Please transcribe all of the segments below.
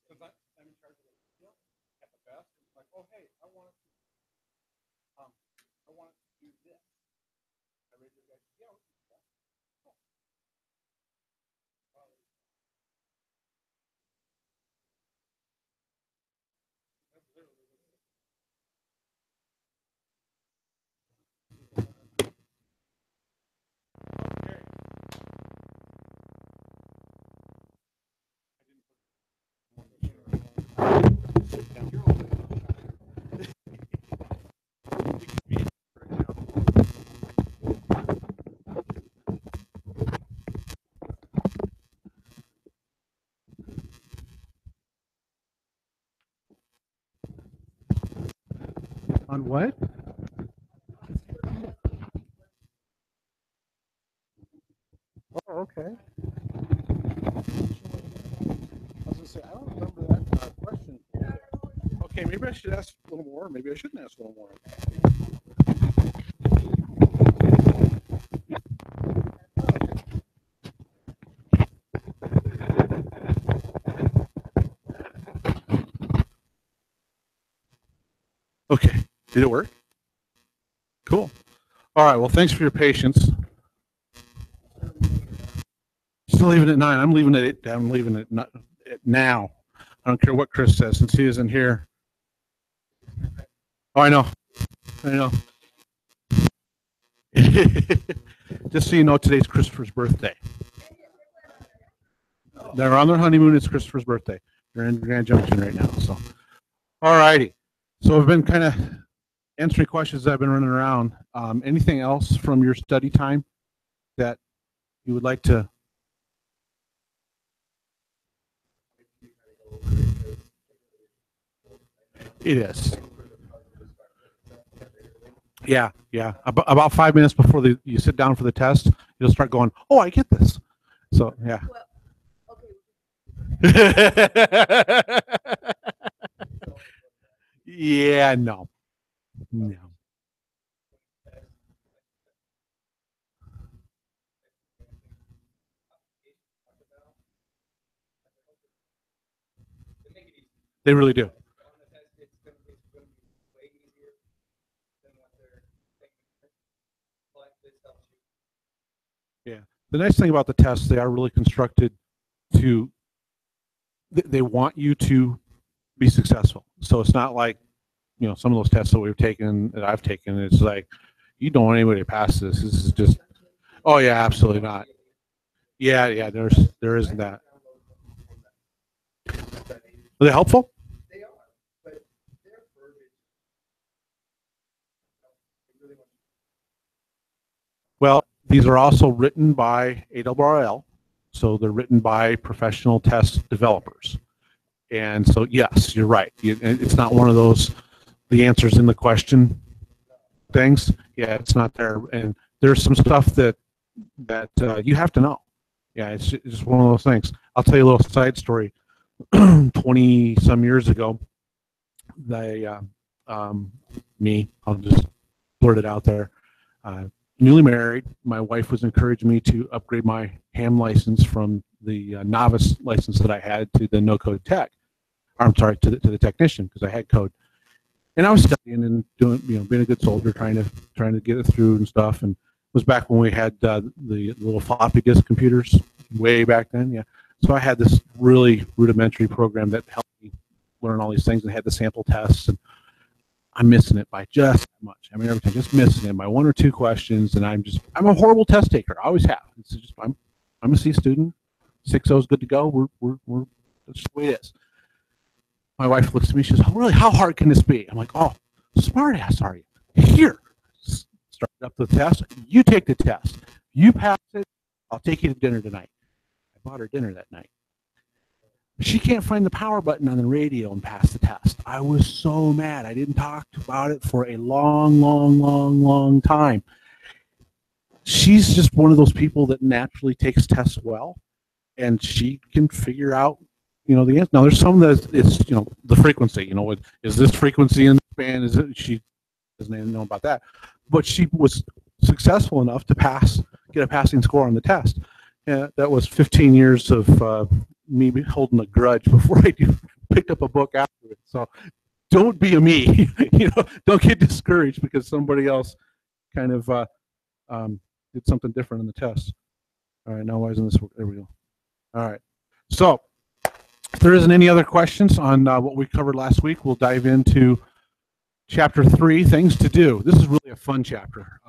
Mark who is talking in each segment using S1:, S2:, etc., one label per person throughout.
S1: Because I'm in charge of the deal at the best. It's like, oh hey, I want to do this. I raise your guys, yeah, we can do that. Cool. That's literally what it is. Okay. Sit down. On what? Oh, okay. I was gonna say I don't remember that question. Okay, maybe I should ask a little more. Maybe I shouldn't ask a little more. Okay, did it work? Cool. All right. Well, thanks for your patience. Still leaving at 9. I'm leaving at 8. I'm leaving at now. I don't care what Chris says since he isn't here. Oh, I know. I know. Just so you know, today's Christopher's birthday. They're on their honeymoon. It's Christopher's birthday. They're in Grand Junction right now. So, all righty. So I've been kind of answering questions that I've been running around. Anything else from your study time that you would like to? It is. Yeah, yeah. About 5 minutes before you sit down for the test, you'll start going, "Oh, I get this." So yeah. Yeah, no. They really do. Yeah. The nice thing about the tests, they are really constructed to, they want you to be successful. So it's not like, some of those tests that I've taken, it's like, you don't want anybody to pass this. This is just, oh yeah, absolutely not. Yeah, yeah, there isn't that. Are they helpful? Well, these are also written by ARRL, so they're written by professional test developers. And so, yes, you're right. It's not one of those, the answers in the question things. Yeah, it's not there. And there's some stuff that you have to know. Yeah, it's just one of those things. I'll tell you a little side story. 20 some years ago, me, I'll just blurt it out there. Newly married, my wife was encouraging me to upgrade my ham license from the novice license that I had to the no code tech. I'm sorry, to the technician, because I had code. And I was studying and doing, being a good soldier, trying to get it through and stuff. And it was back when we had the little floppy disk computers, way back then. Yeah. So I had this really rudimentary program that helped me learn all these things and had the sample tests. And I'm missing it by just that much. I mean, every time, just missing it by 1 or 2 questions. And I'm a horrible test taker. I always have. It's just, I'm a C student. 6.0 is good to go. That's just the way it is. My wife looks at me. She says, "Oh, really? How hard can this be?" I'm like, "Oh, smart ass are you? Here, start up the test. You take the test. You pass it. I'll take you to dinner tonight. I bought her dinner that night. She can't find the power button on the radio and pass the test. I was so mad. I didn't talk about it for a long time. She's just one of those people that naturally takes tests well, and she can figure out, the answer. Now, there's some that it's, the frequency, is this frequency in the span? Is it? She doesn't even know about that. But she was successful enough to get a passing score on the test. And that was 15 years of me holding a grudge before I picked up a book after it. So don't be a me. Don't get discouraged because somebody else kind of did something different in the test. All right, now why isn't this work? There we go. All right. So if there isn't any other questions on what we covered last week, we'll dive into Chapter 3, Things to Do. This is really a fun chapter.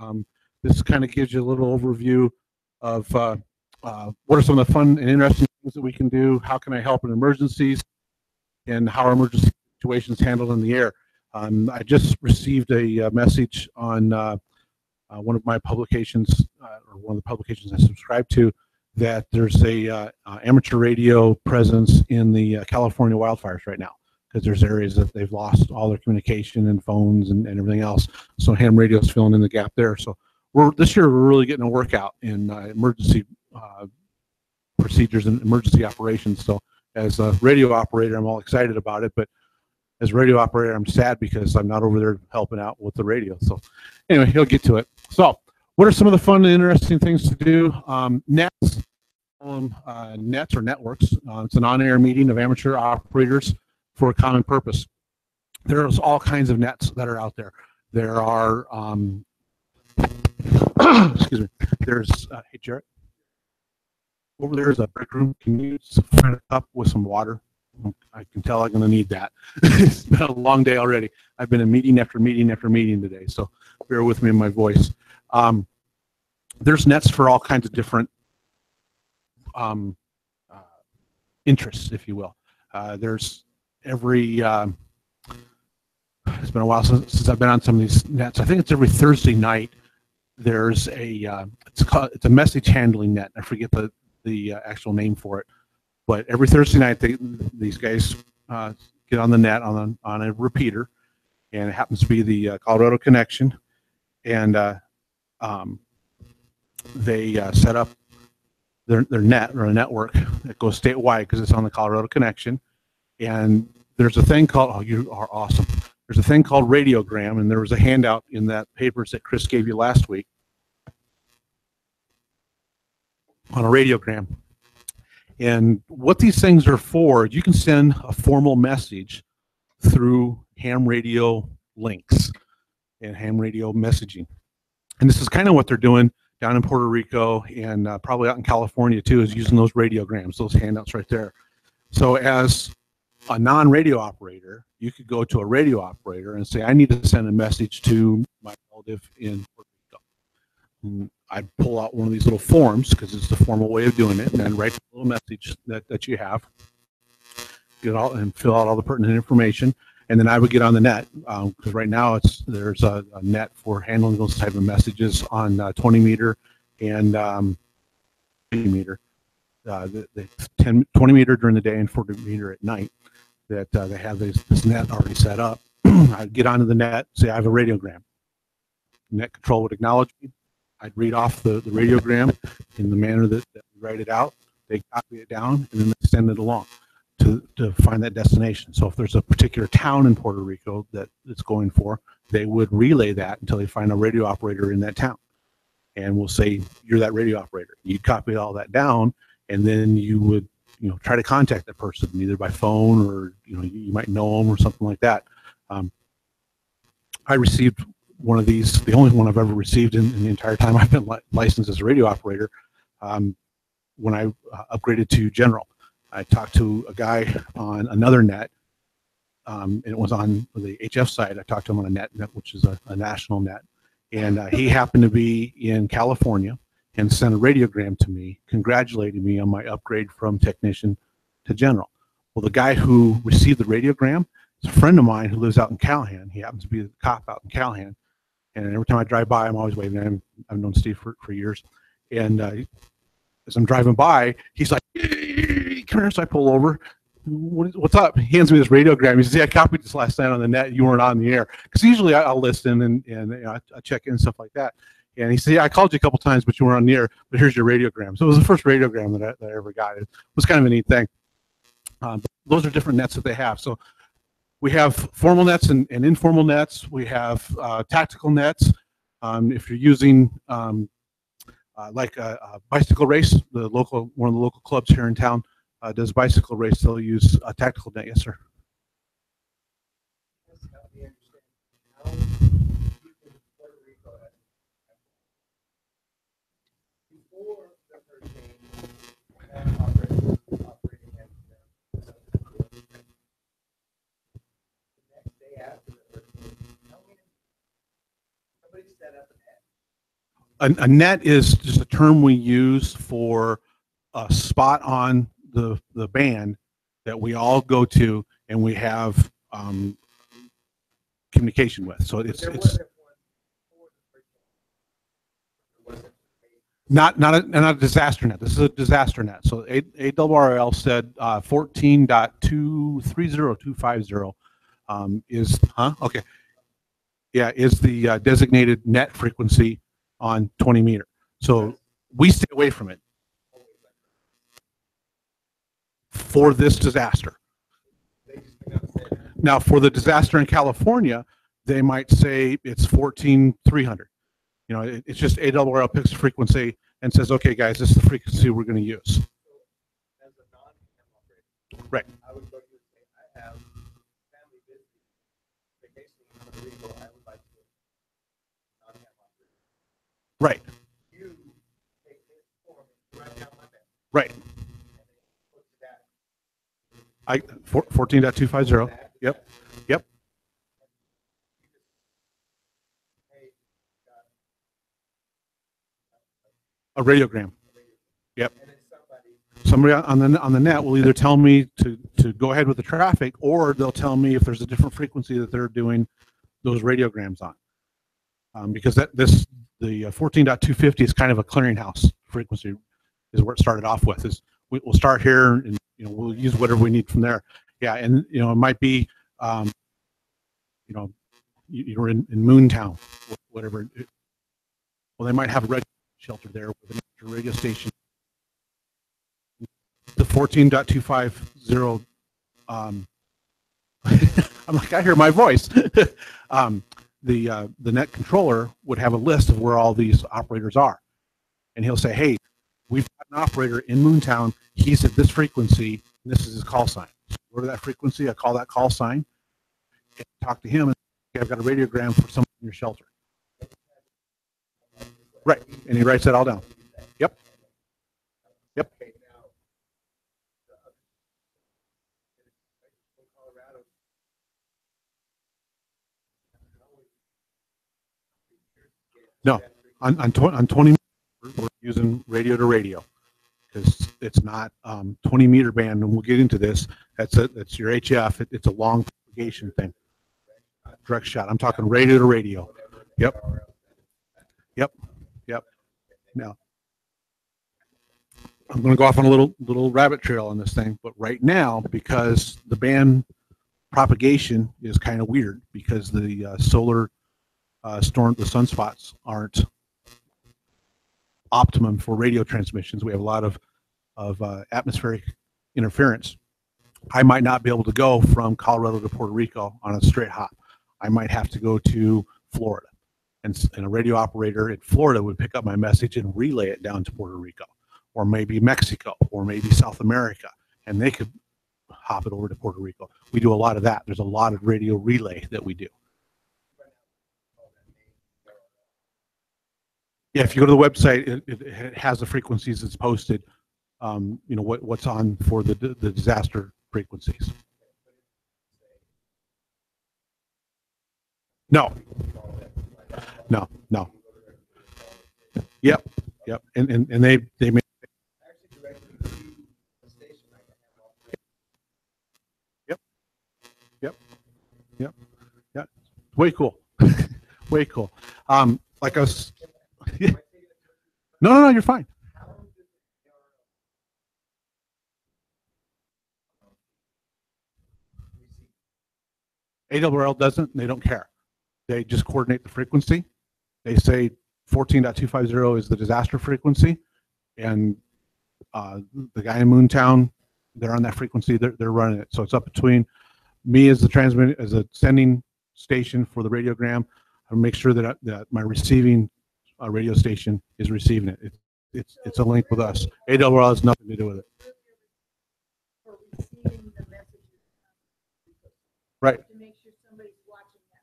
S1: This kind of gives you a little overview of what are some of the fun and interesting things that we can do, how can I help in emergencies, and how are emergency situations handled in the air. I just received a message on one of my publications, or one of the publications I subscribe to, that there's a amateur radio presence in the California wildfires right now, because there's areas that they've lost all their communication and phones and everything else. So ham radio is filling in the gap there. So this year we're really getting a workout in emergency procedures and emergency operations. So as a radio operator, I'm all excited about it, but as a radio operator, I'm sad because I'm not over there helping out with the radio. So anyway, he'll get to it. So what are some of the fun and interesting things to do? Nets, nets or networks. It's an on-air meeting of amateur operators for a common purpose. There's all kinds of nets that are out there. There are, excuse me, there's, hey Jarrett, over there is a break room. Can you find a cup with some water? I can tell I'm going to need that. It's been a long day already. I've been in meeting after meeting after meeting today, so bear with me in my voice. There's nets for all kinds of different interests, if you will. There's every, it's been a while since I've been on some of these nets. I think it's every Thursday night. There's a, it's a message handling net. I forget the actual name for it. But every Thursday night, these guys get on the net on a repeater, and it happens to be the Colorado Connection, and they set up their net or a network that goes statewide because it's on the Colorado Connection. And there's a thing called, oh, you are awesome. There's a thing called radiogram, and there was a handout in that papers that Chris gave you last week on a radiogram. And what these things are for, you can send a formal message through ham radio links and ham radio messaging. And this is kind of what they're doing down in Puerto Rico and probably out in California too, is using those radiograms, those handouts right there. So as a non-radio operator, you could go to a radio operator and say, I need to send a message to my relative in Puerto Rico. And I'd pull out one of these little forms, because it's the formal way of doing it, and then write a little message that you have, get all and fill out all the pertinent information, and then I would get on the net, because right now there's a net for handling those type of messages on 20 meter and 80 meter, the 20 meter during the day and 40 meter at night. That they have this net already set up. I'd get onto the net, say I have a radiogram. Net control would acknowledge me. I'd read off the radiogram in the manner that we write it out. They copy it down, and then they send it along to find that destination. So if there's a particular town in Puerto Rico that it's going for, they would relay that until they find a radio operator in that town. And we'll say, you're that radio operator. You'd copy all that down, and then you would try to contact that person either by phone or you might know them or something like that. I received one of these, the only one I've ever received in the entire time I've been licensed as a radio operator. When I upgraded to general, I talked to a guy on another net, and it was on the HF side. I talked to him on a net, which is a national net, and he happened to be in California and sent a radiogram to me congratulating me on my upgrade from technician to general. Well, the guy who received the radiogram is a friend of mine who lives out in Callahan. He happens to be the cop out in Callahan. And every time I drive by, I'm always waving at him. I've known Steve for years. And as I'm driving by, he's like, "Come here." So I pull over. What's up? He hands me this radiogram. He says, "Yeah, I copied this last night on the net. You weren't on the air." Because usually I'll listen and you know, I check in and stuff like that. And he said, "Yeah, I called you a couple times, but you weren't on the air. But here's your radiogram." So it was the first radiogram that I ever got. It was kind of a neat thing. But those are different nets that they have. So we have formal nets and informal nets. We have tactical nets. If you're using like a bicycle race, one of the local clubs here in town does bicycle race, they'll use a tactical net. Yes, sir. A net is just a term we use for a spot on the band that we all go to and we have communication with. So it's not a disaster net. This is a disaster net. So ARRL said 14.230250 is okay. Yeah, is the designated net frequency on 20 meter. So we stay away from it for this disaster. Now, for the disaster in California, they might say it's 14.300. You know, it's just ARRL picks a frequency and says, "Okay, guys, this is the frequency we're going to use." Right. Right. Right. 14.250. Yep. Yep. A radiogram. Yep. Somebody on the net will either tell me to go ahead with the traffic, or they'll tell me if there's a different frequency that they're doing those radiograms on. Because the 14.250 is kind of a clearinghouse frequency, is where it started off with. Is we'll start here and we'll use whatever we need from there. Yeah, and it might be you're in Moontown, whatever. Well, they might have a red shelter there with an extra radio station. The 14.250. I'm like, I hear my voice. The net controller would have a list of where all these operators are, and he'll say, "Hey, we've got an operator in Moontown. He's at this frequency. And this is his call sign. So go to that frequency. I call that call sign. And talk to him. And say, I've got a radiogram for someone in your shelter." Right, and he writes that all down. Yep. Yep. No, on 20, we're using radio to radio because it's not 20 meter band, and we'll get into this. That's your HF. It's a long propagation thing. Direct shot. I'm talking radio to radio. Yep. Yep. Yep. Now, I'm going to go off on a little rabbit trail on this thing, but right now, because the band propagation is kind of weird, because the solar storm, the sunspots aren't optimum for radio transmissions. We have a lot of atmospheric interference. I might not be able to go from Colorado to Puerto Rico on a straight hop. I might have to go to Florida, and a radio operator in Florida would pick up my message and relay it down to Puerto Rico, or maybe Mexico, or maybe South America, and they could hop it over to Puerto Rico. We do a lot of that. There's a lot of radio relay that we do. Yeah, if you go to the website, it has the frequencies that's posted. What's on for the disaster frequencies. No. Yep. And they make. Yep. Yeah. Way cool. Way cool. Like us. Yeah. No, you're fine. AWRL doesn't, and they don't care. They just coordinate the frequency. They say 14.250 is the disaster frequency, and the guy in Moontown, they're on that frequency. They're running it. So it's up between me as a sending station for the radiogram. I make sure that my receiving radio station is receiving it. It's a link with us. AWRL has nothing to do with it.
S2: For receiving the messages.
S1: Right.
S2: To make sure somebody's watching that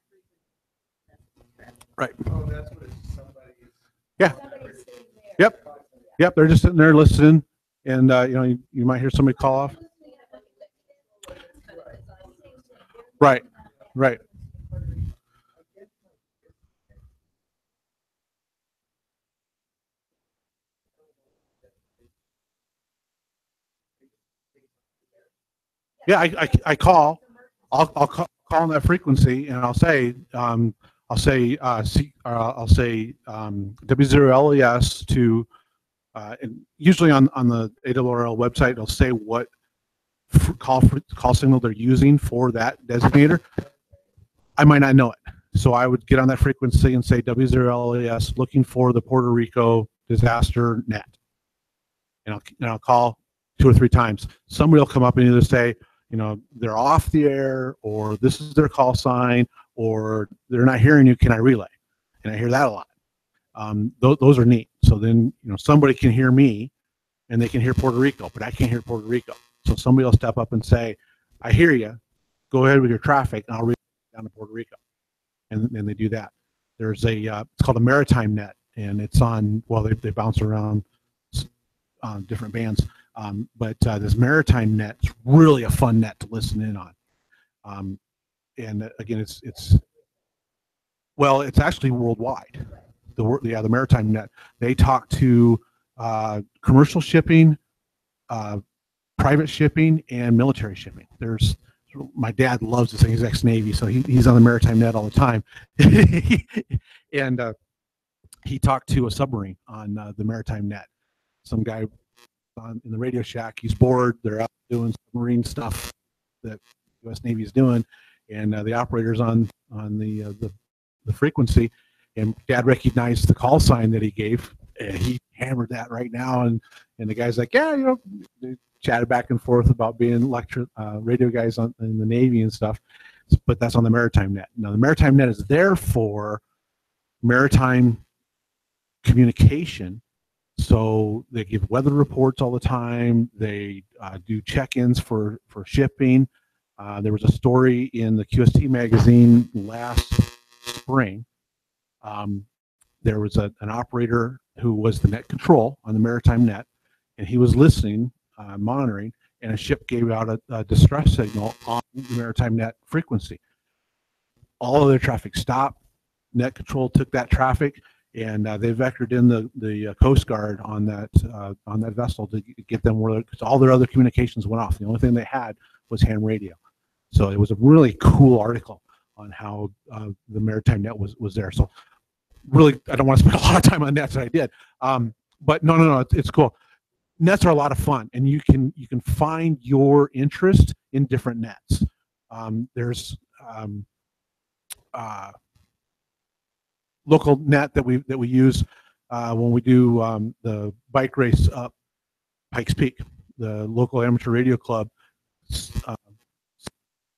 S2: frequency.
S1: Right.
S3: Oh, that's what it's somebody.
S1: Yeah.
S2: Somebody's sitting there.
S1: Yep. Yep. They're just sitting there listening, and you might hear somebody call off. Right. Right. Yeah, I call. I'll call on that frequency, and I'll say W0LES to, and usually on the AWRL website, it'll say what call signal they're using for that designator. I might not know it, so I would get on that frequency and say W0LES looking for the Puerto Rico disaster net, and I'll call 2 or 3 times. Somebody will come up and either say, they're off the air, or this is their call sign, or they're not hearing you, can I relay? And I hear that a lot. Those are neat. So then, somebody can hear me and they can hear Puerto Rico, but I can't hear Puerto Rico. So somebody will step up and say, I hear you, go ahead with your traffic, and I'll relay down to Puerto Rico. And they do that. There's it's called a maritime net, and it's on, well, they bounce around different bands. But this maritime net is really a fun net to listen in on. And again, it's actually worldwide. The maritime net. They talk to commercial shipping, private shipping, and military shipping. My dad loves this thing. He's ex-Navy, so he's on the maritime net all the time. And he talked to a submarine on the maritime net. Some guy in the Radio Shack, he's bored. They're out doing submarine stuff that U.S. Navy is doing, and the operator's on the frequency, and Dad recognized the call sign that he gave, and he hammered that right now, and the guy's like, yeah, they chatted back and forth about being radio guys in the Navy and stuff, but that's on the maritime net. Now the maritime net is there for maritime communication. So they give weather reports all the time. They do check-ins for shipping. There was a story in the QST magazine last spring. There was an operator who was the net control on the maritime net, and he was listening, monitoring, and a ship gave out a distress signal on the maritime net frequency. All of their traffic stopped. Net control took that traffic, and they vectored in the Coast Guard on that vessel to get them where, because all their other communications went off. The only thing they had was ham radio. So it was a really cool article on how the maritime net was there. So really, I don't want to spend a lot of time on nets, I did. But no, it's cool. Nets are a lot of fun, and you can find your interest in different nets. There's local net that we use when we do the bike race up Pikes Peak. The local amateur radio club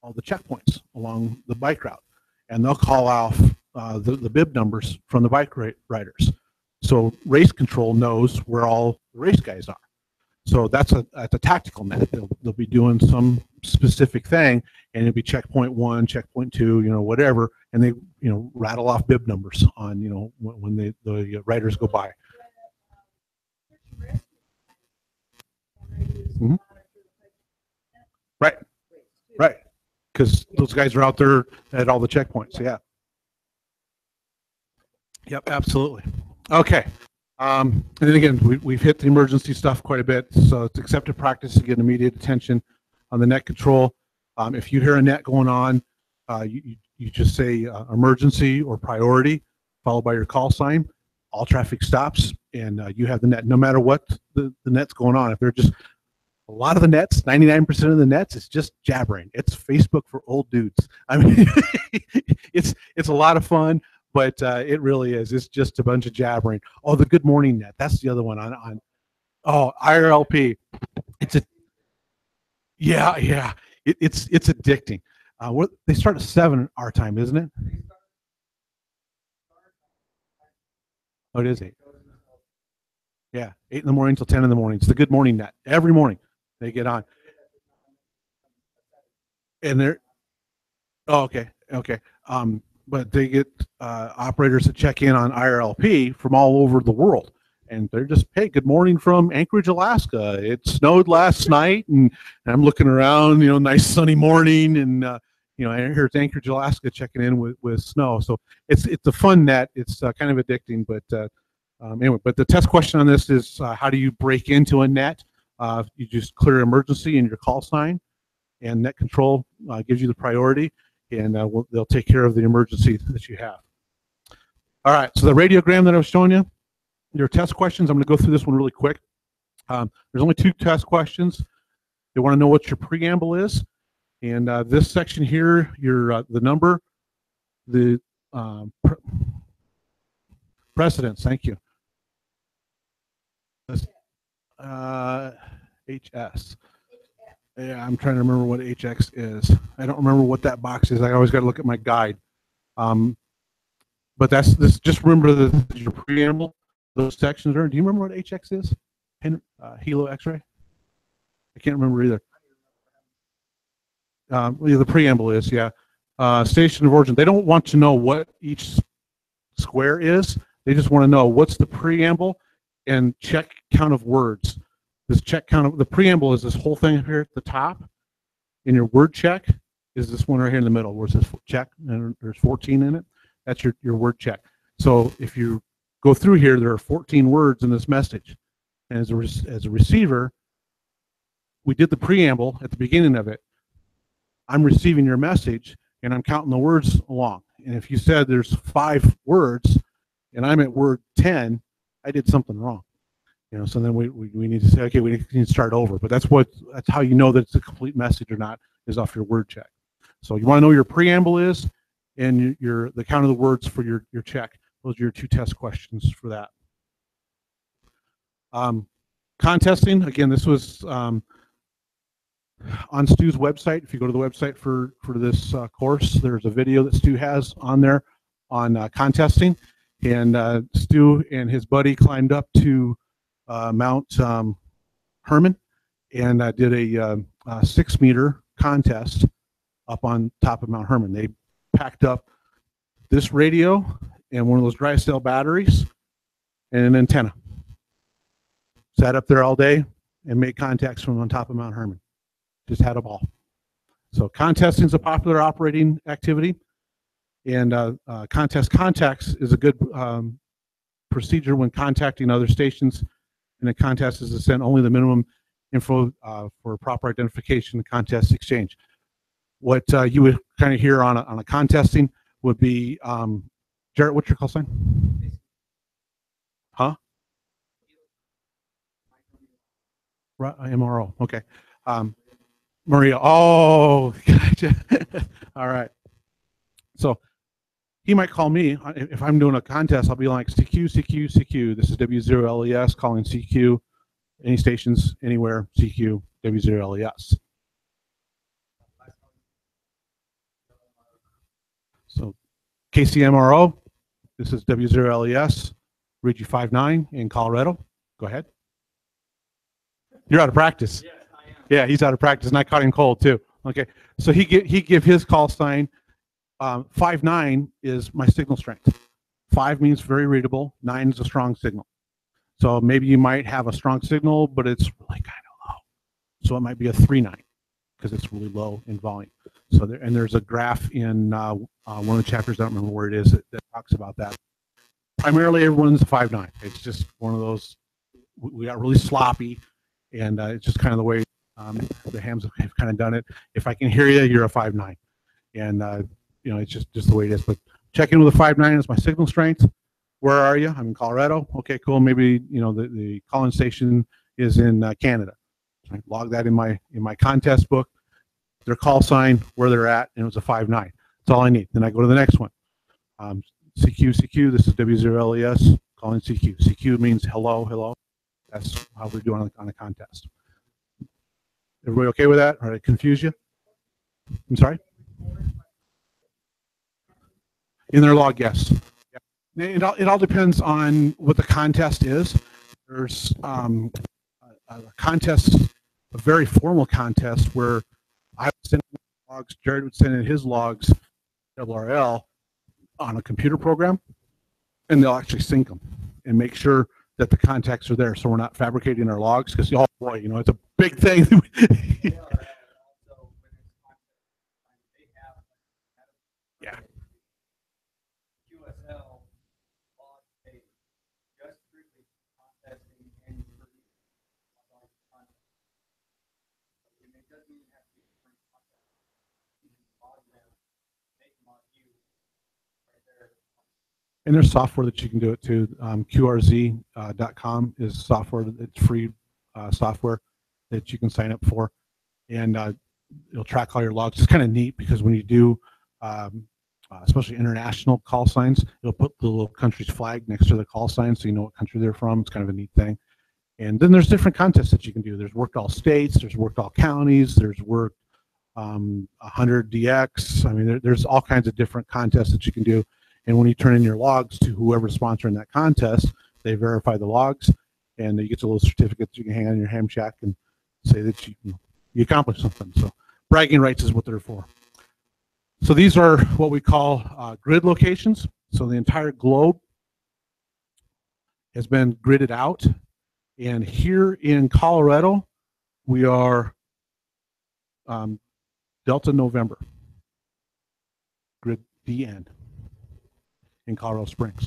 S1: all the checkpoints along the bike route, and they'll call off the bib numbers from the bike riders. So race control knows where all the race guys are. So that's a tactical net. They'll be doing some specific thing, and it'll be checkpoint 1, checkpoint 2, whatever, and they rattle off bib numbers on when the riders go by. Mm-hmm. Right, because those guys are out there at all the checkpoints. Yeah. Yep, absolutely. Okay. And then again, we've hit the emergency stuff quite a bit, so it's accepted practice to get immediate attention on the net control. If you hear a net going on, you just say emergency or priority, followed by your call sign. All traffic stops, and you have the net, no matter what the net's going on. If they're just A lot of the nets, 99% of the nets, is just jabbering. It's Facebook for old dudes. I mean, it's a lot of fun, but it really is. It's just a bunch of jabbering. Oh, the Good Morning Net. That's the other one on IRLP. Yeah. It's addicting. They start at 7 our time, isn't it? Oh, it is 8. Yeah, 8 in the morning till 10 in the morning. It's the Good Morning Net. Every morning they get on. And they're, oh, okay. But they get operators that check in on IRLP from all over the world. And they're just, hey, good morning from Anchorage, Alaska. It snowed last night, and I'm looking around, nice sunny morning, and here's Anchorage, Alaska, checking in with snow. So it's a fun net. It's kind of addicting, but anyway. But the test question on this is, how do you break into a net? You just clear emergency in your call sign, and net control gives you the priority, and they'll take care of the emergency that you have. All right. So the radiogram that I was showing you. Your test questions, I'm going to go through this one really quick. There's only 2 test questions. They want to know what your preamble is. And this section here, the number, the precedence, thank you. HS. Yeah, I'm trying to remember what HX is. I don't remember what that box is. I always got to look at my guide. But that's this. Just remember your preamble. Those sections are. Do you remember what HX is? Helo X-ray. I can't remember either. The preamble is, yeah. Station of origin. They don't want to know what each square is. They just want to know what's the preamble and check count of words. This check count of the preamble is this whole thing here at the top. And your word check is this one right here in the middle where it says check, and there's 14 in it. That's your word check. So if you go through here, there are 14 words in this message. And as a receiver, we did the preamble at the beginning of it. I'm receiving your message, and I'm counting the words along. And if you said there's 5 words, and I'm at word 10, I did something wrong. So then we need to say, okay, we need to start over. But that's how you know that it's a complete message or not, is off your word check. So you want to know your preamble is, and the count of the words for your check. Those are your 2 test questions for that. Contesting, again, this was on Stu's website. If you go to the website for this course, there's a video that Stu has on there on contesting. And Stu and his buddy climbed up to Mount Herman and did a 6-meter contest up on top of Mount Herman. They packed up this radio and one of those dry cell batteries and an antenna. Sat up there all day and made contacts from on top of Mount Herman. Just had a ball. So contesting is a popular operating activity, and contest contacts is a good procedure when contacting other stations. And a contest is to send only the minimum info for proper identification and contest exchange. What you would kind of hear on a contesting would be, Jarrett, what's your call sign? Huh? MRO. Okay. Maria. Oh, gotcha. All right. So he might call me if I'm doing a contest. I'll be like CQ, CQ, CQ. This is W0LES calling CQ. Any stations anywhere, CQ, W0LES. So KCMRO. This is W0LES, Regi 59 in Colorado. Go ahead. You're out of practice.
S3: Yes, I am.
S1: Yeah, he's out of practice, and I caught him cold too. Okay, so he give his call sign. 5-9 is my signal strength. 5 means very readable. 9 is a strong signal. So maybe you might have a strong signal, but it's really kind of low. So it might be a 3-9 because it's really low in volume. So there's a graph in one of the chapters, I don't remember where it is, that talks about that. Primarily, everyone's a 5-9. It's just one of those. We got really sloppy, and it's just kind of the way the hams have kind of done it. If I can hear you, you're a 5-9, and it's just the way it is. But check in with a 5-9 as my signal strength. Where are you? I'm in Colorado. Okay, cool. Maybe the call-in station is in Canada. I log that in my contest book, their call sign, where they're at, and it was a 5.9. That's all I need. Then I go to the next one. CQ, this is W0LES, calling CQ. CQ means hello, hello. That's how we're doing on a contest. Everybody okay with that? Or did I confuse you? I'm sorry? In their log, yes. It all depends on what the contest is. There's a contest, a very formal contest, where I would send in logs, Jared would send in his logs, WRL, on a computer program, and they'll actually sync them and make sure that the contacts are there, so we're not fabricating our logs, because, oh boy, you know, it's a big thing. Yeah. And there's software that you can do it too. QRZ.com is software. It's free software that you can sign up for, and it'll track all your logs. It's kind of neat because when you do, especially international call signs, it'll put the little country's flag next to the call sign, so you know what country they're from. It's kind of a neat thing. And then there's different contests that you can do. There's worked all states. There's worked all counties. There's worked 100 DX. I mean, there's all kinds of different contests that you can do. And when you turn in your logs to whoever's sponsoring that contest, they verify the logs, and you get a little certificate that you can hang on your ham shack and say that you accomplished something. So bragging rights is what they're for. So these are what we call grid locations. So the entire globe has been gridded out. And here in Colorado, we are Delta November, grid DN. In Colorado Springs.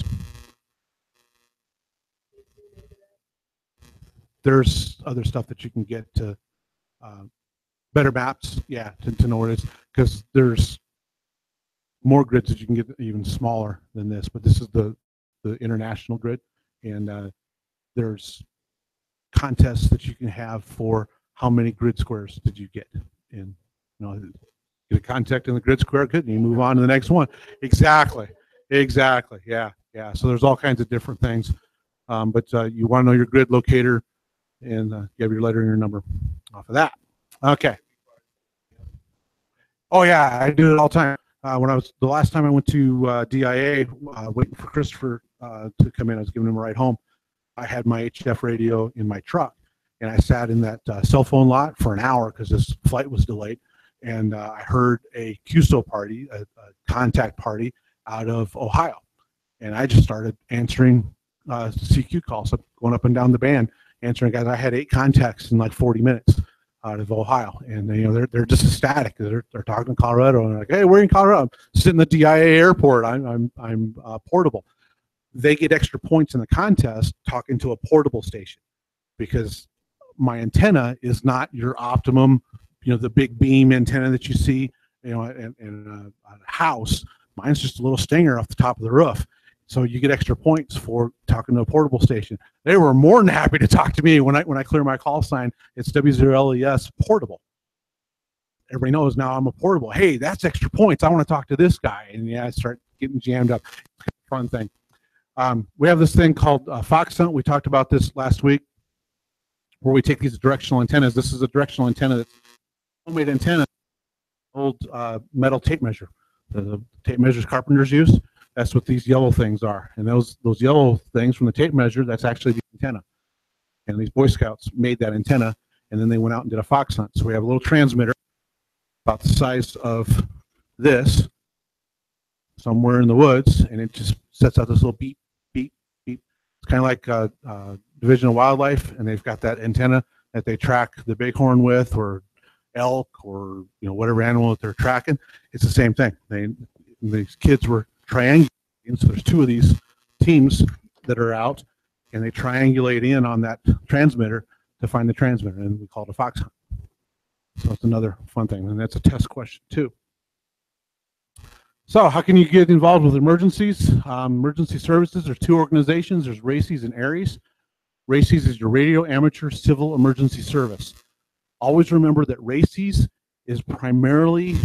S1: There's other stuff that you can get to better maps, yeah, to know where it is, because there's more grids that you can get even smaller than this, but this is the international grid, and there's contests that you can have for how many grid squares did you get in, get a contact in the grid square, good, and you move on to the next one. Exactly. Yeah. So there's all kinds of different things, but you want to know your grid locator, and you have your letter and your number off of that. Okay. Oh yeah, I do it all the time. The last time I went to DIA, waiting for Christopher to come in, I was giving him a ride home. I had my HF radio in my truck, and I sat in that cell phone lot for an hour because this flight was delayed, and I heard a QSO party, a contact party, out of Ohio, and I just started answering CQ calls, going up and down the band, answering guys. I had 8 contacts in like 40 minutes out of Ohio, and they're just ecstatic. They're talking to Colorado, and they're like, hey, we're in Colorado. I'm sitting at the DIA airport. I'm portable. They get extra points in the contest talking to a portable station, because my antenna is not your optimum, the big beam antenna that you see, in a house. Mine's just a little stinger off the top of the roof. So you get extra points for talking to a portable station. They were more than happy to talk to me when I clear my call sign. It's W0LES portable. Everybody knows now I'm a portable. Hey, that's extra points. I want to talk to this guy. And yeah, I start getting jammed up. It's kind of a fun thing. We have this thing called Fox Hunt. We talked about this last week, where we take these directional antennas. This is a directional antenna that's homemade antenna, old metal tape measure. The tape measures carpenters use. That's what these yellow things are. And those yellow things from the tape measure, that's actually the antenna. And these Boy Scouts made that antenna, and then they went out and did a fox hunt. So we have a little transmitter about the size of this somewhere in the woods, and it just sets out this little beep, beep, beep. It's kind of like Division of Wildlife, and they've got that antenna that they track the bighorn with, or elk, or whatever animal that they're tracking. It's the same thing. These kids were triangulating, so there's 2 of these teams that are out, and they triangulate in on that transmitter to find the transmitter, and we call it a fox hunt. So it's another fun thing, and that's a test question too. So how can you get involved with emergencies? Emergency services, there's 2 organizations. There's RACES and ARES. RACES is your Radio Amateur Civil Emergency Service. Always remember that RACES is primarily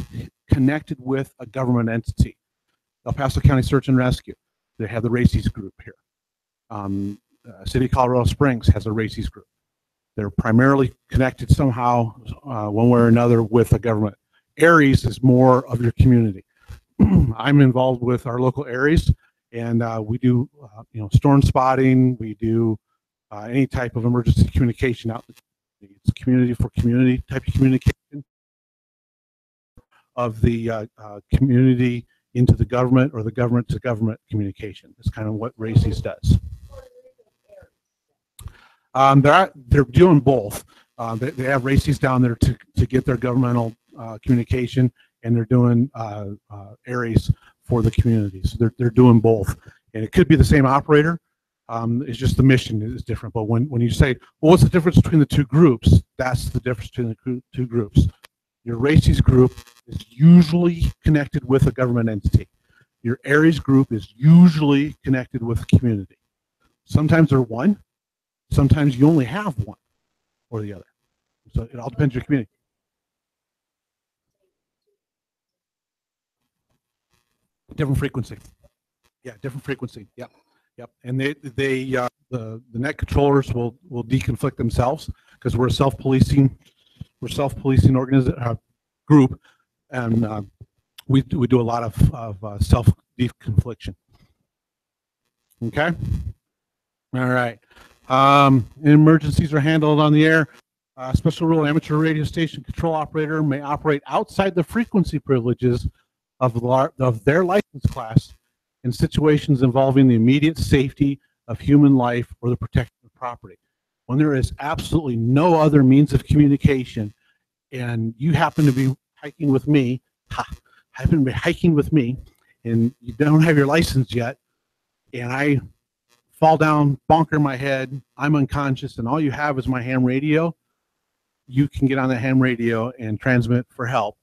S1: connected with a government entity. El Paso County Search and Rescue, they have the RACES group here. City of Colorado Springs has a RACES group. They're primarily connected somehow, one way or another, with a government. ARES is more of your community. I'm involved with our local ARES, and we do storm spotting. We do any type of emergency communication out. It's community for community type of communication of the community into the government, or the government to government communication. That's kind of what RACES does. They're doing both. They have RACES down there to get their governmental communication, and they're doing ARES for the community. So they're doing both, and it could be the same operator. It's just the mission is different. But when you say, well, what's the difference between the two groups? That's the difference between the two groups. Your RACES group is usually connected with a government entity. Your ARES group is usually connected with a community. Sometimes they're one. Sometimes you only have one or the other. So it all depends on your community. Different frequency. Yeah, different frequency. Yep. Yep. And the net controllers will deconflict themselves, because we're a self-policing group, and we do a lot of self deconfliction. Okay. All right. Emergencies are handled on the air. Special rule: amateur radio station control operator may operate outside the frequency privileges of their license class in situations involving the immediate safety of human life or the protection of property. When there is absolutely no other means of communication, and you happen to be hiking with me, and you don't have your license yet, and I fall down, bonker my head, I'm unconscious, and all you have is my ham radio, you can get on the ham radio and transmit for help,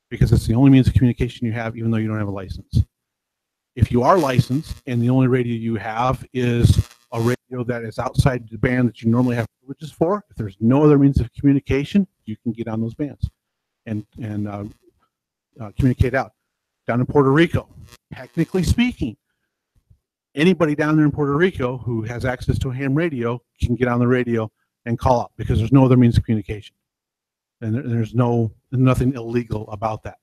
S1: because it's the only means of communication you have, even though you don't have a license. If you are licensed and the only radio you have is a radio that is outside the band that you normally have privileges for, if there's no other means of communication, you can get on those bands and communicate out. Down in Puerto Rico, technically speaking, anybody down there in Puerto Rico who has access to a ham radio can get on the radio and call up, because there's no other means of communication. And there's nothing illegal about that.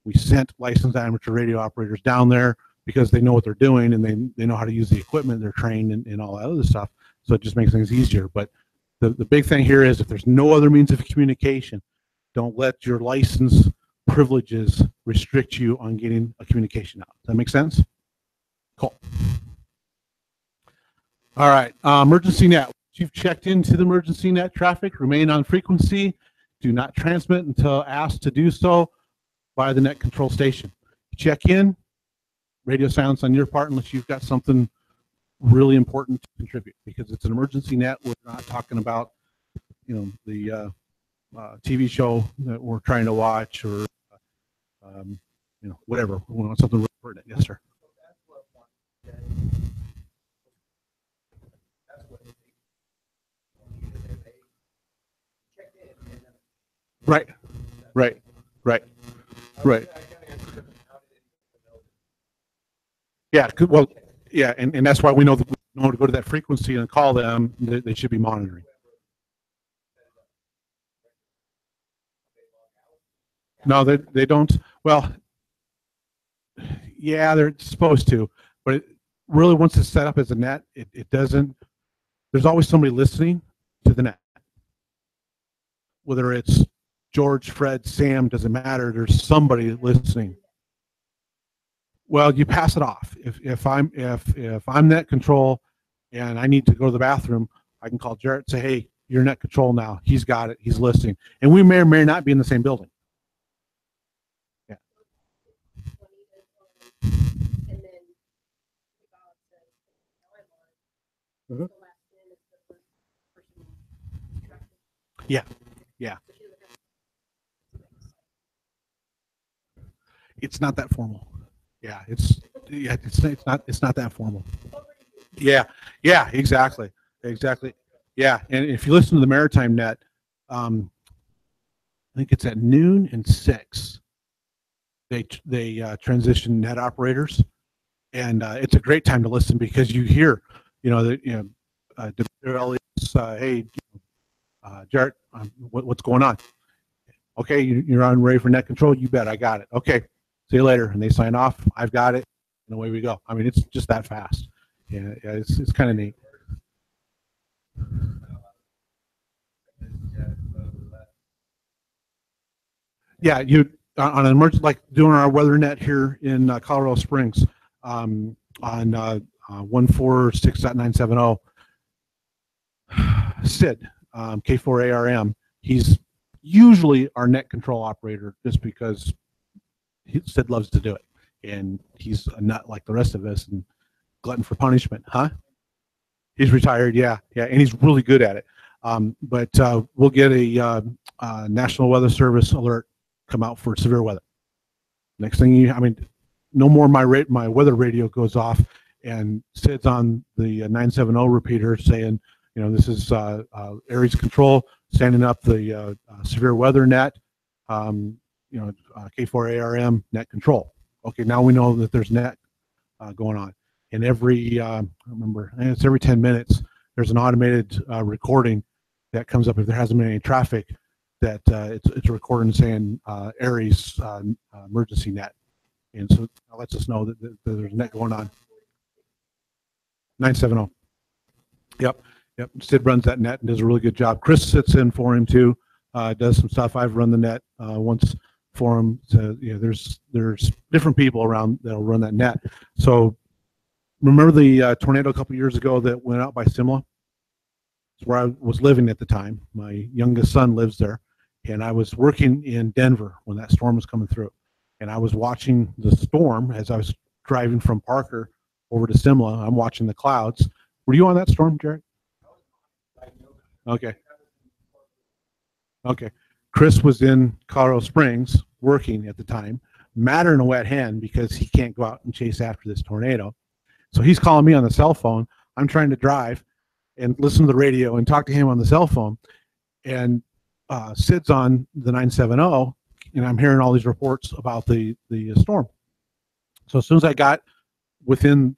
S1: We sent licensed amateur radio operators down there because they know what they're doing, and they know how to use the equipment, they're trained and all that other stuff. So it just makes things easier. But the big thing here is, if there's no other means of communication, don't let your license privileges restrict you on getting a communication out. Does that make sense? Cool. All right, emergency net. Once you've checked into the emergency net traffic, remain on frequency. Do not transmit until asked to do so by the net control station. Check in, radio silence on your part unless you've got something really important to contribute, because it's an emergency net. We're not talking about, the TV show that we're trying to watch, or whatever. We want something really pertinent. Yes, sir. Right. Yeah. Well, yeah, and that's why we know that we know to go to that frequency and call them. They should be monitoring. No, they don't. Well, yeah, they're supposed to, but really, once it's set up as a net, it doesn't. There's always somebody listening to the net, whether it's George, Fred, Sam, doesn't matter. There's somebody listening. Well, you pass it off. If I'm net control and I need to go to the bathroom, I can call Jarrett and say, hey, you're net control now. He's got it. He's listening. And we may or may not be in the same building. Yeah. Yeah. Yeah. It's not that formal. Yeah, it's not that formal. Yeah, exactly. Yeah, and if you listen to the Maritime Net, think it's at noon and 6. They transition net operators, and it's a great time to listen because you hear, hey, Jarrett, what's going on? Okay, you're on ready for net control. You bet, I got it. Okay, see you later. And they sign off. I've got it, and away we go. I mean, it's just that fast. Yeah, it's kind of neat. Yeah, you on an emergency, like doing our weather net here in Colorado Springs on 146.970. Sid, K4ARM, he's usually our net control operator just because Sid loves to do it. And he's a nut like the rest of us and glutton for punishment, huh? He's retired, yeah, and he's really good at it. But we'll get a National Weather Service alert come out for severe weather. Next thing no more my weather radio goes off and Sid's on the 970 repeater saying, this is Aries Control standing up the severe weather net, K4ARM net control. Okay, now we know that there's net going on. And every, I remember, it's every 10 minutes, there's an automated recording that comes up if there hasn't been any traffic, that it's a recording saying Aries emergency net. And so that lets us know that there's net going on. 970. Yep. Sid runs that net and does a really good job. Chris sits in for him too, does some stuff. I've run the net once for him. So there's different people around that'll run that net. So remember the tornado a couple years ago that went out by Simla? It's where I was living at the time. My youngest son lives there, and I was working in Denver when that storm was coming through. And I was watching the storm as I was driving from Parker over to Simla. I'm watching the clouds. Were you on that storm, Jared? Okay. Chris was in Colorado Springs working at the time, matter in a wet hand because he can't go out and chase after this tornado. So he's calling me on the cell phone. I'm trying to drive and listen to the radio and talk to him on the cell phone. And Sid's on the 970, and I'm hearing all these reports about the storm. So as soon as I got within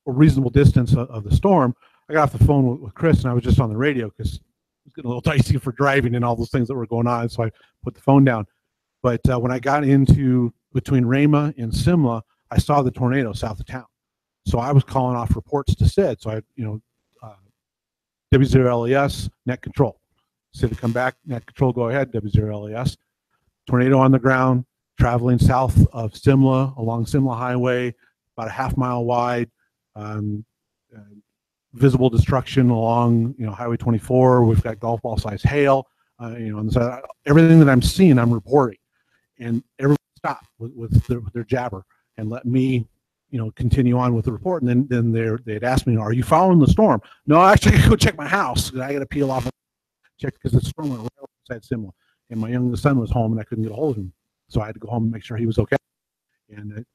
S1: a reasonable distance of the storm, I got off the phone with Chris, and I was just on the radio because it was getting a little dicey for driving and all those things that were going on. So I put the phone down. But when I got into between Rama and Simla, I saw the tornado south of town. So I was calling off reports to Sid. So I, W0LES, net control. Sid to come back, net control, go ahead, W0LES. Tornado on the ground, traveling south of Simla, along Simla Highway, about a half mile wide. Visible destruction along, Highway 24. We've got golf ball size hail. On the side. Everything that I'm seeing, I'm reporting. And everyone stopped with their jabber and let me continue on with the report. And then they'd ask me, are you following the storm? No, actually, I gotta go check my house. I got to peel off, check because the storm went right outside Simla. And my youngest son was home and I couldn't get a hold of him. So I had to go home and make sure he was okay. And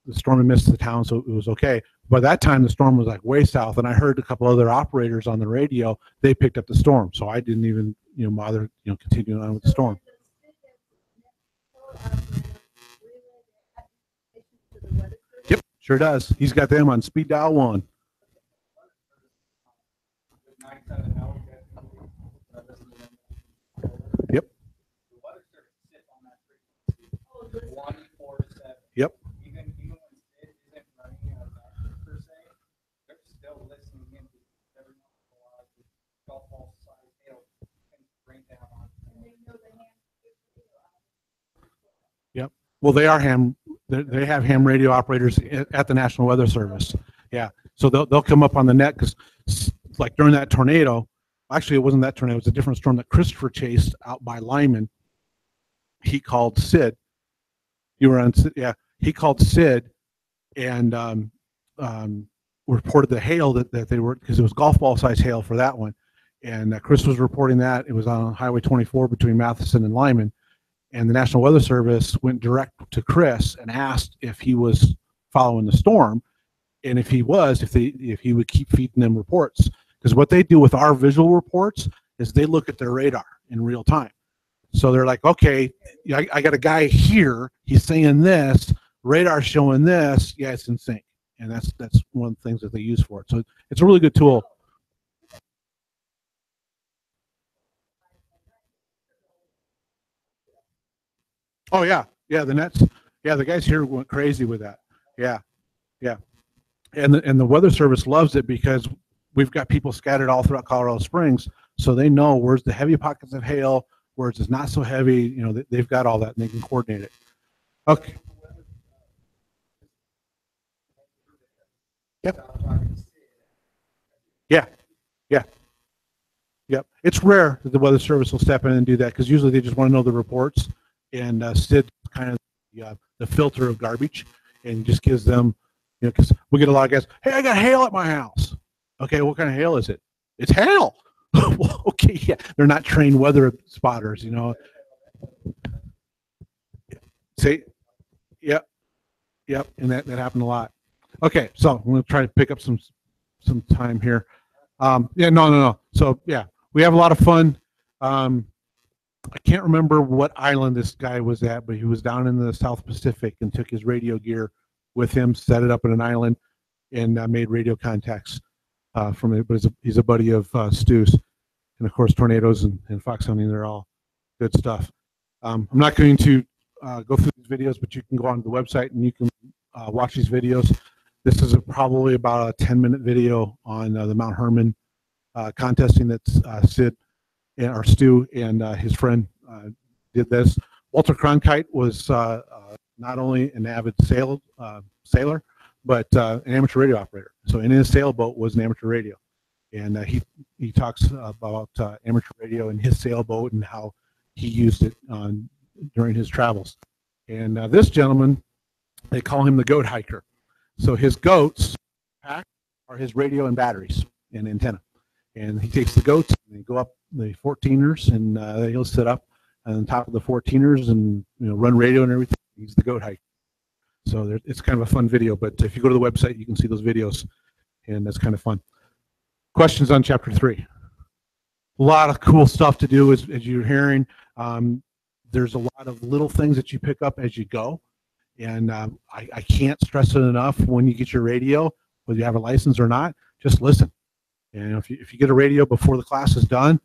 S1: the storm had missed the town, so it was okay. By that time, the storm was like way south, and I heard a couple other operators on the radio. They picked up the storm, so I didn't even bother continuing on with the storm. Yep, sure does. He's got them on speed dial 1. Yep. Yep. Yep. Well, they are ham. They have ham radio operators at the National Weather Service. Yeah. So they'll come up on the net because, like during that tornado, actually it wasn't that tornado. It was a different storm that Christopher chased out by Lyman. He called Sid. You were on. Yeah. He called Sid, and reported the hail that they were, because it was golf ball size hail for that one. And Chris was reporting that. It was on Highway 24 between Matheson and Lyman. And the National Weather Service went direct to Chris and asked if he was following the storm. And if he was, if he would keep feeding them reports. Because what they do with our visual reports is they look at their radar in real time. So they're like, okay, I got a guy here. He's saying this. Radar showing this. Yeah, it's in sync, and that's one of the things that they use for it. So it's a really good tool. Oh yeah, yeah. The nets. Yeah, the guys here went crazy with that. Yeah, yeah. And the Weather Service loves it because we've got people scattered all throughout Colorado Springs, so they know where's the heavy pockets of hail, where's it's not so heavy. You know, they've got all that and they can coordinate it. Okay. Yep. Yeah. Yeah. Yep. It's rare that the Weather Service will step in and do that because usually they just want to know the reports, and Sid kind of the filter of garbage and just gives them, you know, because we get a lot of guys. Hey, I got hail at my house. Okay, what kind of hail is it? It's hail. Well, okay, yeah, they're not trained weather spotters, you know. Say, yep, yep, and that happened a lot. Okay, so I'm going to try to pick up some time here. Yeah, no. So yeah, we have a lot of fun. I can't remember what island this guy was at, but he was down in the South Pacific and took his radio gear with him, set it up in an island, and made radio contacts from it. But he's a buddy of Stu's, and of course, tornadoes and fox hunting. They're all good stuff. I'm not going to go through these videos, but you can go onto the website and you can watch these videos. This is probably about a 10-minute video on the Mount Herman contesting that Sid and our Stu and his friend did this. Walter Cronkite was not only an avid sailor, but an amateur radio operator. So in his sailboat was an amateur radio, and he talks about amateur radio in his sailboat and how he used it during his travels. And this gentleman, they call him the goat hiker. So his goats pack are his radio and batteries and antenna. And he takes the goats and they go up the 14ers and he'll sit up on top of the 14ers and run radio and everything. He's the goat hiker. So it's kind of a fun video. But if you go to the website, you can see those videos, and that's kind of fun. Questions on chapter 3? A lot of cool stuff to do as you're hearing. There's a lot of little things that you pick up as you go. And I can't stress it enough. When you get your radio, whether you have a license or not, just listen. And if you get a radio before the class is done,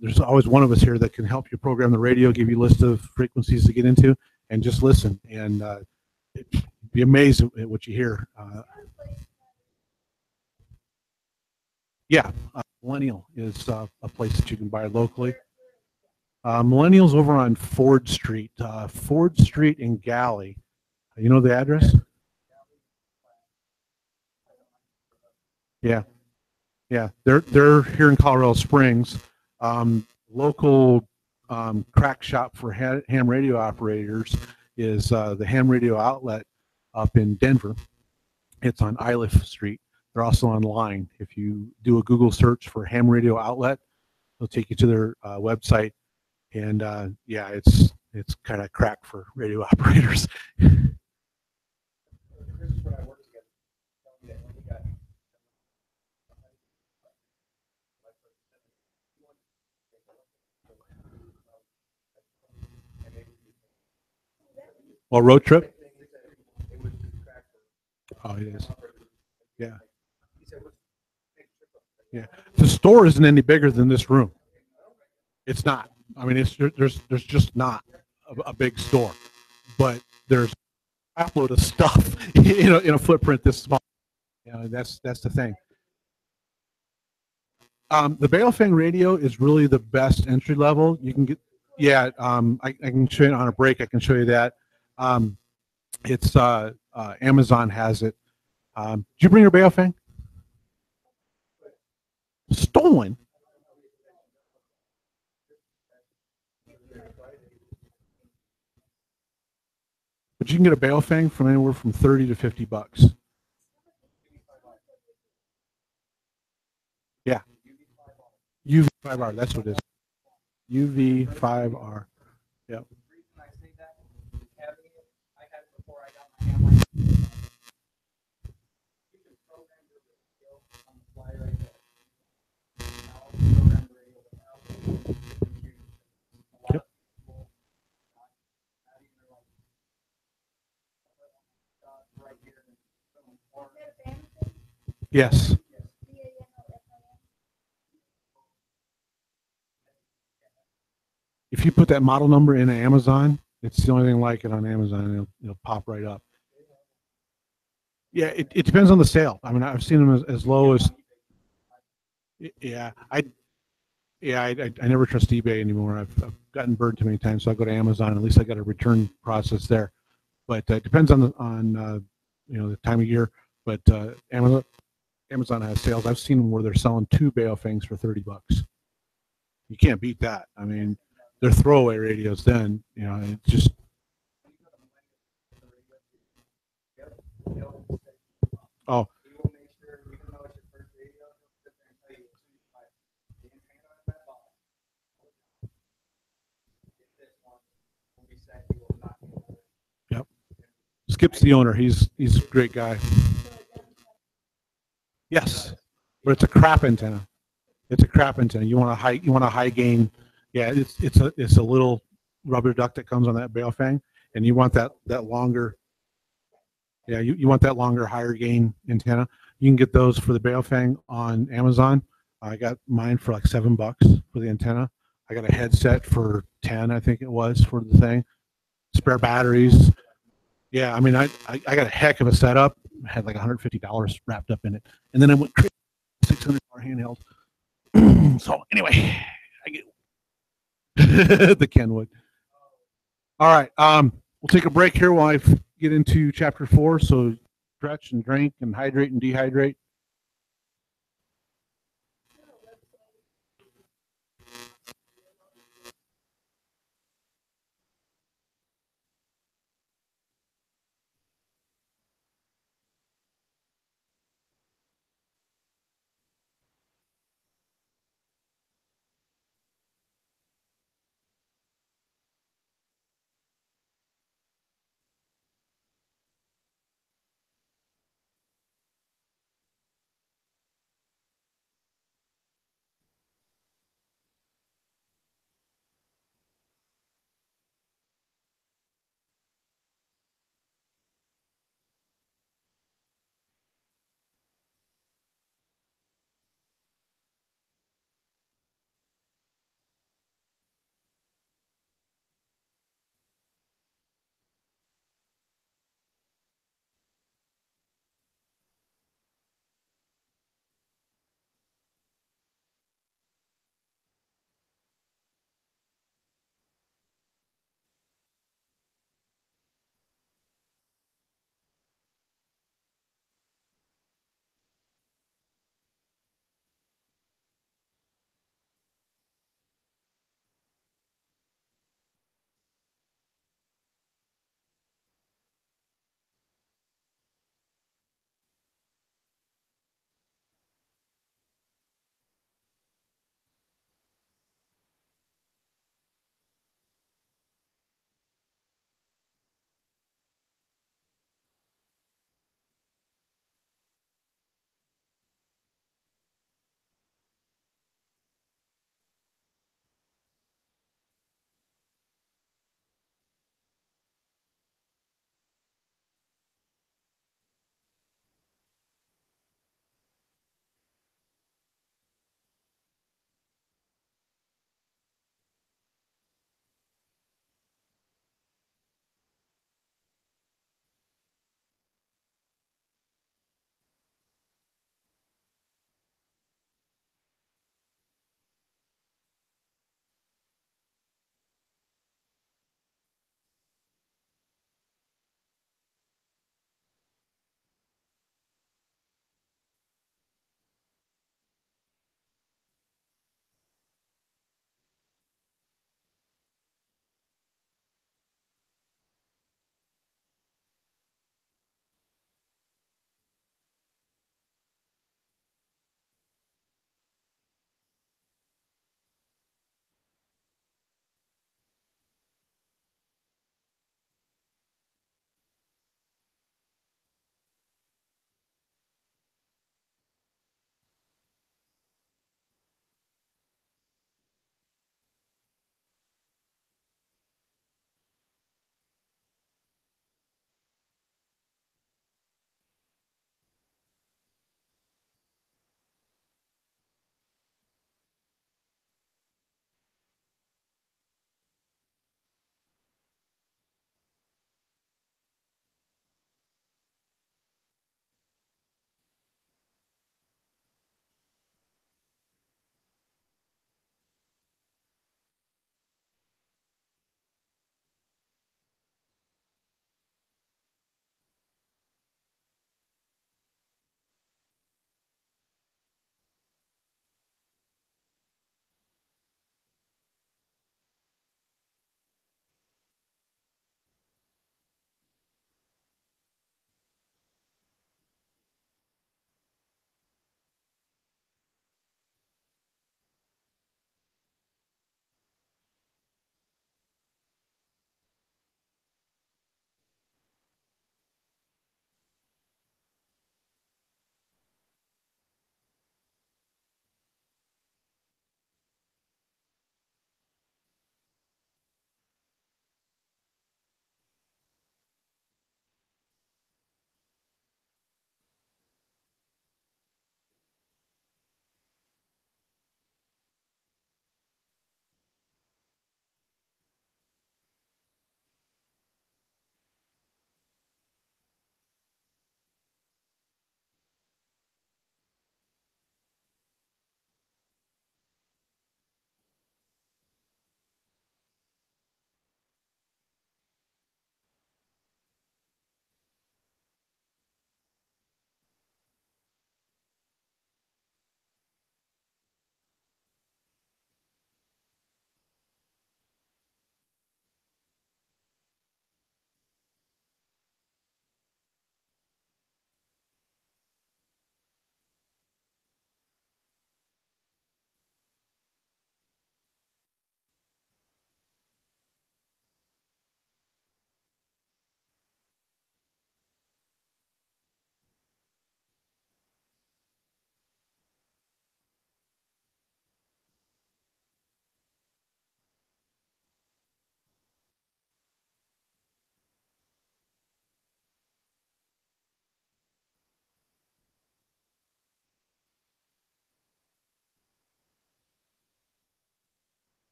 S1: there's always one of us here that can help you program the radio, give you a list of frequencies to get into, and just listen. And be amazed at what you hear. Yeah, Millennial is a place that you can buy locally. Millennial's over on Ford Street. Ford Street in Galley. You know the address? Yeah. Yeah, they're here in Colorado Springs. Local crack shop for ham radio operators is the Ham Radio Outlet up in Denver. It's on Iliff Street. They're also online. If you do a Google search for Ham Radio Outlet, it'll take you to their website. And yeah, it's kind of crack for radio operators. Well, road trip? Oh, it is. Yeah. Yeah. The store isn't any bigger than this room. It's not. I mean, there's just not a big store, but there's a upload of stuff in a footprint this small. That's the thing. The Baofeng radio is really the best entry level. You can get, yeah. I can show you on a break. I can show you that. It's Amazon has it. Did you bring your Baofeng? Stolen. But you can get a Baofeng from anywhere from 30 to 50 bucks. Yeah. UV5R, that's what it is. UV5R. Yep. Yep. Yes. If you put that model number in Amazon, it's the only thing like it on Amazon. And it'll pop right up. Yeah, it depends on the sale. I mean, I've seen them as low as yeah. I never trust eBay anymore. I've gotten burned too many times, so I go to Amazon. At least I got a return process there. But it depends on the time of year. But Amazon has sales. I've seen them where they're selling 2 Baofangs for $30. You can't beat that. I mean, they're throwaway radios. Then it's just oh yep. Skip's the owner. He's a great guy. Yes, but it's a crap antenna. It's a crap antenna. You want a high gain. Yeah, it's a little rubber duck that comes on that Baofeng, and you want that longer. Yeah, you want that longer, higher gain antenna. You can get those for the Baofeng on Amazon. I got mine for like $7 for the antenna. I got a headset for 10, I think it was, for the thing. Spare batteries. Yeah, I mean, I got a heck of a setup. I had like $150 wrapped up in it, and then I went crazy, $600 handheld. So anyway, I get the Kenwood. All right, we'll take a break here while I get into chapter 4. So stretch and drink and hydrate and dehydrate.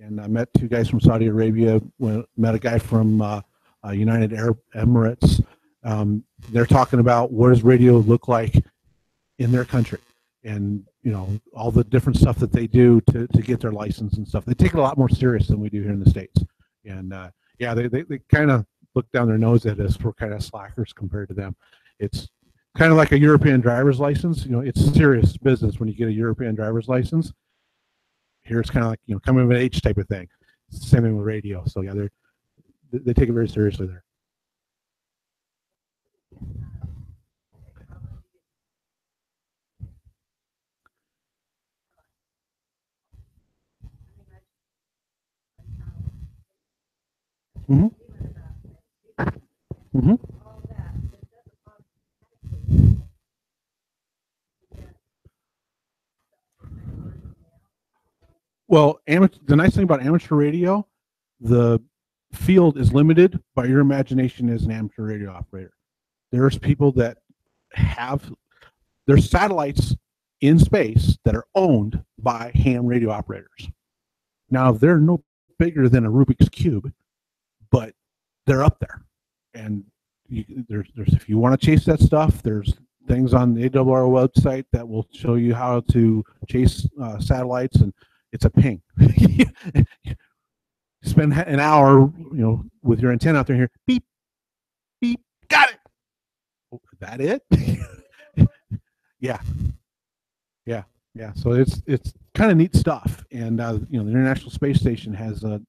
S1: And I met two guys from Saudi Arabia, met a guy from United Arab Emirates. They're talking about what does radio look like in their country, and all the different stuff that they do to get their license and stuff. They take it a lot more serious than we do here in the States. And yeah, they kind of look down their nose at us. We're kind of slackers compared to them. It's kind of like a European driver's license. It's serious business when you get a European driver's license. Here it's kind of like coming of age type of thing. It's the same thing with radio. So yeah, they take it very seriously there. Mm-hmm. Mm-hmm. Well, the nice thing about amateur radio, the field is limited by your imagination as an amateur radio operator. There's people that there's satellites in space that are owned by ham radio operators. Now, they're no bigger than a Rubik's Cube, but they're up there. And there's if you want to chase that stuff, there's things on the AWR website that will show you how to chase satellites, and it's a ping. Spend an hour, with your antenna out there here, beep, beep, got it. Oh, is that it? Yeah. So it's kind of neat stuff. And the International Space Station has a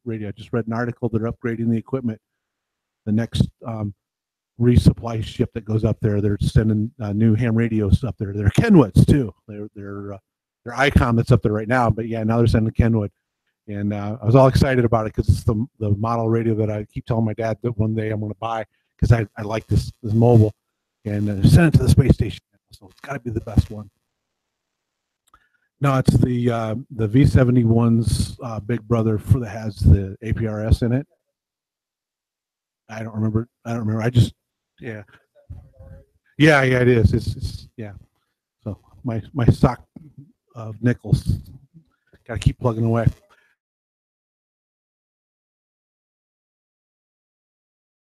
S1: radio. I just read an article. They're upgrading the equipment. The next resupply ship that goes up there, they're sending new ham radios up there. They're Kenwoods too. They're ICOM that's up there right now. But yeah, now they're sending Kenwood. And I was all excited about it because it's the model radio that I keep telling my dad that one day I'm going to buy because I like this mobile, and send it to the space station. So it's got to be the best one. No, it's the V71's big brother that has the APRS in it. I don't remember. I just yeah, it is. It's yeah. So my sock of nickels got to keep plugging away.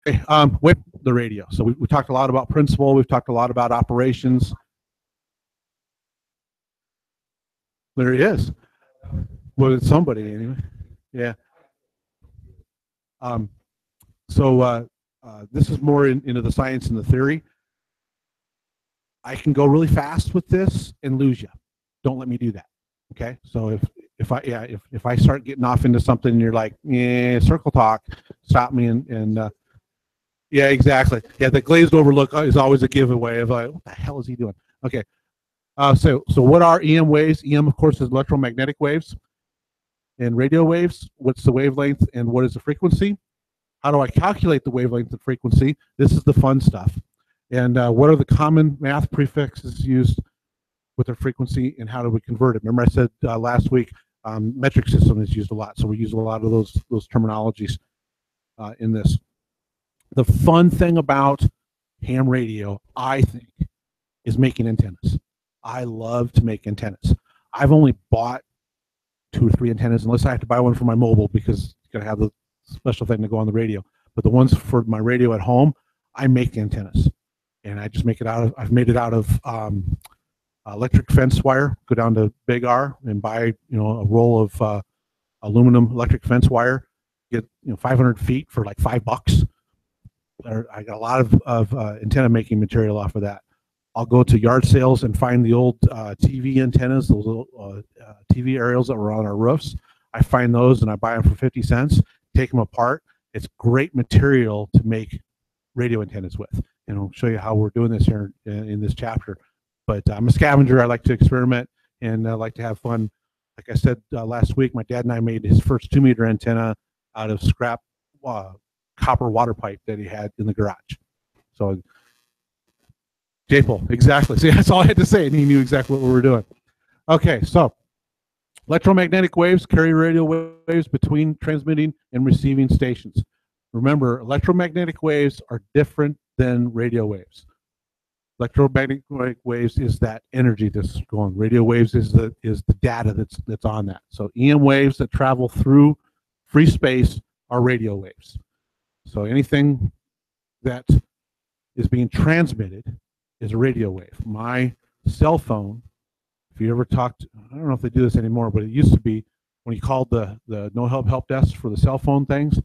S1: Okay, with the radio. So we talked a lot about principle. We've talked a lot about operations. There he is. Well, it's somebody anyway. Yeah. So this is more into the science and the theory. I can go really fast with this and lose you. Don't let me do that. Okay. So if I start getting off into something, and you're like, circle talk, stop me and yeah, exactly. Yeah, the glazed over look is always a giveaway of like, what the hell is he doing? Okay. So what are EM waves? EM, of course, is electromagnetic waves. And radio waves, what's the wavelength and what is the frequency? How do I calculate the wavelength and frequency? This is the fun stuff. And what are the common math prefixes used with their frequency, and how do we convert it? Remember I said last week, metric system is used a lot. So we use a lot of those terminologies in this. The fun thing about ham radio, I think, is making antennas. I love to make antennas. I've only bought 2 or 3 antennas, unless I have to buy one for my mobile because it's going to have the special thing to go on the radio. But the ones for my radio at home, I make antennas. And I just make it out of, I've made it out of electric fence wire. Go down to Big R and buy, a roll of aluminum electric fence wire. Get 500 feet for like $5. I got a lot of antenna making material off of that. I'll go to yard sales and find the old TV antennas, those little TV aerials that were on our roofs. I find those and I buy them for 50 cents, take them apart. It's great material to make radio antennas with. And I'll show you how we're doing this here in this chapter. But I'm a scavenger. I like to experiment and I like to have fun. Like I said last week, my dad and I made his first 2-meter antenna out of scrap copper water pipe that he had in the garage. So J-pole, exactly. See, that's all I had to say, and he knew exactly what we were doing. Okay, so electromagnetic waves carry radio waves between transmitting and receiving stations. Remember, electromagnetic waves are different than radio waves. Electromagnetic waves is that energy that's going. Radio waves is the data that's on that. So EM waves that travel through free space are radio waves. So anything that is being transmitted is a radio wave. My cell phone, if you ever talked, I don't know if they do this anymore, but it used to be when you called the no help desk for the cell phone things,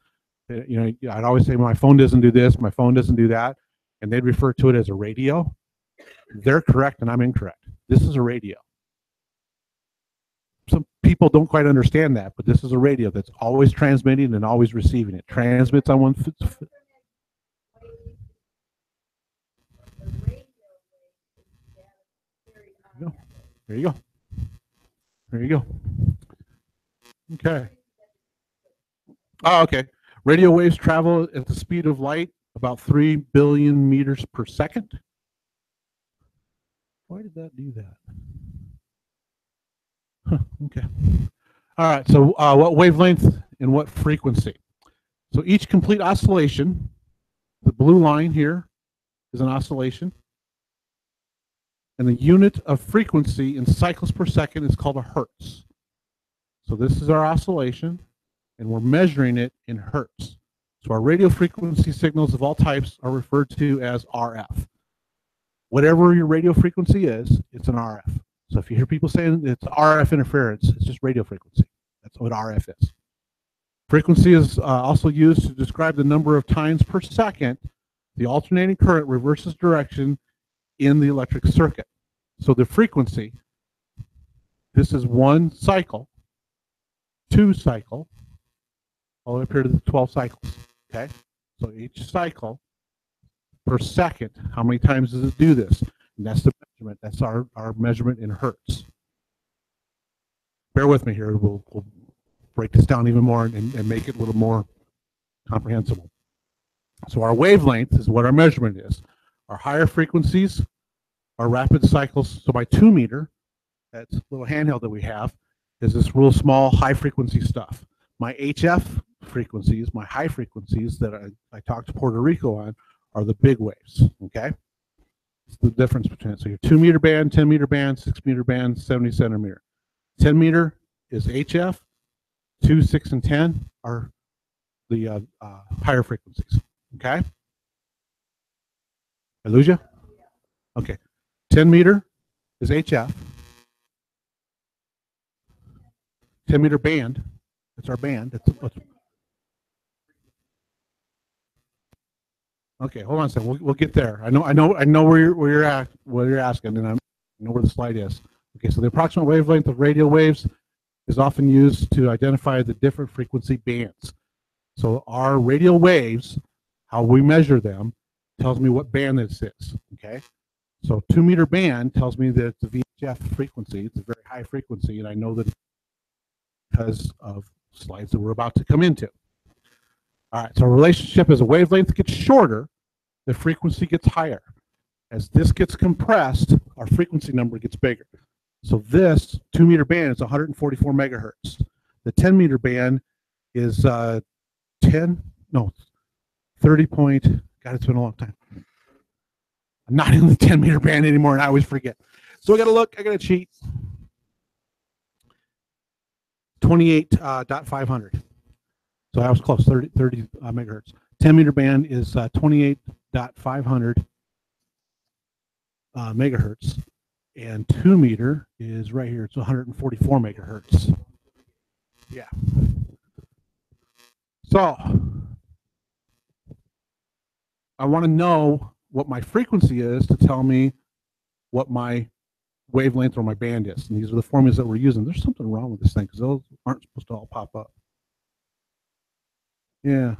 S1: you know, I'd always say my phone doesn't do this, my phone doesn't do that, and they'd refer to it as a radio. They're correct and I'm incorrect. This is a radio. Some people don't quite understand that, but this is a radio that's always transmitting and always receiving. It transmits on one. There you go. There you go. Okay. Oh, okay. Radio waves travel at the speed of light, about 3 billion meters per second. Why did that do that? Huh, okay. All right. So what wavelength and what frequency? So each complete oscillation, the blue line here is an oscillation. And the unit of frequency in cycles per second is called a hertz. So this is our oscillation, and we're measuring it in hertz. So our radio frequency signals of all types are referred to as RF. Whatever your radio frequency is, it's an RF. So if you hear people saying it's RF interference, it's just radio frequency. That's what RF is. Frequency is also used to describe the number of times per second the alternating current reverses direction in the electric circuit. So the frequency, this is 1 cycle, 2 cycle, all the way up here to the 12 cycles, okay? So each cycle per second, how many times does it do this? And that's the measurement. That's our measurement in hertz. Bear with me here. We'll break this down even more and make it a little more comprehensible. So our wavelength is what our measurement is. Our higher frequencies are rapid cycles. So my 2 meter, that little handheld that we have, is this real small high frequency stuff. My HF frequencies, my high frequencies that I talked to Puerto Rico on, are the big waves, okay? It's the difference between it. So your 2 meter band, 10 meter band, 6 meter band, 70 centimeter. 10 meter is HF, 2, 6, and 10 are the higher frequencies, okay? I lose you? Okay. 10 meter is HF. 10 meter band, that's our band. That's okay, hold on a second. We'll get there. I know where you're at, what you're asking, and I know where the slide is. Okay, so the approximate wavelength of radio waves is often used to identify the different frequency bands. So our radio waves, how we measure them, tells me what band this is. Okay, so 2 meter band tells me that it's a VHF frequency. It's a very high frequency, and I know that because of slides that we're about to come into. All right, so our relationship as a wavelength gets shorter, the frequency gets higher. As this gets compressed, our frequency number gets bigger. So this 2 meter band is 144 megahertz. The 10 meter band is 30 point, God, it's been a long time. I'm not in the 10 meter band anymore, and I always forget. So I got to look, I got to cheat. 28.500. So I was close, 30 megahertz. 10 meter band is 28.500 megahertz. And 2 meter is right here. It's 144 megahertz. Yeah. So I want to know what my frequency is to tell me what my wavelength or my band is. And these are the formulas that we're using. There's something wrong with this thing because those aren't supposed to all pop up. Yeah.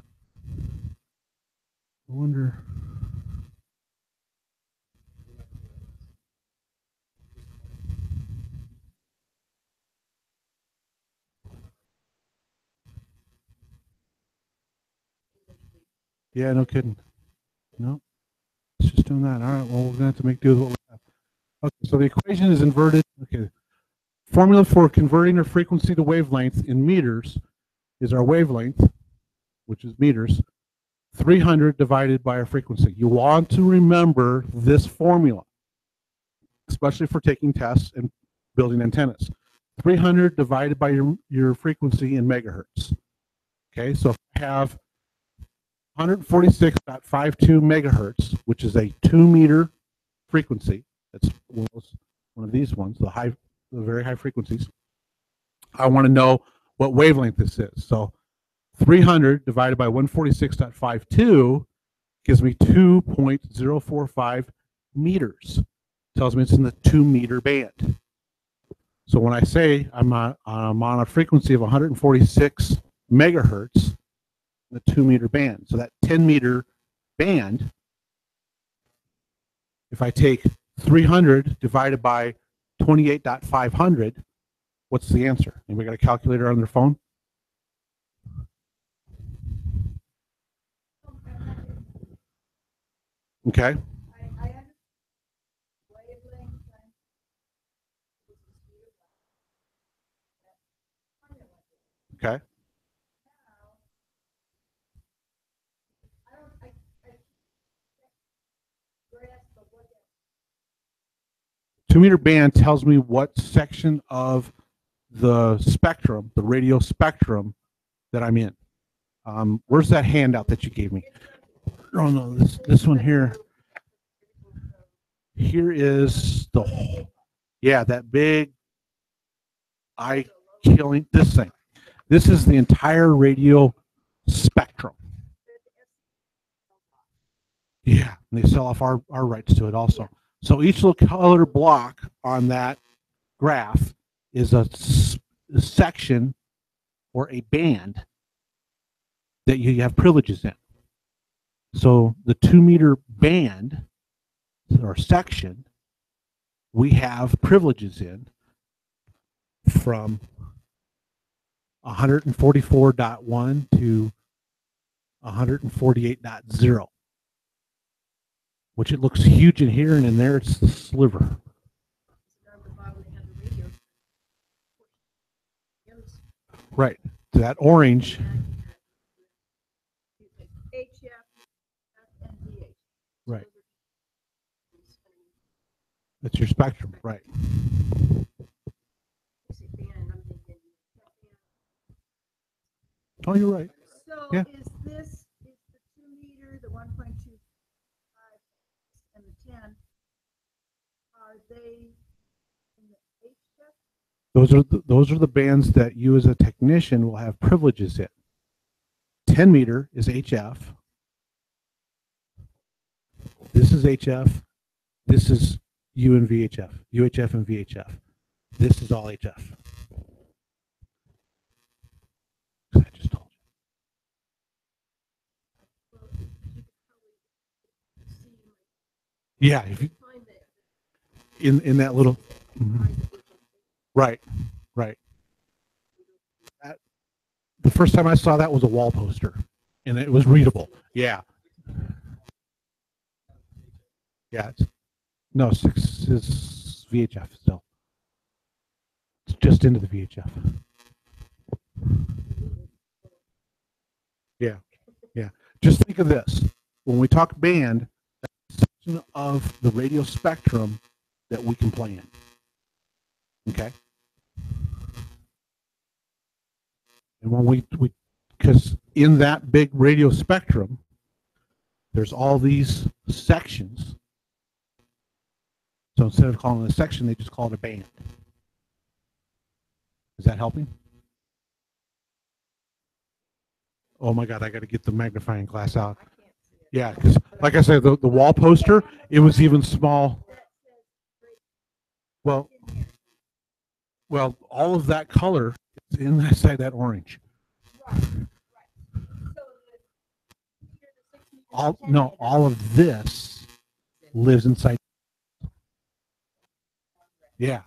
S1: I wonder. Yeah, no kidding. No, it's just doing that. All right, well, we're going to have to make do with what we have. Okay, so the equation is inverted. Okay, formula for converting our frequency to wavelength in meters is our wavelength, which is meters, 300 divided by our frequency. You want to remember this formula. especially for taking tests and building antennas. 300 divided by your frequency in megahertz. Okay, so if I have 146.52 megahertz, which is a 2-meter frequency, that's one of these ones, the very high frequencies. I want to know what wavelength this is. So 300 divided by 146.52 gives me 2.045 meters. Tells me it's in the 2-meter band. So when I say I'm on a frequency of 146 megahertz, the 2-meter band. So that 10-meter band, if I take 300 divided by 28.500, what's the answer? Anybody got a calculator on their phone? Okay. Okay. 2-meter band tells me what section of the spectrum, the radio spectrum, that I'm in. Where's that handout that you gave me? Oh no, this one here. Here is that big eye-killing, this thing. This is the entire radio spectrum. Yeah, and they sell off our rights to it also. So each little color block on that graph is a section or a band that you have privileges in. So the 2-meter band or section, we have privileges in from 144.1 to 148.0, which it looks huge in here, and in there it's the sliver. Right, that orange. Right. That's your spectrum, right. Oh, you're right.
S2: So
S1: yeah.
S2: Is the 2-meter, the 1.25, and the 10, are they in the HF?
S1: Those are the bands that you as a technician will have privileges in. 10-meter is HF. This is HF. This is U and VHF. UHF and VHF. This is all HF. I just told you. Yeah, if you, in that little. Right. The first time I saw that was a wall poster, and it was readable. Yeah. Yeah. No, 6 is VHF still. It's just into the VHF. Yeah. Just think of this. When we talk band, that's a section of the radio spectrum that we can play in. Okay? And when we because in that big radio spectrum, there's all these sections. So instead of calling it a section, they just call it a band. Is that helping? Oh my God, I got to get the magnifying glass out. Yeah, because like I said, the wall poster, it was even small. Well, all of that color is inside that orange. All of this lives inside. Yeah.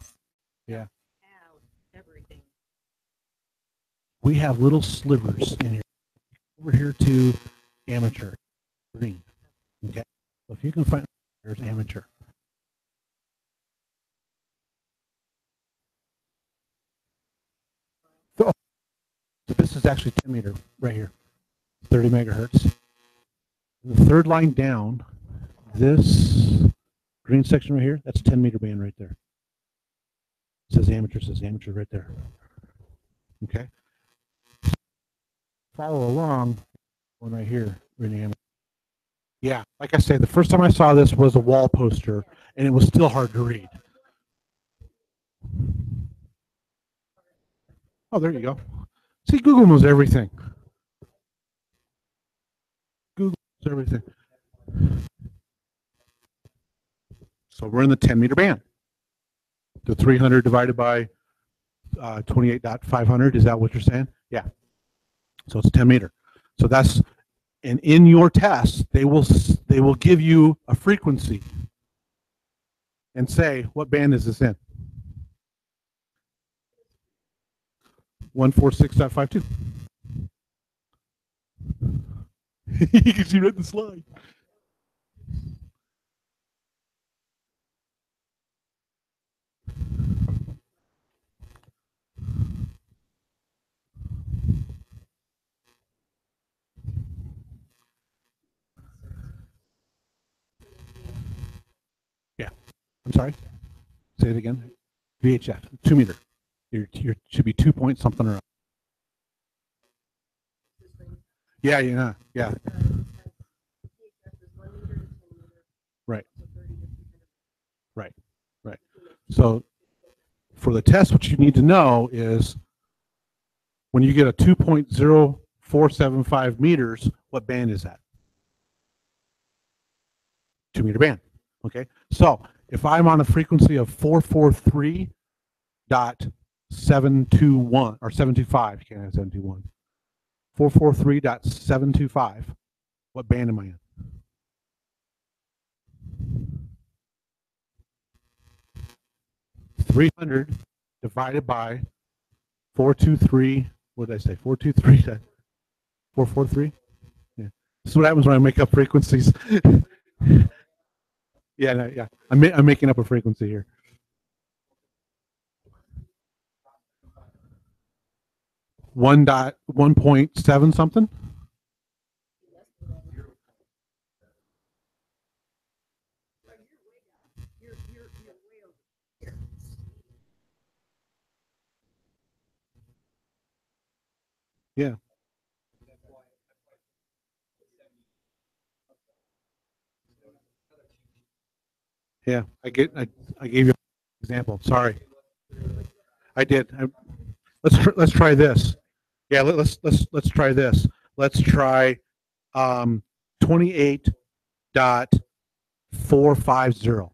S1: We have little slivers in here. Over here to amateur, green. Okay, so if you can find, there's amateur. So this is actually 10-meter right here, 30 megahertz. The third line down, this green section right here, that's 10 meter band right there. It says amateur right there. Okay. Follow along, one right here, reading amateur. Yeah, like I say, the first time I saw this was a wall poster, and it was still hard to read. Oh, there you go. See, Google knows everything. Google knows everything. So we're in the 10 meter band. The 300 divided by 28.500, is that what you're saying? Yeah. So it's 10 meter. So that's, and in your test, they will give you a frequency and say, what band is this in? 146.52. Because you read the slide. Yeah. I'm sorry. Say it again. VHF, 2 meter. You should be 2 point something or other. Yeah. Right. Right. So for the test, what you need to know is when you get a 2.0475 meters, what band is that? 2 meter band. Okay. So if I'm on a frequency of 443.721 or 725, you can't have 721. 443.725, what band am I in? .300 divided by 423. What did I say? 423. 443. Yeah. This is what happens when I make up frequencies. Yeah. I'm making up a frequency here. One dot 1.7 something. Yeah. Yeah. I gave you an example. Sorry. I did. Let's try this. Yeah. Let's try this. Let's try 28.450.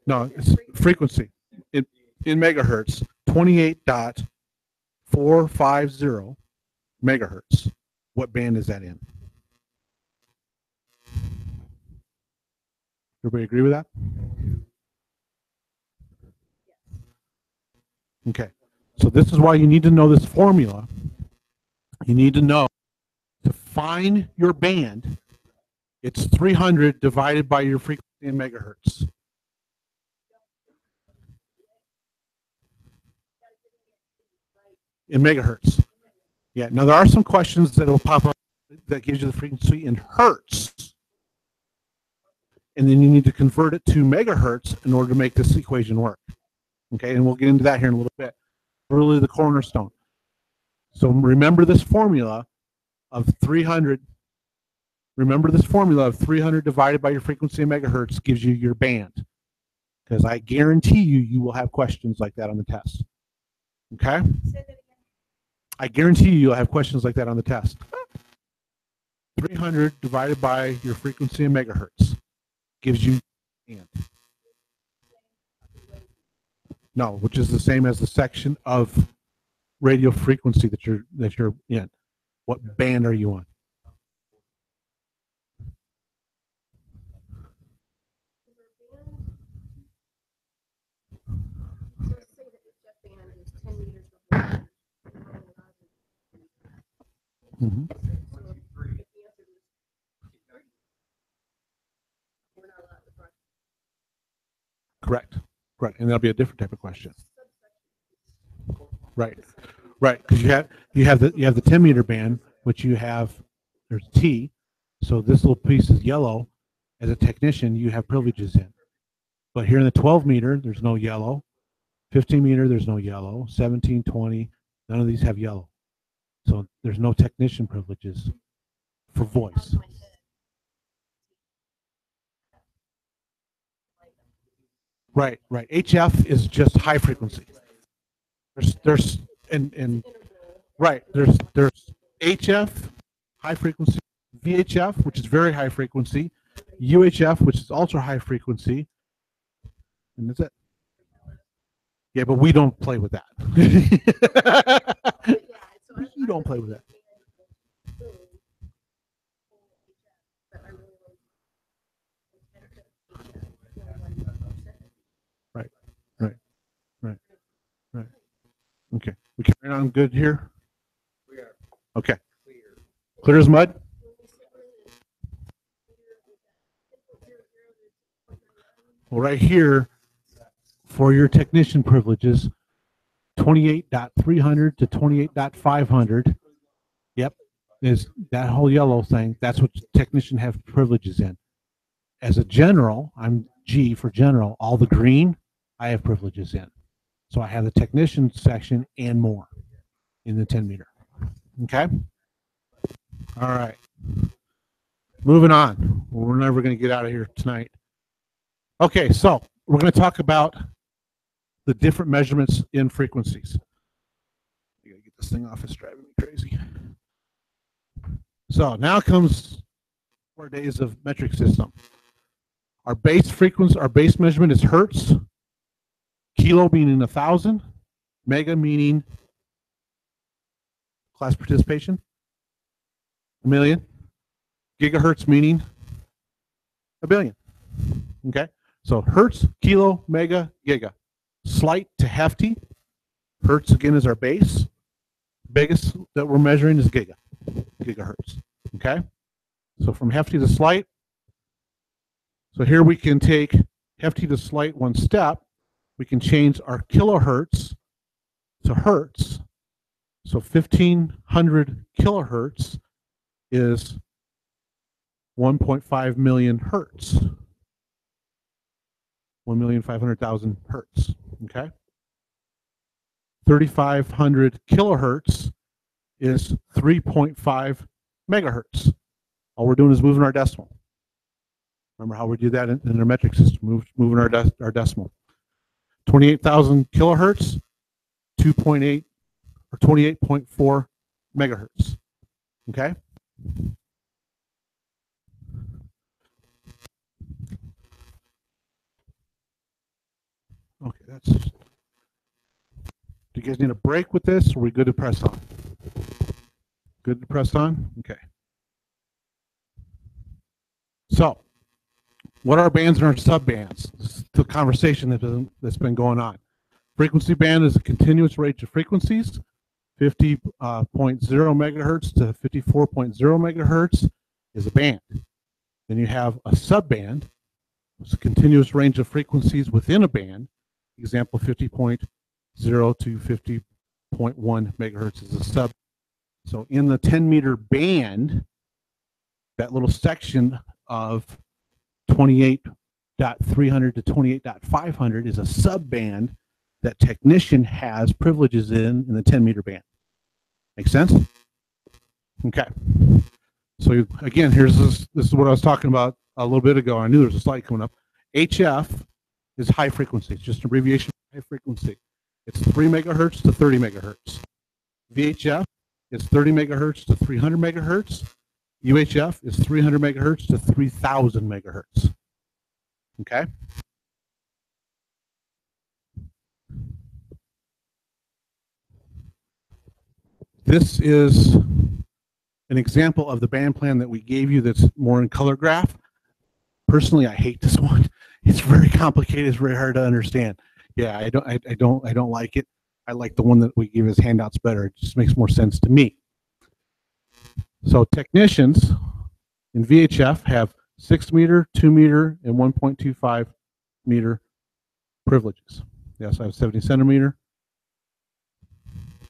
S1: No, it's frequency in megahertz. 28.450 megahertz. What band is that in? Everybody agree with that? Okay. So this is why you need to know this formula. You need to know to find your band, it's 300 divided by your frequency in megahertz. In megahertz. Yeah. Now there are some questions that will pop up that gives you the frequency in hertz. And then you need to convert it to megahertz in order to make this equation work. Okay, and we'll get into that here in a little bit. Really the cornerstone. So remember this formula of 300. Remember this formula of 300 divided by your frequency in megahertz gives you your band. Because I guarantee you will have questions like that on the test. Okay? I guarantee you'll have questions like that on the test. 300 divided by your frequency in megahertz gives you band. No, which is the same as the section of radio frequency that you're in. What band are you on? Mm-hmm. Correct. Right, and that'll be a different type of question. Right, because you have the 10 meter band, which you have, there's T. So this little piece is yellow. As a technician, you have privileges in. But here in the 12 meter, there's no yellow. 15 meter, there's no yellow. 17, 20, none of these have yellow. So there's no technician privileges for voice. Right, right. HF is just high frequency. There's right, there's HF, high frequency, VHF, which is very high frequency, UHF, which is ultra high frequency, and that's it. Yeah, but we don't play with that. You don't play with that. Right, right, right, right. Okay, we carrying on good here?
S3: We are
S1: Okay,
S3: clear.
S1: clear as mud? Well, right here, for your technician privileges, 28.300 to 28.500. Yep, is that whole yellow thing. That's what technician have privileges in. As a general, I'm G for general. All the green, I have privileges in. So I have the technician section and more in the 10 meter. Okay? All right. Moving on. We're never going to get out of here tonight. Okay, so we're going to talk about the different measurements in frequencies. I got to get this thing off. It's driving me crazy. So now comes 4 days of metric system. Our base frequency, our base measurement is hertz. Kilo meaning 1,000. Mega meaning class participation. 1,000,000. Gigahertz meaning 1,000,000,000. Okay, so hertz, kilo, mega, giga. Slight to hefty. Hertz again is our base. Biggest that we're measuring is gigahertz. Okay, so from hefty to slight. So here we can take hefty to slight one step. We can change our kilohertz to hertz. So 1,500 kilohertz is 1.5 million hertz. 1,500,000 hertz. Okay. 3,500 kilohertz is 3.5 megahertz. All we're doing is moving our decimal. Remember how we do that in our metric system, moving our decimal. 28,000 kilohertz, 2.8 or 28.4 megahertz. Okay? Okay, that's. Do you guys need a break with this? Or are we good to press on? Good to press on? Okay. So, what are bands and our subbands? This is the conversation that's been going on. Frequency band is a continuous range of frequencies, 50.0 megahertz to 54.0 megahertz is a band. Then you have a subband, it's a continuous range of frequencies within a band. Example 50.0 to 50.1 megahertz is a sub. So in the 10 meter band, that little section of 28.300 to 28.500 is a subband that technician has privileges in the 10 meter band. Make sense? Okay. So again, here's this is what I was talking about a little bit ago. I knew there was a slide coming up. HF is high frequency. It's just an abbreviation for high frequency. It's 3 megahertz to 30 megahertz. VHF is 30 megahertz to 300 megahertz. UHF is 300 megahertz to 3,000 megahertz. Okay? This is an example of the band plan that we gave you that's more in color graph. Personally, I hate this one. It's very complicated. It's very hard to understand. Yeah, I don't like it. I like the one that we give as handouts better. It just makes more sense to me. So technicians in VHF have 6 meter, 2 meter, and 1.25 meter privileges. Yes, I have 70 centimeter,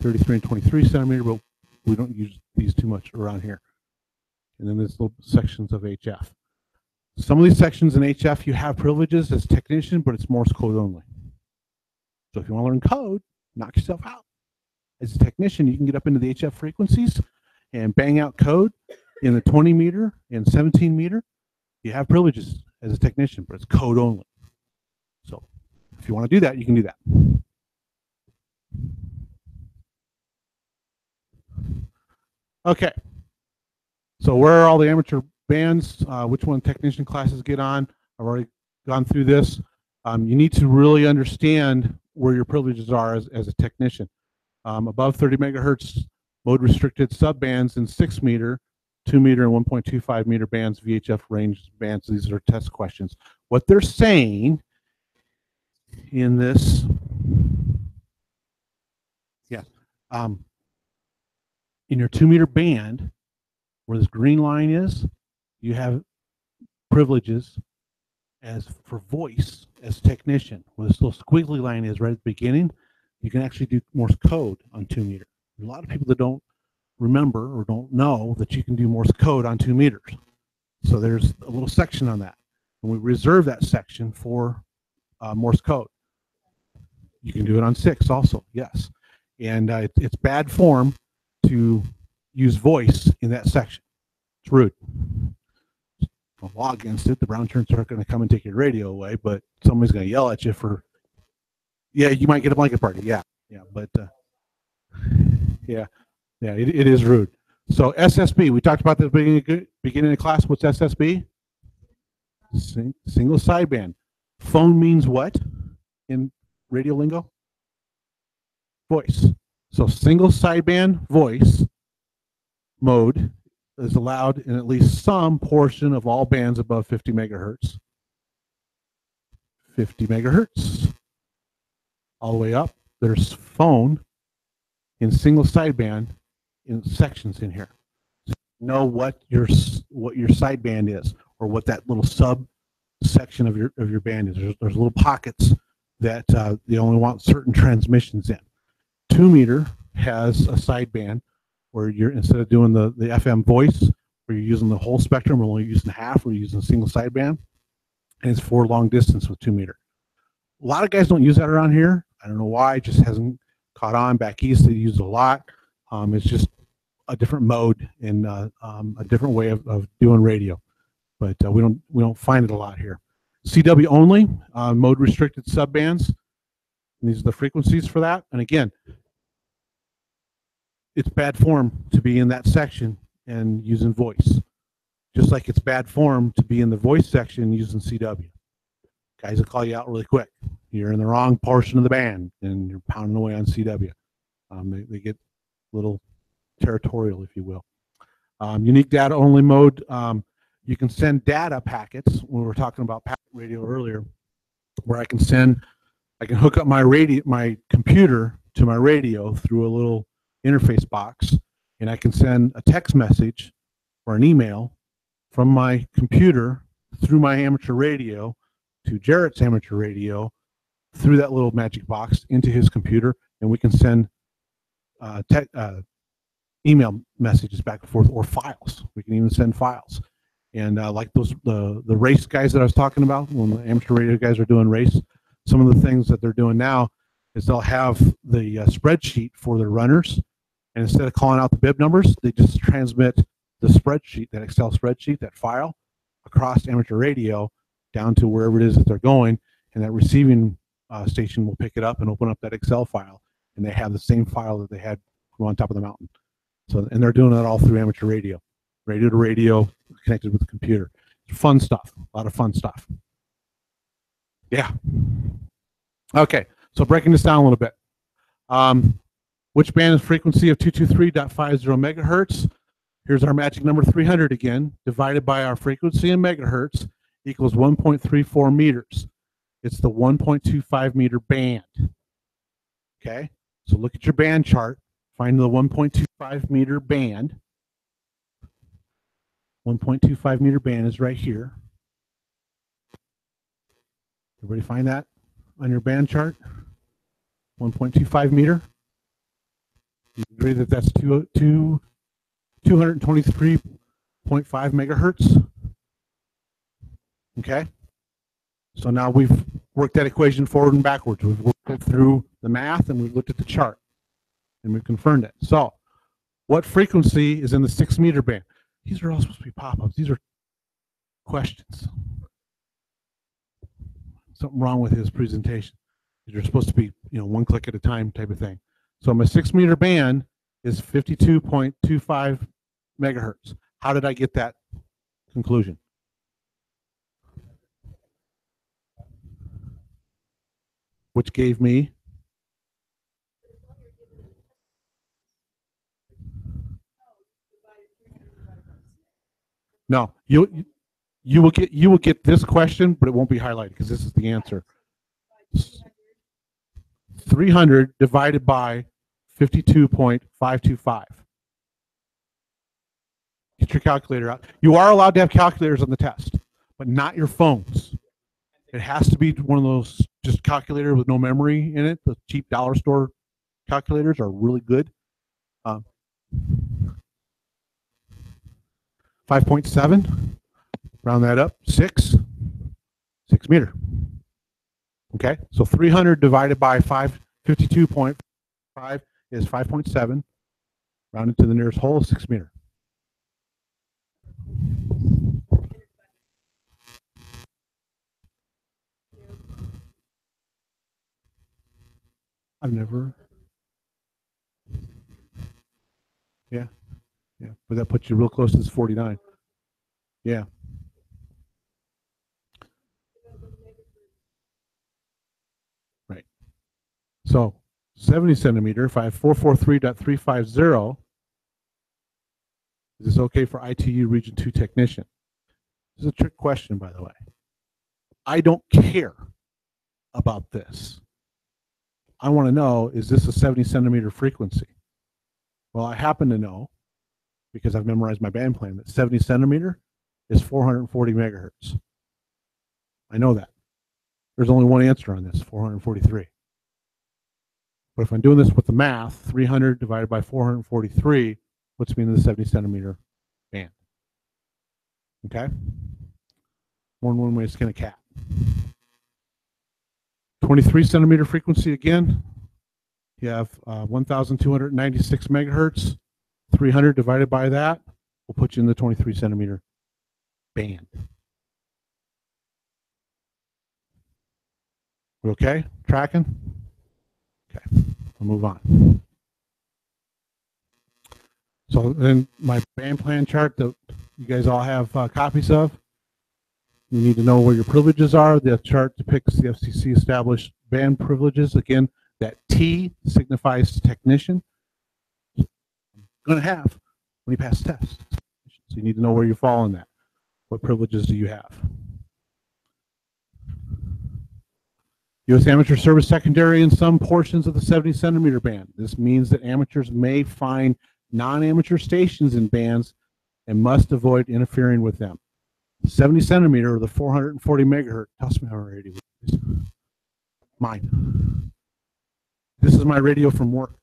S1: 33 and 23 centimeter, but We don't use these too much around here. And then there's little sections of HF. Some of these sections in HF, you have privileges as a technician, but it's Morse code only. So if you want to learn code, knock yourself out. As a technician, you can get up into the HF frequencies and bang out code in the 20 meter and 17 meter. You have privileges as a technician, but it's code only. So if you want to do that, you can do that. Okay. So where are all the amateur bands? Which one technician classes get on? I've already gone through this. You need to really understand where your privileges are as a technician. Above 30 megahertz mode restricted subbands in 6 meter, 2 meter, and 1.25 meter bands, VHF range bands. These are test questions. What they're saying in this, in your 2 meter band, where this green line is, you have privileges as for voice as technician. Where this little squiggly line is right at the beginning, you can actually do Morse code on 2 meter. There's a lot of people that don't remember or don't know that you can do Morse code on 2 meters. So there's a little section on that. And we reserve that section for Morse code. You can do it on 6 also, yes. And it's bad form to use voice in that section. It's rude. A law against it. The brown shirts aren't going to come and take your radio away, but somebody's going to yell at you for, yeah, you might get a blanket party. Yeah, but it is rude. So SSB, we talked about this beginning of class. What's SSB? Single sideband. Phone means what in radio lingo? Voice. So single sideband voice mode is allowed in at least some portion of all bands above 50 megahertz. 50 megahertz. All the way up, there's phone in single sideband in sections in here. So you know what your sideband is, or what that little sub section of your band is. There's little pockets that they only want certain transmissions in. 2 meter has a sideband where you're, instead of doing the FM voice, where you're using the whole spectrum, we're only using half, we're using a single sideband, and it's for long distance with 2 meter. A lot of guys don't use that around here. I don't know why, it just hasn't caught on. Back east, they use it a lot. It's just a different mode and a different way of doing radio, but we don't find it a lot here. CW only, mode restricted subbands. And these are the frequencies for that. And again, it's bad form to be in that section and using voice, just like it's bad form to be in the voice section using CW. Guys will call you out really quick. You're in the wrong portion of the band and you're pounding away on CW. They get a little territorial, if you will. Unique data only mode. You can send data packets. We were talking about packet radio earlier, where I can hook up my computer to my radio through a little interface box, and I can send a text message or an email from my computer through my amateur radio to Jarrett's amateur radio through that little magic box into his computer, and we can send email messages back and forth, or files. We can even send files. And like the race guys that I was talking about, when the amateur radio guys are doing race, some of the things that they're doing now is they'll have the spreadsheet for their runners, and instead of calling out the bib numbers, they just transmit the spreadsheet, that Excel spreadsheet, that file, across amateur radio down to wherever it is that they're going, and that receiving station will pick it up and open up that Excel file, and they have the same file that they had from on top of the mountain. So, and they're doing that all through amateur radio, radio to radio, connected with the computer. It's fun stuff, a lot of fun stuff. Yeah. Okay, so breaking this down a little bit. Which band is frequency of 223.50 megahertz? Here's our magic number 300 again, divided by our frequency in megahertz equals 1.34 meters. It's the 1.25 meter band. Okay, so look at your band chart, find the 1.25 meter band. 1.25 meter band is right here. Everybody find that on your band chart? 1.25 meter. You agree that that's 223.5 megahertz? Okay. So now we've worked that equation forward and backwards. We've worked it through the math and we've looked at the chart and we've confirmed it. So what frequency is in the 6 meter band? These are all supposed to be pop-ups. These are questions. Something wrong with his presentation. These are supposed to be, one click at a time type of thing. So my 6 meter band is 52.25 megahertz. How did I get that conclusion? Which gave me no. You will get this question, but it won't be highlighted because this is the answer. 300 divided by 52.525. Get your calculator out. You are allowed to have calculators on the test, but not your phones. It has to be one of those just calculator with no memory in it. The cheap dollar store calculators are really good. 5.7, round that up, 6 meter. Okay, so 300 divided by 52.5 is 5.7, rounded to the nearest whole, 6 meter. I've never. Yeah, but that puts you real close to this 49. Yeah. Right. So 70 centimeter, 443.350. Is this okay for ITU Region 2 technician? This is a trick question, by the way. I don't care about this. I want to know, is this a 70 centimeter frequency? Well, I happen to know, because I've memorized my band plan, that 70 centimeter is 440 megahertz. I know that. There's only one answer on this, 443. But if I'm doing this with the math, 300 divided by 443 puts me in the 70 centimeter band. Okay? More than one way to skin a cat. 23 centimeter frequency again. You have 1,296 megahertz. 300 divided by that will put you in the 23 centimeter band. We okay? Tracking? Okay, we'll move on. So then my band plan chart that you guys all have copies of. You need to know where your privileges are. The chart depicts the FCC established band privileges. Again, that T signifies technician. You're going to have when you pass the test. So you need to know where you fall in that. What privileges do you have? U.S. Amateur Service Secondary in some portions of the 70 centimeter band. This means that amateurs may find non-amateur stations in bands and must avoid interfering with them. 70 centimeter or the 440 megahertz. Toss me our radio, please. Mine. This is my radio from work.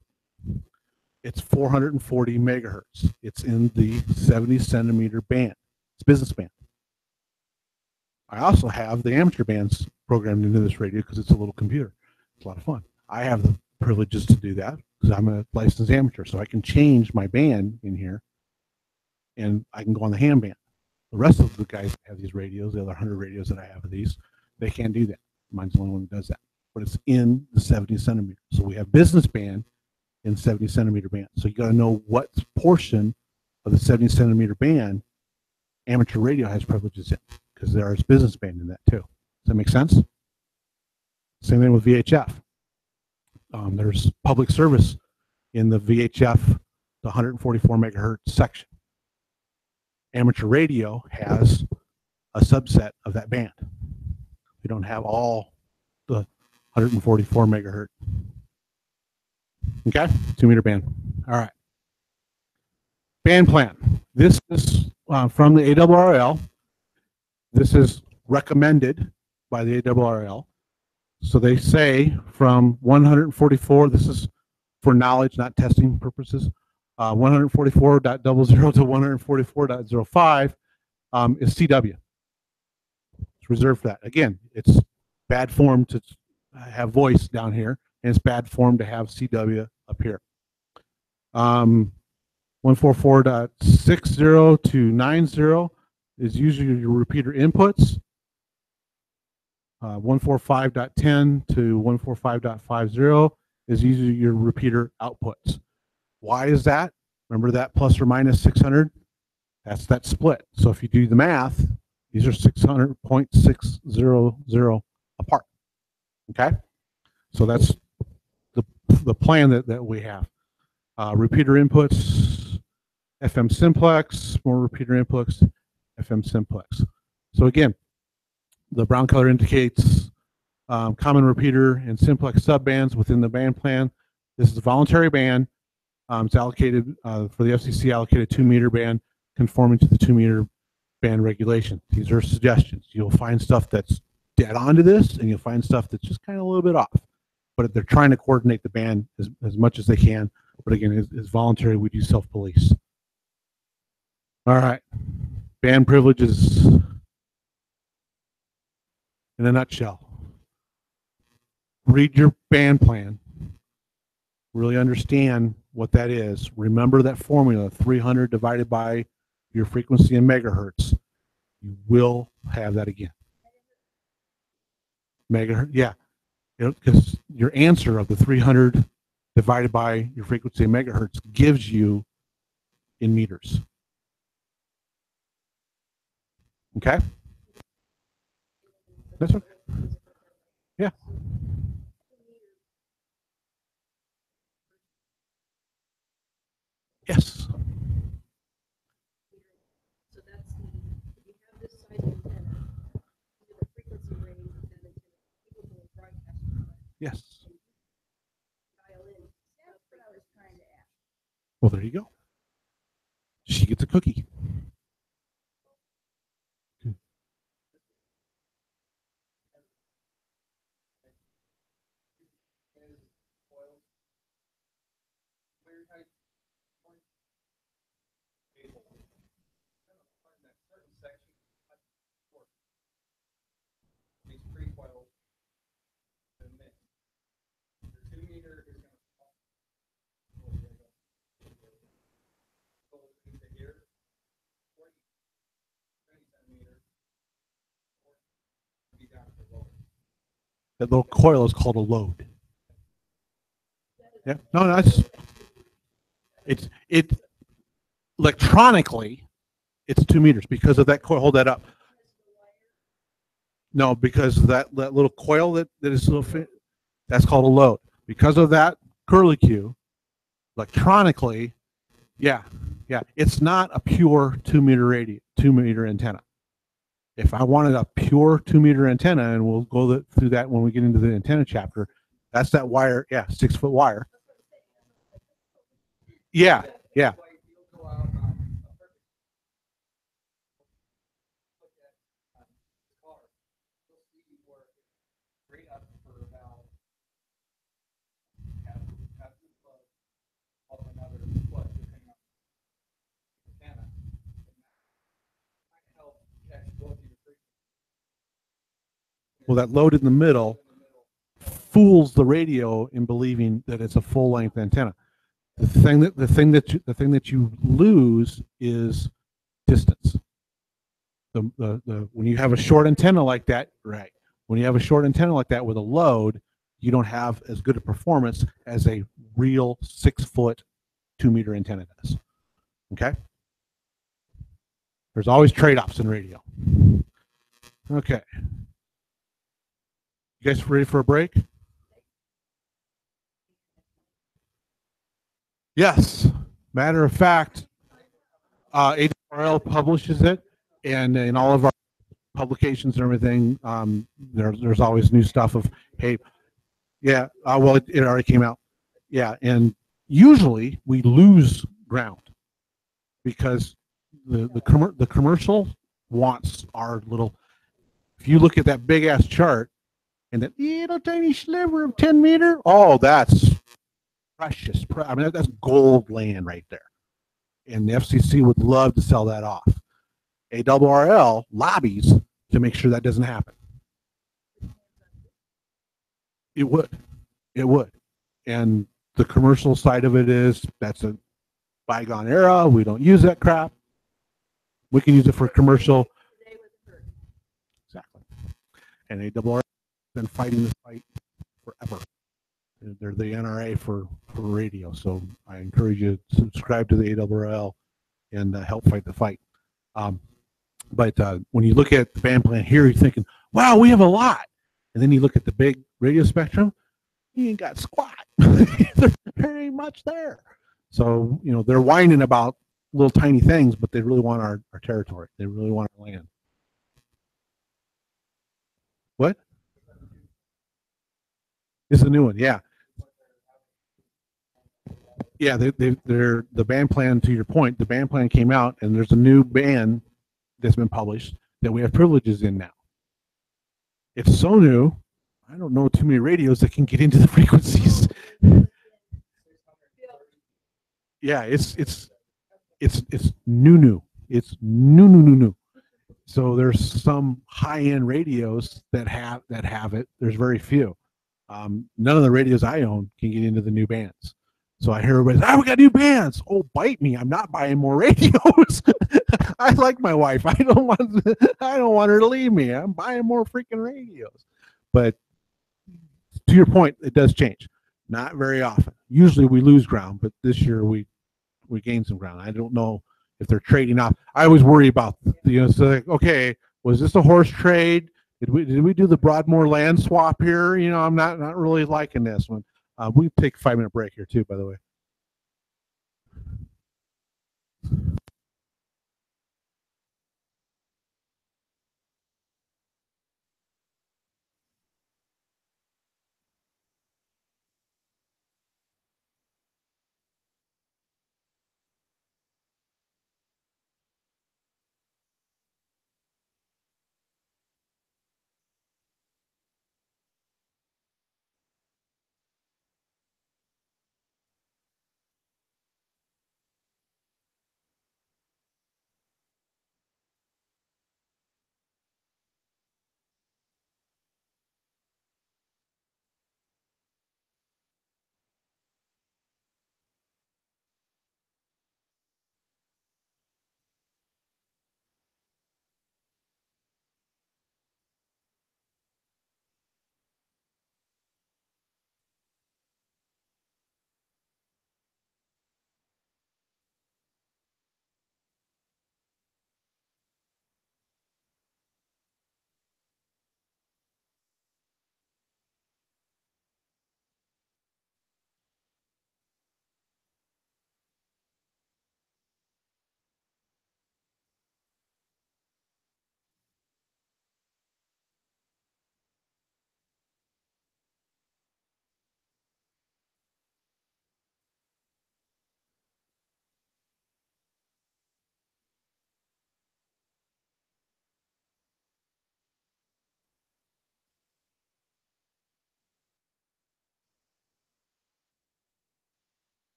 S1: It's 440 megahertz. It's in the 70 centimeter band. It's business band. I also have the amateur bands programmed into this radio because it's a little computer. It's a lot of fun. I have the privileges to do that because I'm a licensed amateur, so I can change my band in here and I can go on the ham band. The rest of the guys that have these radios, the other 100 radios that I have of these, they can't do that. Mine's the only one that does that. But it's in the 70 centimeter. So we have business band in 70 centimeter band. So you got to know what portion of the 70 centimeter band amateur radio has privileges in, because there's business band in that too. Does that make sense? Same thing with VHF. There's public service in the VHF, the 144 megahertz section. Amateur radio has a subset of that band. We don't have all the 144 megahertz. Okay, 2 meter band. All right. Band plan. This is from the ARRL. This is recommended by the ARRL. So they say from 144, this is for knowledge, not testing purposes. 144.00 to 144.05 is CW. It's reserved for that. Again, it's bad form to have voice down here, and it's bad form to have CW up here. 144.60 to 90 is usually your repeater inputs. 145.10 to 145.50 is usually your repeater outputs. Why is that? Remember that plus or minus 600? That's that split. So if you do the math, these are 600.600 apart. Okay? So that's the plan that we have. Repeater inputs, FM simplex, more repeater inputs, FM simplex. So again, the brown color indicates common repeater and simplex subbands within the band plan. This is a voluntary band. It's allocated for the FCC allocated 2 meter band conforming to the 2 meter band regulation. These are suggestions. You'll find stuff that's dead on to this, and you'll find stuff that's just kind of a little bit off. But they're trying to coordinate the band as much as they can. But again, it's voluntary. We do self-police. All right. Band privileges in a nutshell. Read your band plan. Really understand what that is. Remember that formula, 300 divided by your frequency in megahertz. You will have that again. Megahertz, yeah. Because your answer of the 300 divided by your frequency in megahertz gives you in meters. Okay? That's okay. Yeah. Yes.
S2: So that's you have this side antenna, the frequency range of that antenna, capable of broadcasting.
S1: Yes.
S2: Dial in. That's what I was trying to ask.
S1: Well, there you go. She gets a cookie. That little coil is called a load. Yeah, no, that's it. Electronically, it's 2 meters because of that coil. Hold that up. No, because of that little coil that is little, that's called a load. Because of that curlicue, electronically, yeah, it's not a pure 2 meter antenna. If I wanted a pure 2 meter antenna, and we'll go through that when we get into the antenna chapter, that's that wire, 6 foot wire. Yeah. Well, that load in the middle fools the radio in believing that it's a full length antenna. The thing that you lose is distance. When you have a short antenna like that, right? When you have a short antenna like that with a load, you don't have as good a performance as a real 6 foot 2 meter antenna does. Okay. There's always trade-offs in radio. Okay. You guys ready for a break? Yes. Matter of fact, AWRL publishes it, and in all of our publications and everything, there's always new stuff of, hey, yeah, well, it already came out. Yeah, and usually we lose ground because the commercial wants our little. If you look at that big ass chart and that little tiny sliver of 10 meter, oh, that's precious. I mean, that's gold land right there. And the FCC would love to sell that off. ARRL lobbies to make sure that doesn't happen. It would. It would. And the commercial side of it is that's a bygone era. We don't use that crap. We can use it for commercial.
S2: Today was the first.
S1: Exactly. And ARRL has been fighting this fight forever. They're the NRA for radio. So I encourage you to subscribe to the ARRL and help fight the fight. But when you look at the band plan here, you're thinking, wow, we have a lot. And then you look at the big radio spectrum, you ain't got squat. There ain't much there. So, you know, they're whining about little tiny things, but they really want our territory. They really want our land. What? It's a new one, yeah. Yeah, they're the band plan, to your point, the band plan came out, and there's a new band that's been published that we have privileges in now. It's so new, I don't know too many radios that can get into the frequencies. Yeah, it's new. It's new. So there's some high-end radios that have it. There's very few. None of the radios I own can get into the new bands. So I hear everybody, we got new bands. Oh, bite me! I'm not buying more radios. I like my wife. I don't want her to leave me. I'm buying more freaking radios. But to your point, it does change. Not very often. Usually we lose ground, but this year we gained some ground. I don't know if they're trading off. I always worry about, so like, okay, was this a horse trade? Did we do the Broadmoor land swap here? I'm not really liking this one. We take a 5-minute break here too, by the way.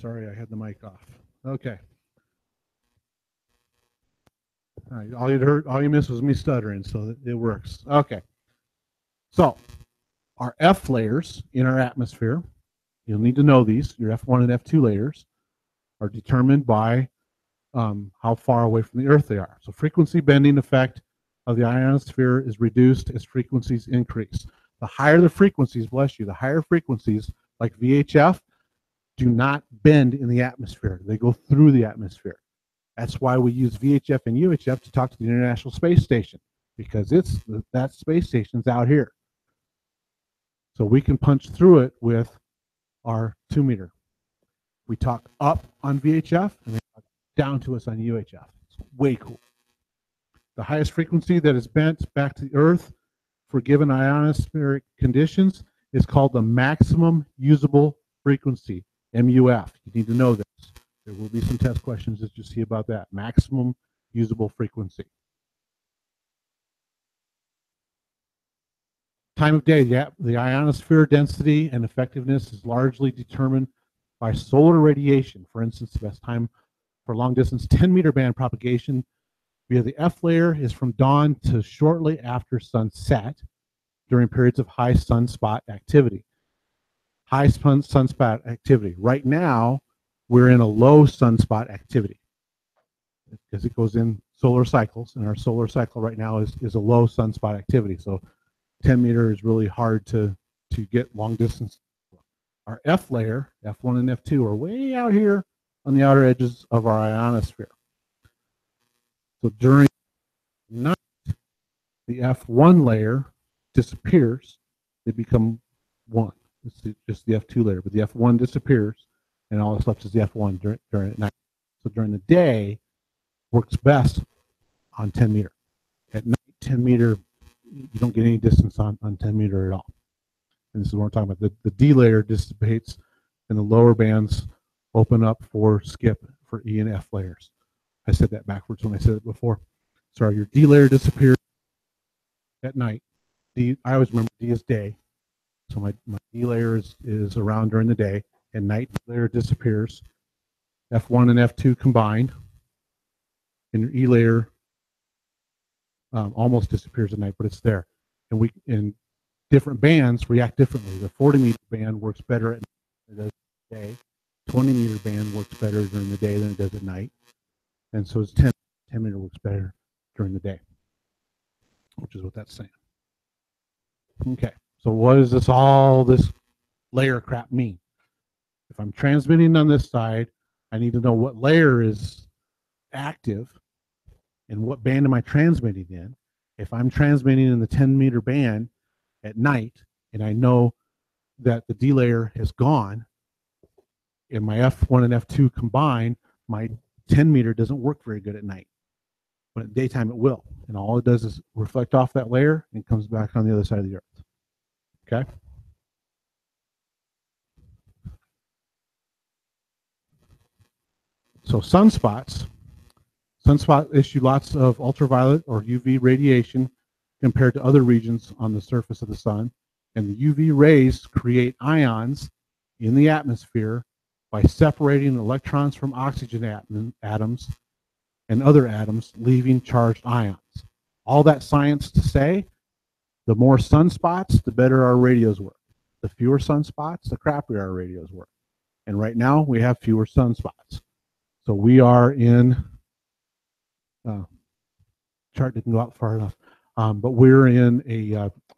S1: Sorry, I had the mic off. Okay. All right. All you missed was me stuttering, so it works. Okay. So our F layers in our atmosphere, you'll need to know these. Your F1 and F2 layers are determined by how far away from the Earth they are. So frequency bending effect of the ionosphere is reduced as frequencies increase. The higher the frequencies, bless you, the higher frequencies like VHF do not bend in the atmosphere. They go through the atmosphere. That's why we use VHF and UHF to talk to the International Space Station, because that space station's out here. So we can punch through it with our 2 meter. We talk up on VHF and they talk down to us on UHF. It's way cool. The highest frequency that is bent back to the Earth for given ionospheric conditions is called the maximum usable frequency, MUF. You need to know this. There will be some test questions that you see about that. Maximum usable frequency. Time of day, the ionosphere density and effectiveness is largely determined by solar radiation. For instance, the best time for long distance 10-meter band propagation via the F layer is from dawn to shortly after sunset during periods of high sunspot activity. High sunspot activity. Right now, we're in a low sunspot activity because it goes in solar cycles, and our solar cycle right now is a low sunspot activity. So 10 meter is really hard to get long distance. Our F layer, F1 and F2, are way out here on the outer edges of our ionosphere. So during night, the F1 layer disappears. They become one. It's just the F2 layer, but the F1 disappears, and all that's left is the F1 during night. So during the day, works best on 10 meter. At night, 10 meter, you don't get any distance on 10 meter at all. And this is what we're talking about. The D layer dissipates, and the lower bands open up for skip for E and F layers. I said that backwards when I said it before. Sorry, your D layer disappears at night. I always remember D is day. So my D layer is around during the day, and night layer disappears. F1 and F2 combined, and your E layer almost disappears at night, but it's there. And different bands react differently. The 40 meter band works better at night than it does at day. 20 meter band works better during the day than it does at night. And so it's 10 meter works better during the day, which is what that's saying. Okay, so what does all this layer crap mean? If I'm transmitting on this side, I need to know what layer is active and what band am I transmitting in. If I'm transmitting in the 10 meter band at night and I know that the D layer has gone and my F1 and F2 combined, my 10 meter doesn't work very good at night. But at daytime it will. And all it does is reflect off that layer and comes back on the other side of the Earth. Okay? So sunspots issue lots of ultraviolet or UV radiation compared to other regions on the surface of the sun. And the UV rays create ions in the atmosphere by separating electrons from oxygen atoms and other atoms, leaving charged ions. All that science to say, the more sunspots, the better our radios work. The fewer sunspots, the crappier our radios work. And right now, we have fewer sunspots. So we are in, chart didn't go out far enough, but we're in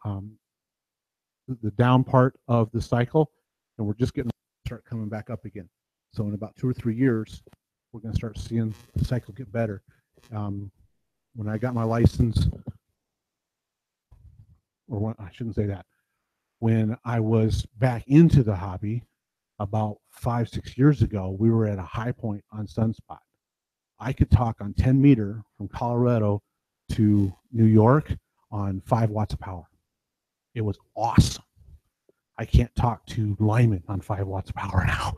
S1: the down part of the cycle, and we're just getting to start coming back up again. So in about 2 or 3 years, we're going to start seeing the cycle get better. When I got my license, or when, I shouldn't say that, when I was back into the hobby about 5-6 years ago, we were at a high point on sunspot. I could talk on 10 meter from Colorado to New York on 5 watts of power. It was awesome. I can't talk to Lyman on 5 watts of power now.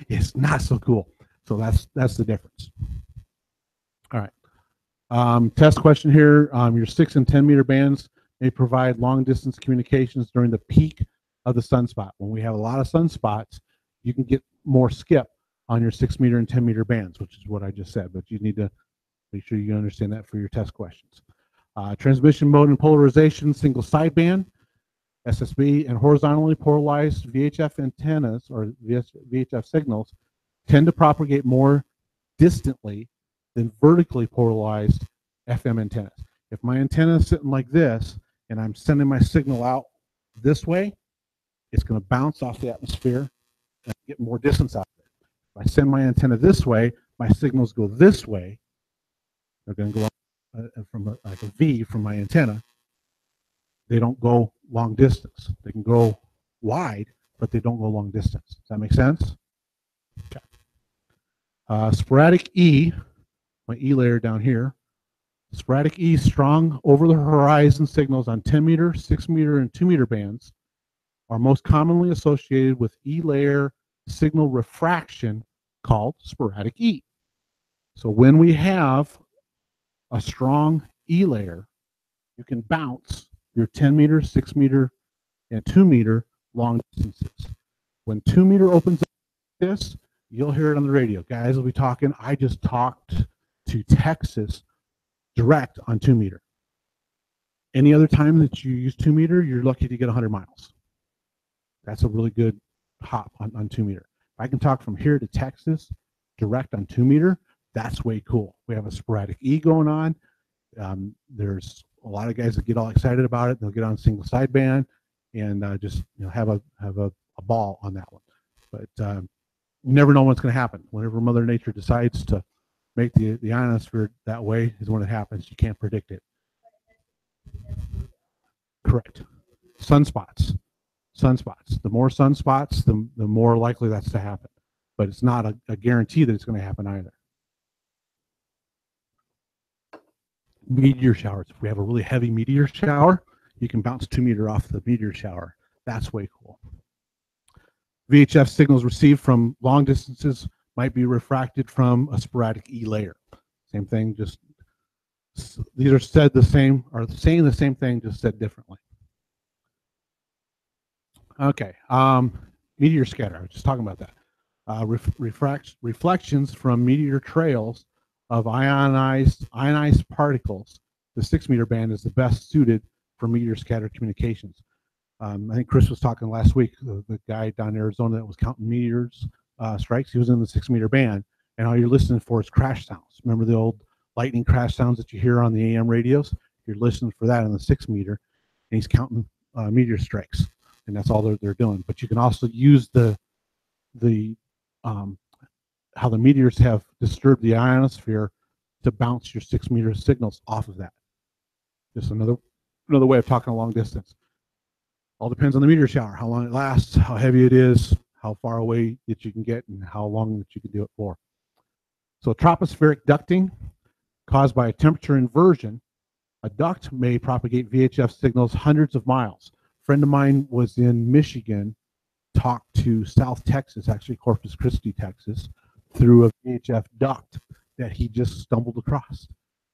S1: It's not so cool. So that's the difference. All right. Test question here. Your 6 and 10 meter bands may provide long distance communications during the peak of the sunspot. When we have a lot of sunspots, you can get more skip. on your 6-meter and 10-meter bands, which is what I just said, but you need to make sure you understand that for your test questions. Transmission mode and polarization, single sideband, SSB, and horizontally polarized VHF antennas or VHF signals tend to propagate more distantly than vertically polarized FM antennas. If my antenna is sitting like this and I'm sending my signal out this way, it's going to bounce off the atmosphere and get more distance out of it. If I send my antenna this way, my signals go this way. They're going to go from like a V from my antenna. They don't go long distance. They can go wide, but they don't go long distance. Does that make sense? Okay. Sporadic E, my E layer down here. Sporadic E strong over the horizon signals on 10-meter, 6-meter, and 2-meter bands are most commonly associated with E layer signal refraction called sporadic E. So when we have a strong E layer, you can bounce your 10-meter, 6-meter, and 2-meter long distances. When 2-meter opens up like this, you'll hear it on the radio. Guys will be talking. I just talked to Texas direct on 2-meter. Any other time that you use 2-meter, you're lucky to get 100 miles. That's a really good hop on 2-meter. If I can talk from here to Texas direct on 2-meter, that's way cool. We have a sporadic E going on. There's a lot of guys that get all excited about it. They'll get on single sideband and just have a ball on that one. But you never know what's going to happen. Whenever Mother Nature decides to make the ionosphere that way is when it happens. You can't predict it. Correct. Sunspots. Sunspots. The more sunspots, the more likely that's to happen. But it's not a guarantee that it's going to happen either. Meteor showers. If we have a really heavy meteor shower, you can bounce 2-meter off the meteor shower. That's way cool. VHF signals received from long distances might be refracted from a sporadic E layer. Same thing, just these are said the same, or saying the same thing, just said differently. Okay, meteor scatter. I was just talking about that. Reflections from meteor trails of ionized particles. The 6-meter band is the best suited for meteor scatter communications. I think Chris was talking last week, the guy down in Arizona that was counting meteors strikes. He was in the 6-meter band, and all you're listening for is crash sounds. Remember the old lightning crash sounds that you hear on the AM radios? You're listening for that in the 6-meter, and he's counting meteor strikes, and that's all they're doing. But you can also use how the meteors have disturbed the ionosphere to bounce your 6-meter signals off of that. Just another way of talking a long distance. All depends on the meteor shower, how long it lasts, how heavy it is, how far away that you can get, and how long that you can do it for. So tropospheric ducting caused by a temperature inversion. A duct may propagate VHF signals hundreds of miles. A friend of mine was in Michigan, talked to South Texas, actually Corpus Christi, Texas, through a VHF duct that he just stumbled across.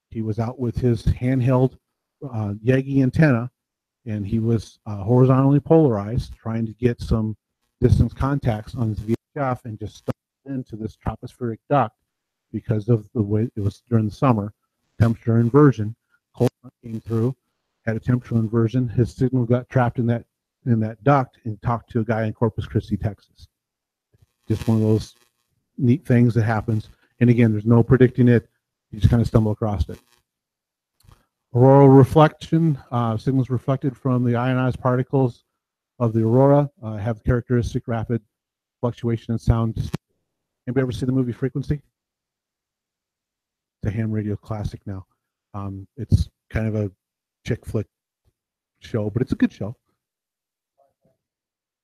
S1: He was out with his handheld Yagi antenna, and he was horizontally polarized, trying to get some distance contacts on his VHF, and just stumbled into this tropospheric duct because of the way it was during the summer. Temperature inversion, cold front came through, had a temperature inversion. His signal got trapped in that duct, and talked to a guy in Corpus Christi, Texas. Just one of those neat things that happens. And again, there's no predicting it. You just kind of stumble across it. Auroral reflection, signals reflected from the ionized particles of the aurora have characteristic rapid fluctuation in sound. Anybody ever see the movie Frequency? It's a ham radio classic now. It's kind of a chick flick show, but it's a good show.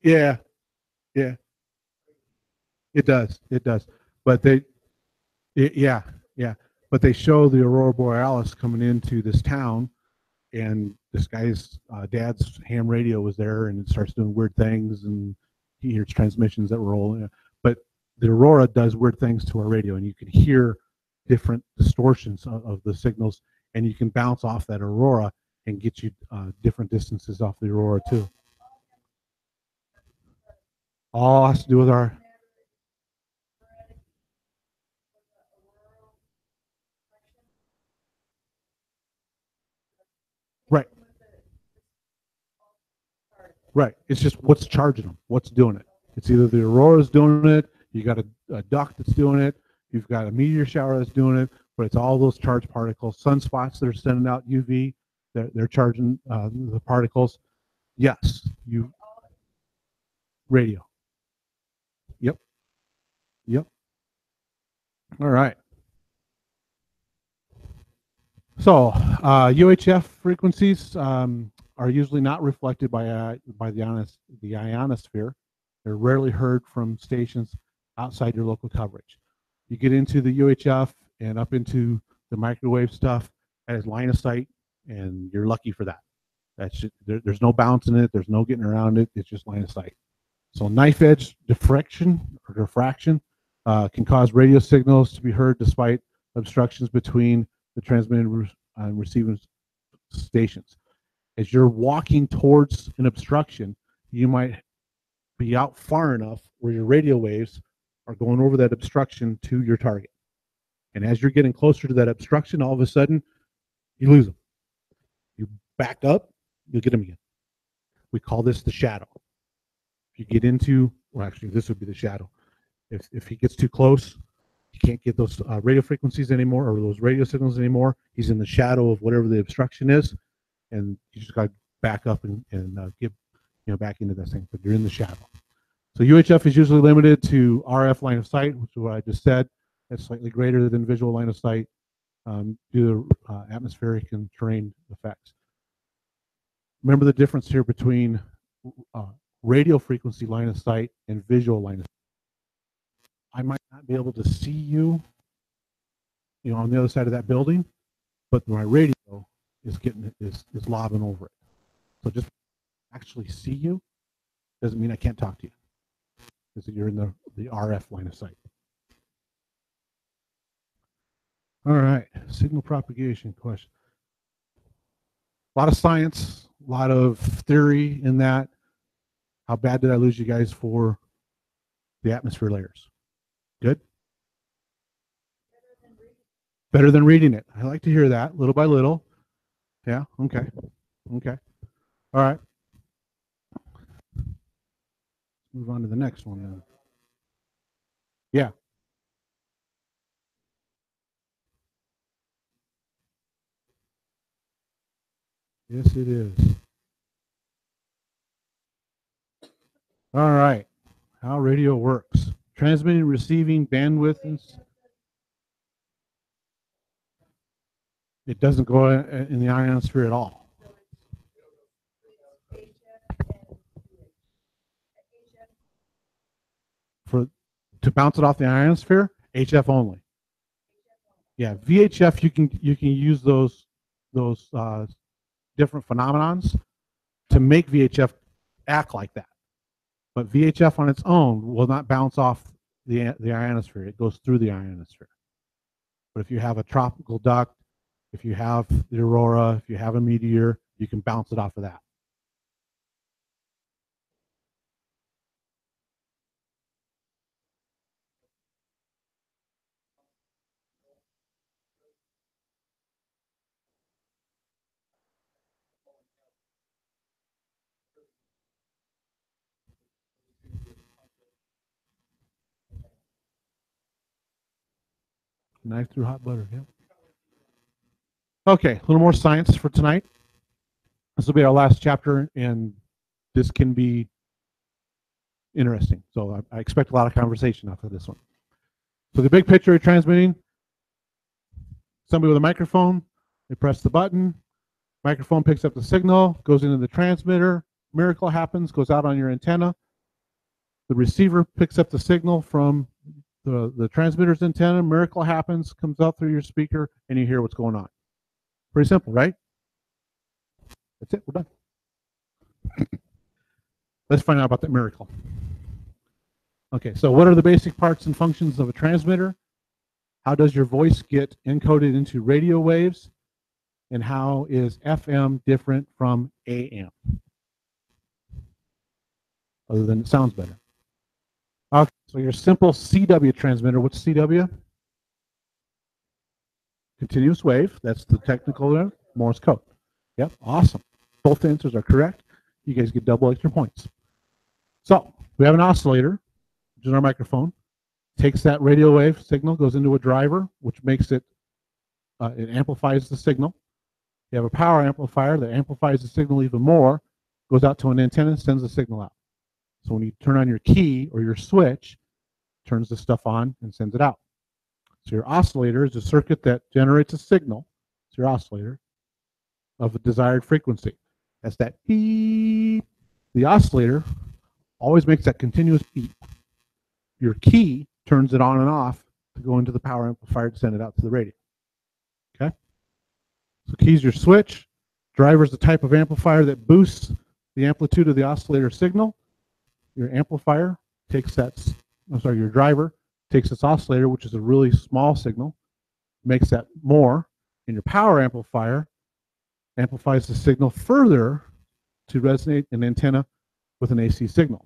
S1: Yeah, yeah. It does. But yeah. But they show the aurora borealis coming into this town, and this guy's dad's ham radio was there, and it starts doing weird things, and he hears transmissions that roll. But the aurora does weird things to our radio, and you can hear different distortions of the signals, and you can bounce off that aurora and get you different distances off the aurora too. All has to do with our Right. It's just what's charging them, what's doing it. It's either the aurora's doing it, you got a duct that's doing it, you've got a meteor shower that's doing it, but it's all those charged particles. Sunspots that are sending out UV, they're charging the particles. Yes, you radio. Yep. Yep. All right. So UHF frequencies are usually not reflected by the ionosphere. They're rarely heard from stations outside your local coverage. You get into the UHF and up into the microwave stuff, that is line of sight, and you're lucky for that. There's no bouncing it. There's no getting around it. It's just line of sight. So knife edge diffraction can cause radio signals to be heard despite obstructions between the transmitting and receiving stations. As you're walking towards an obstruction, you might be out far enough where your radio waves are going over that obstruction to your target. And as you're getting closer to that obstruction, all of a sudden, you lose them. You back up, you'll get them again. We call this the shadow. If you get into, well, actually, this would be the shadow. If he gets too close, you can't get those radio frequencies anymore or those radio signals anymore. He's in the shadow of whatever the obstruction is, and you just got to back up and get back into that thing. But you're in the shadow. So UHF is usually limited to RF line of sight, which is what I just said. That's slightly greater than visual line of sight due to atmospheric and terrain effects. Remember the difference here between radio frequency line of sight and visual line of sight. I might not be able to see you, on the other side of that building, but my radio is lobbing over it. So just actually see you doesn't mean I can't talk to you, because you're in the RF line of sight. All right, signal propagation question. A lot of science, a lot of theory in that. How bad did I lose you guys for the atmosphere layers? Good? Better than reading it. I like to hear that, little by little. Yeah, okay. Okay. All right. Move on to the next one then. Yeah. Yes, it is. All right. How radio works. Transmitting, receiving, bandwidth. It doesn't go in the ionosphere at all. To bounce it off the ionosphere, HF only. Yeah, VHF you can use those different phenomenons to make VHF act like that. But VHF on its own will not bounce off the ionosphere. It goes through the ionosphere. But if you have a tropical duct, if you have the aurora, if you have a meteor, you can bounce it off of that. Knife through hot butter, yeah. Okay, a little more science for tonight. This will be our last chapter, and this can be interesting. So I expect a lot of conversation off of this one. So the big picture of transmitting, somebody with a microphone, they press the button, microphone picks up the signal, goes into the transmitter, miracle happens, goes out on your antenna. The receiver picks up the signal from the transmitter's antenna, miracle happens, comes out through your speaker, and you hear what's going on. Pretty simple, right? That's it, we're done. Let's find out about that miracle. Okay, so what are the basic parts and functions of a transmitter? How does your voice get encoded into radio waves? And how is FM different from AM? Other than it sounds better. Okay, so your simple CW transmitter, what's CW? Continuous wave, that's the technical Morse code. Yep, awesome. Both answers are correct. you guys get double extra points. So we have an oscillator, which is our microphone. Takes that radio wave signal, goes into a driver, which makes it, it amplifies the signal. You have a power amplifier that amplifies the signal even more, goes out to an antenna, sends the signal out. So when you turn on your key or your switch, it turns the stuff on and sends it out. So your oscillator is a circuit that generates a signal. It's your oscillator of a desired frequency. That's that beep. The oscillator always makes that continuous beep. Your key turns it on and off to go into the power amplifier to send it out to the radio. Okay? So key's your switch. Driver's the type of amplifier that boosts the amplitude of the oscillator signal. Your amplifier takes that, your driver takes this oscillator, which is a really small signal, makes that more, and your power amplifier amplifies the signal further to resonate an antenna with an AC signal.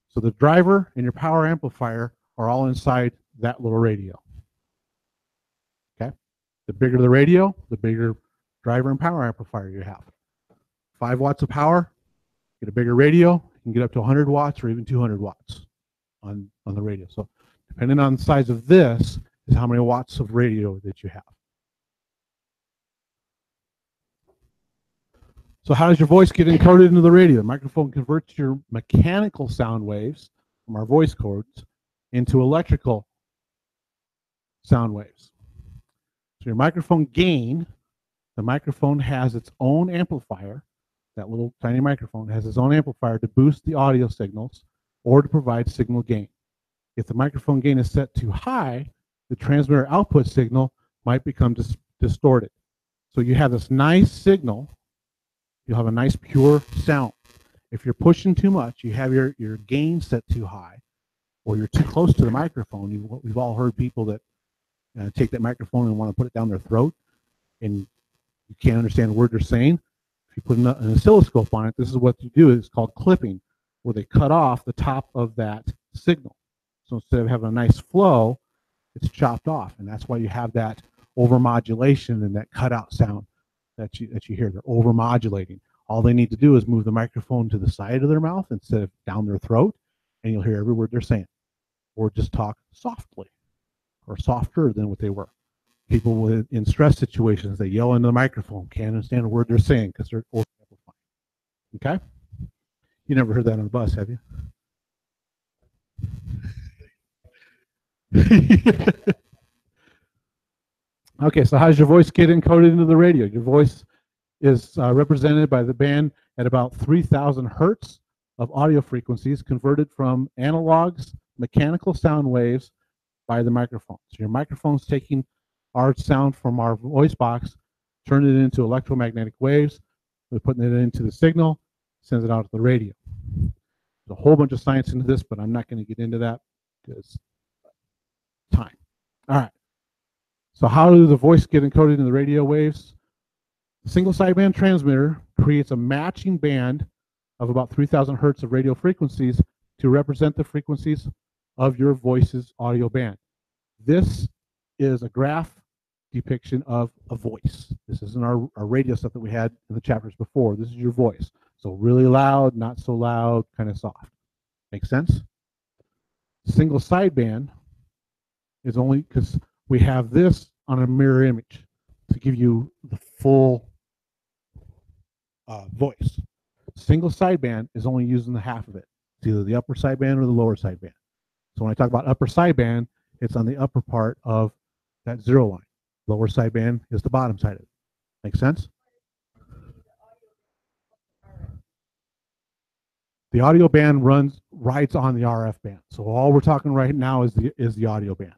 S1: So the driver and your power amplifier are all inside that little radio. Okay? The bigger the radio, the bigger driver and power amplifier you have. 5 watts of power, get a bigger radio, you can get up to 100 watts or even 200 watts on the radio. So depending on the size of this is how many watts of radio that you have. So how does your voice get encoded into the radio? The microphone converts your mechanical sound waves from our voice cords into electrical sound waves. So your microphone gain, the microphone has its own amplifier. That little tiny microphone has its own amplifier to boost the audio signals or to provide signal gain. If the microphone gain is set too high, the transmitter output signal might become distorted. So you have this nice signal, you'll have a nice pure sound. If you're pushing too much, you have your gain set too high, or you're too close to the microphone. We've all heard people that take that microphone and want to put it down their throat, and you can't understand a word they're saying. If you put an oscilloscope on it, this is what you do. It's called clipping, where they cut off the top of that signal. So instead of having a nice flow, it's chopped off, and that's why you have that overmodulation and that cutout sound that you hear. They're overmodulating. All they need to do is move the microphone to the side of their mouth instead of down their throat, and you'll hear every word they're saying. Or just talk softly or softer than what they were. People in stress situations, they yell into the microphone, can't understand a word they're saying because they're over-amplifying. Okay? You never heard that on the bus, have you? Okay, so how does your voice get encoded into the radio? Your voice is represented by the band at about 3,000 hertz of audio frequencies converted from analogs, mechanical sound waves by the microphone. So your microphone's taking our sound from our voice box, turning it into electromagnetic waves, we're putting it into the signal, sends it out to the radio. There's a whole bunch of science into this, but I'm not going to get into that because time. All right. So how does the voice get encoded in the radio waves? The single sideband transmitter creates a matching band of about 3,000 hertz of radio frequencies to represent the frequencies of your voice's audio band. This is a graph depiction of a voice. This isn't our radio stuff that we had in the chapters before. This is your voice. So really loud, not so loud, kind of soft. Make sense? Single sideband is only because we have this on a mirror image to give you the full voice. Single sideband is only using the half of it. It's either the upper sideband or the lower sideband. So when I talk about upper sideband, it's on the upper part of that zero line. Lower sideband is the bottom side of it. Make sense? The audio band rides on the RF band. So all we're talking right now is the audio band.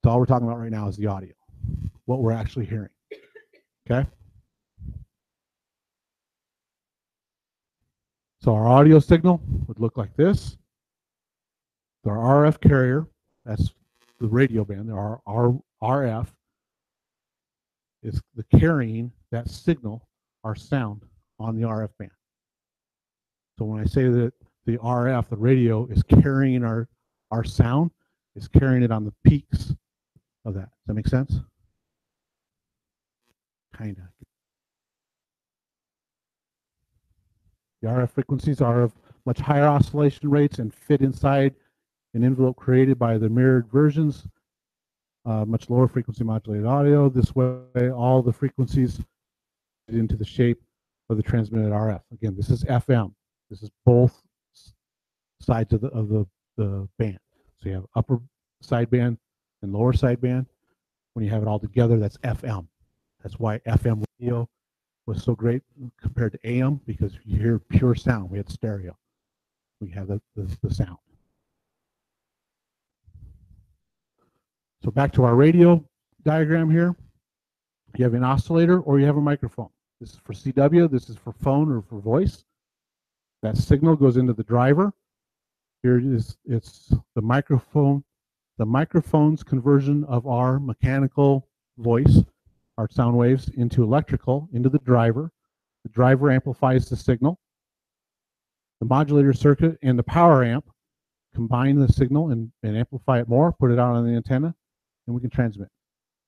S1: So all we're talking about right now is the audio, what we're actually hearing. Okay? So our audio signal would look like this. Our RF carrier, that's the radio band, our RF is the carrying that signal, our sound, on the RF band. So when I say that the RF, the radio, is carrying our sound, it's carrying it on the peaks of that. Does that make sense? Kind of. The RF frequencies are of much higher oscillation rates and fit inside an envelope created by the mirrored versions, much lower frequency modulated audio. This way, all the frequencies fit into the shape of the transmitted RF. Again, this is FM. This is both sides of the band. So you have upper sideband and lower sideband. When you have it all together, that's FM. That's why FM radio was so great compared to AM, because you hear pure sound. We had stereo. We have the sound. So back to our radio diagram here. You have an oscillator or you have a microphone. This is for CW. This is for phone or for voice. That signal goes into the driver. Here it is. It's the microphone. The microphone's conversion of our mechanical voice, our sound waves, into electrical, into the driver. The driver amplifies the signal. The modulator circuit and the power amp combine the signal and amplify it more, put it out on the antenna, and we can transmit.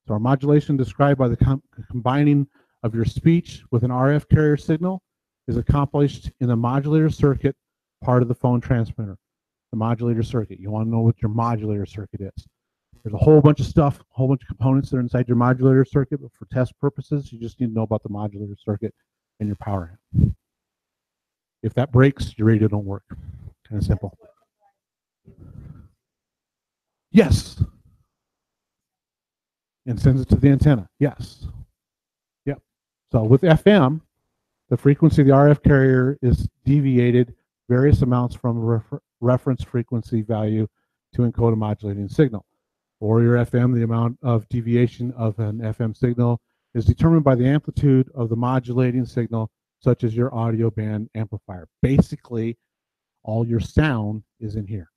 S1: So our modulation, described by the combining of your speech with an RF carrier signal, is accomplished in the modulator circuit part of the phone transmitter. The modulator circuit. You want to know what your modulator circuit is. There's a whole bunch of stuff, a whole bunch of components that are inside your modulator circuit, but for test purposes, you just need to know about the modulator circuit and your power amp. If that breaks, your radio don't work. Kind of simple. Yes. And sends it to the antenna. Yes. Yep. So with FM, the frequency of the RF carrier is deviated various amounts from reference frequency value to encode a modulating signal. For your FM, the amount of deviation of an FM signal is determined by the amplitude of the modulating signal, such as your audio band amplifier. Basically, all your sound is in here.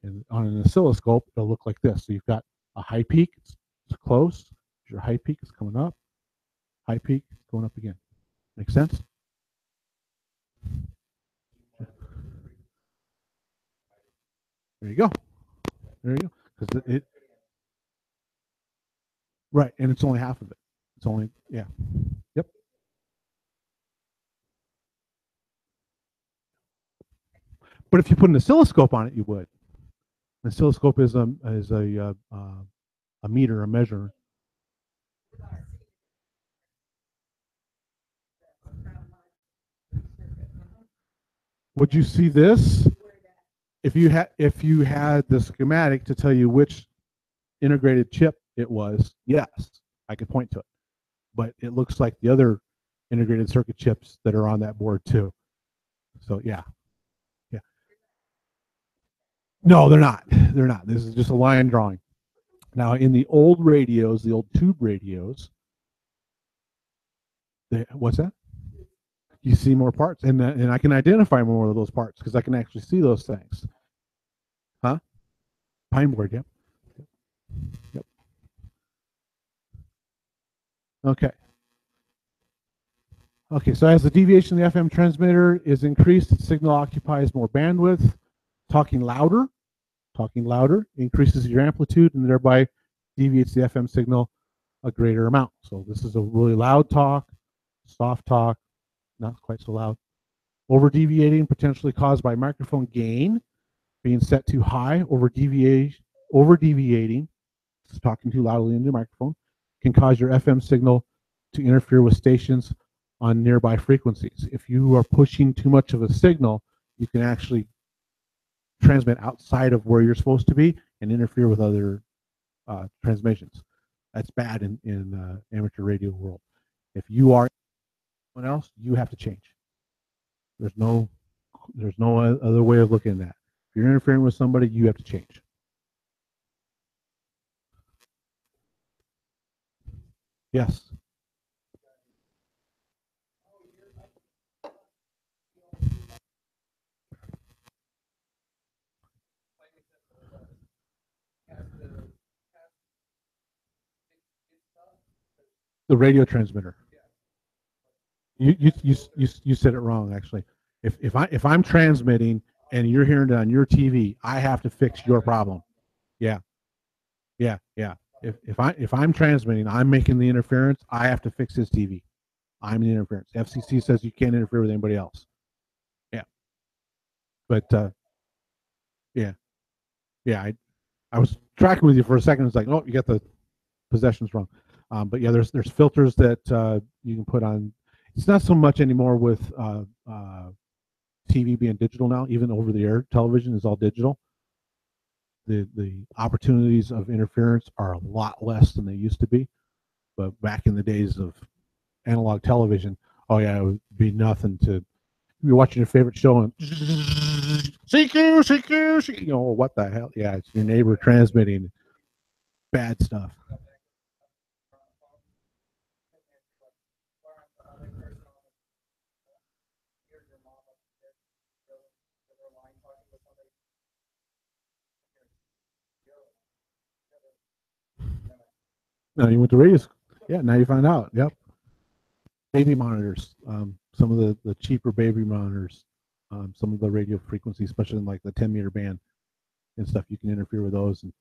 S1: And on an oscilloscope, it'll look like this. So you've got a high peak, it's close. Your high peak is coming up. High peak, going up again. Make sense? There you go. There you go. Because it right, and it's only half of it. It's only, yeah. Yep. But if you put an oscilloscope on it, you would. An oscilloscope is a meter, a measure. Would you see this? If you had the schematic to tell you which integrated chip it was, yes, I could point to it. But it looks like the other integrated circuit chips that are on that board too. So yeah. Yeah. No, they're not. They're not. This is just a line drawing. Now in the old radios, the old tube radios, what's that? You see more parts, and I can identify more of those parts because I can actually see those things. Huh? Pine board, yep. Yep. Okay. Okay, so as the deviation of the FM transmitter is increased, the signal occupies more bandwidth. Talking louder increases your amplitude and thereby deviates the FM signal a greater amount. So this is a really loud talk, soft talk, not quite so loud. Over deviating, potentially caused by microphone gain being set too high. Over deviating, talking too loudly into the microphone, can cause your FM signal to interfere with stations on nearby frequencies. If you are pushing too much of a signal, you can actually transmit outside of where you're supposed to be and interfere with other transmissions. That's bad in amateur radio world. If you are someone else, you have to change. There's no other way of looking at that. If you're interfering with somebody, you have to change. Yes. The radio transmitter. You said it wrong actually. If I'm transmitting and you're hearing it on your TV, I have to fix your problem. Yeah. If I'm transmitting, I'm making the interference. I have to fix his TV. I'm the interference. FCC says you can't interfere with anybody else. But yeah, yeah, I was tracking with you for a second. It's like, oh, you got the possessions wrong. But yeah, there's filters that you can put on. It's not so much anymore with TV being digital now. Even over the air television is all digital. The opportunities of interference are a lot less than they used to be. But back in the days of analog television, oh yeah, it would be nothing to. You're watching your favorite show and CQ, you know, what the hell? Yeah, it's your neighbor transmitting bad stuff. No, you went to radio school. Yeah, now you find out. Yep. Baby monitors. Some of the cheaper baby monitors, some of the radio frequencies, especially in like the 10-meter band and stuff, you can interfere with those. And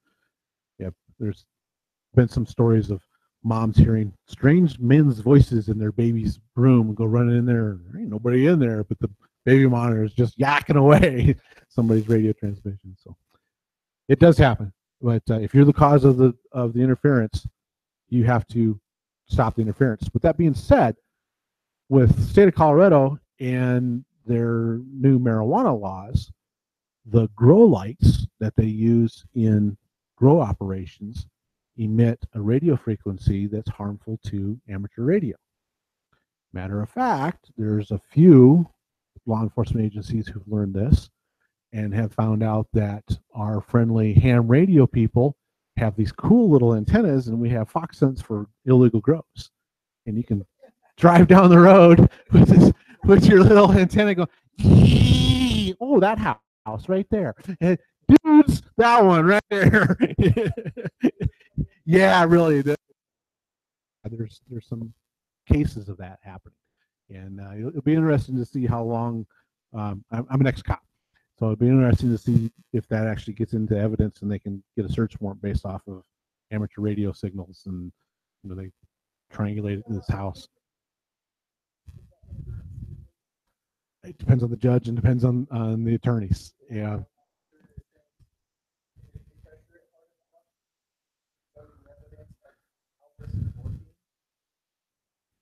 S1: yeah, there's been some stories of moms hearing strange men's voices in their baby's room and go running in there. There ain't nobody in there, but the baby monitor is just yakking away somebody's radio transmission. So it does happen. But if you're the cause of the interference, you have to stop the interference. With that being said, with the state of Colorado and their new marijuana laws, the grow lights that they use in grow operations emit a radio frequency that's harmful to amateur radio. Matter of fact, there's a few law enforcement agencies who've learned this and have found out that our friendly ham radio people have these cool little antennas, and we have Fox Sense for illegal grows. And you can drive down the road with your little antenna going, oh, that house right there. And dudes, that one right there. Yeah, really. There's some cases of that happening. And it'll be interesting to see how long. I'm an ex-cop. So it'd be interesting to see if that actually gets into evidence and they can get a search warrant based off of amateur radio signals, and they triangulate it in this house. It depends on the judge and depends on the attorneys. Yeah.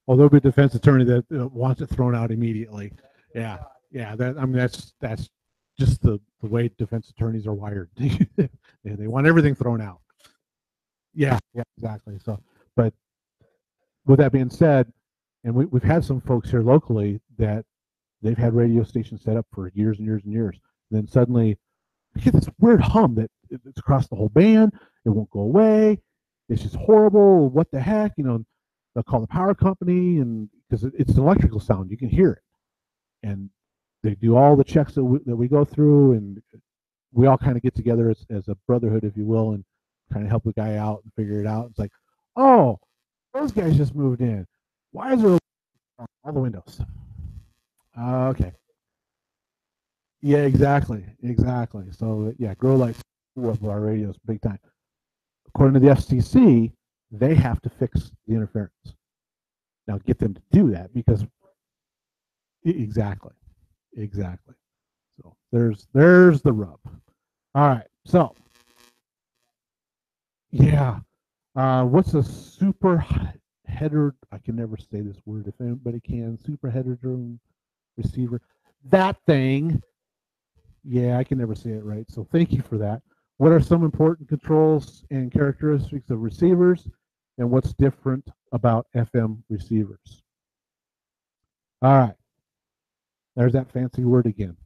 S1: Well, there'll be a defense attorney that wants it thrown out immediately. Yeah, yeah. That's just the way defense attorneys are wired. They want everything thrown out. Yeah, yeah, exactly. So, but with that being said, and we've had some folks here locally that they've had radio stations set up for years and years and years. And then suddenly, you get this weird hum that it's across the whole band. It won't go away. It's just horrible. What the heck? They'll call the power company, and because it's an electrical sound, you can hear it. And they do all the checks that we go through, and we all kind of get together as a brotherhood, if you will, and kind of help the guy out and figure it out. It's like, oh, those guys just moved in. Why is there all the windows? Okay. Yeah, exactly. So yeah, grow lights with our radios big time. According to the FCC, they have to fix the interference. Now get them to do that because exactly. So there's the rub. All right. So yeah, what's a super header? I can never say this word. If anybody can, super heterodrome receiver. That thing. Yeah, I can never say it right. So thank you for that. What are some important controls and characteristics of receivers, and what's different about FM receivers? All right. There's that fancy word again.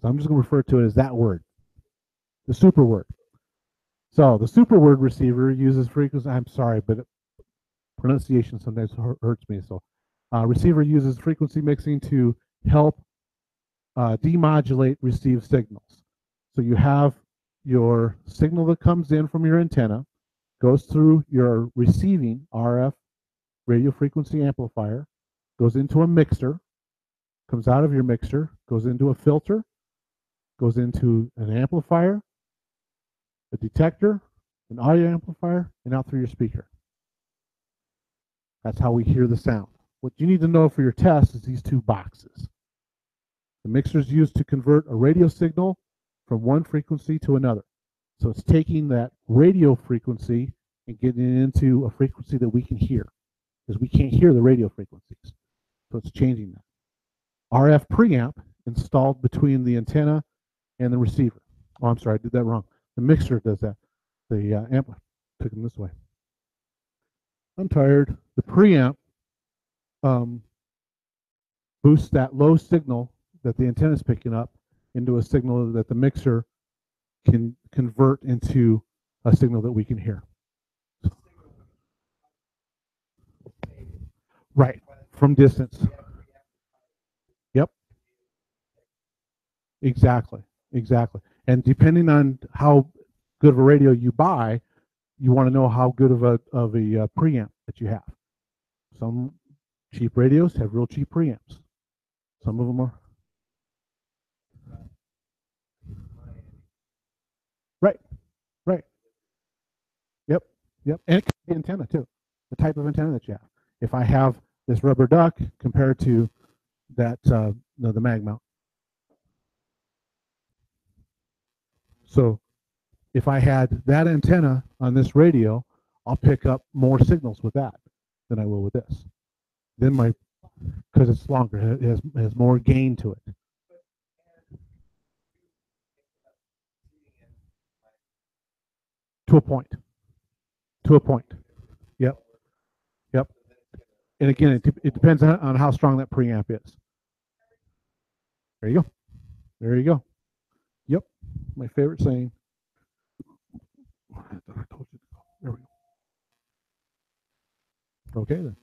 S1: So I'm just going to refer to it as that word, the super word. So the super word receiver uses frequency. I'm sorry, but pronunciation sometimes hurts me. So receiver uses frequency mixing to help demodulate received signals. So you have your signal that comes in from your antenna, goes through your receiving RF radio frequency amplifier, goes into a mixer, comes out of your mixer, goes into a filter, goes into an amplifier, a detector, an audio amplifier, and out through your speaker. That's how we hear the sound. What you need to know for your test is these two boxes. The mixer is used to convert a radio signal from one frequency to another. So it's taking that radio frequency and getting it into a frequency that we can hear, because we can't hear the radio frequencies. So it's changing that. RF preamp installed between the antenna and the receiver. Oh, I'm sorry, I did that wrong. The mixer does that. The amp took them this way. I'm tired. The preamp boosts that low signal that the antenna is picking up into a signal that the mixer can convert into a signal that we can hear. Right, from distance. Yep. Exactly. And depending on how good of a radio you buy, you want to know how good of a preamp that you have. Some cheap radios have real cheap preamps. Some of them are. Right. Yep. And it could be antenna too. The type of antenna that you have. If I have this rubber duck compared to that, the mag mount. So if I had that antenna on this radio, I'll pick up more signals with that than I will with this. Then because it's longer, it has more gain to it. To a point. Yep. And again, it depends on how strong that preamp is. There you go. Yep. My favorite saying. There we go. Okay then.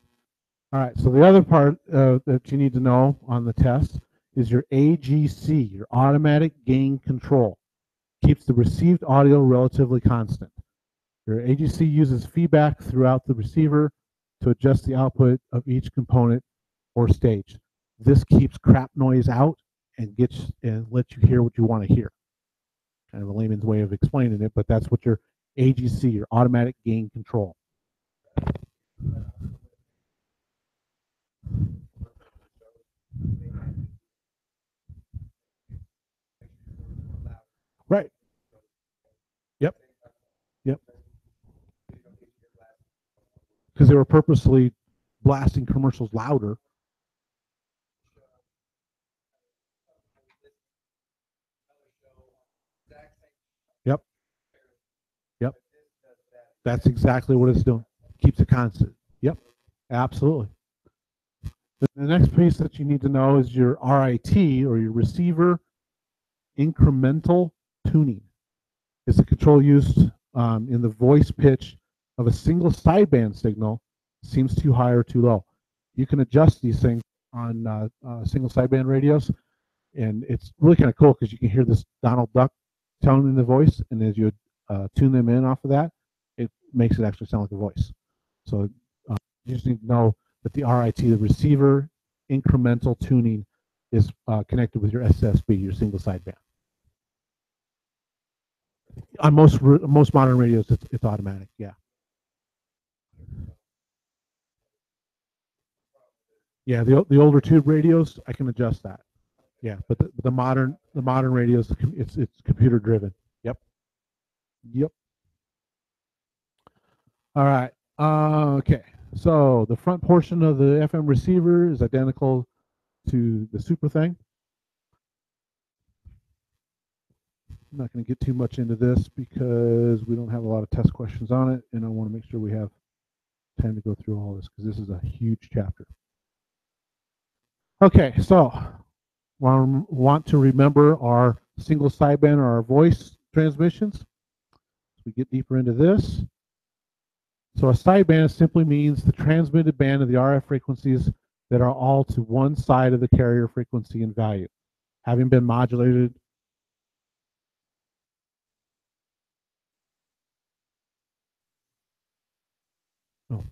S1: All right. So the other part that you need to know on the test is your AGC, your automatic gain control. Keeps the received audio relatively constant. Your AGC uses feedback throughout the receiver to adjust the output of each component or stage. This keeps crap noise out and lets you hear what you want to hear. Kind of a layman's way of explaining it, but that's what your AGC, your automatic gain control. Right. Yep. Because they were purposely blasting commercials louder. Yep. That's exactly what it's doing. Keeps it constant. Yep. Absolutely. The next piece that you need to know is your RIT, or your receiver incremental tuning. It's a control used in the voice pitch of a single sideband signal. Seems too high or too low. You can adjust these things on single sideband radios, and it's really kind of cool because you can hear this Donald Duck tone in the voice, and as you tune them in off of that, it makes it actually sound like a voice. So you just need to know that the RIT, the receiver incremental tuning, is connected with your SSB, your single sideband. On most modern radios, it's automatic. Yeah. Yeah, the older tube radios, I can adjust that. Yeah, but the modern radios, it's computer driven. Yep. All right. Okay. So the front portion of the FM receiver is identical to the super thing. I'm not going to get too much into this because we don't have a lot of test questions on it, and I want to make sure we have time to go through all this because this is a huge chapter. Okay, so want to remember our single sideband or our voice transmissions. As we get deeper into this. So a sideband simply means the transmitted band of the RF frequencies that are all to one side of the carrier frequency and value, having been modulated. Oh,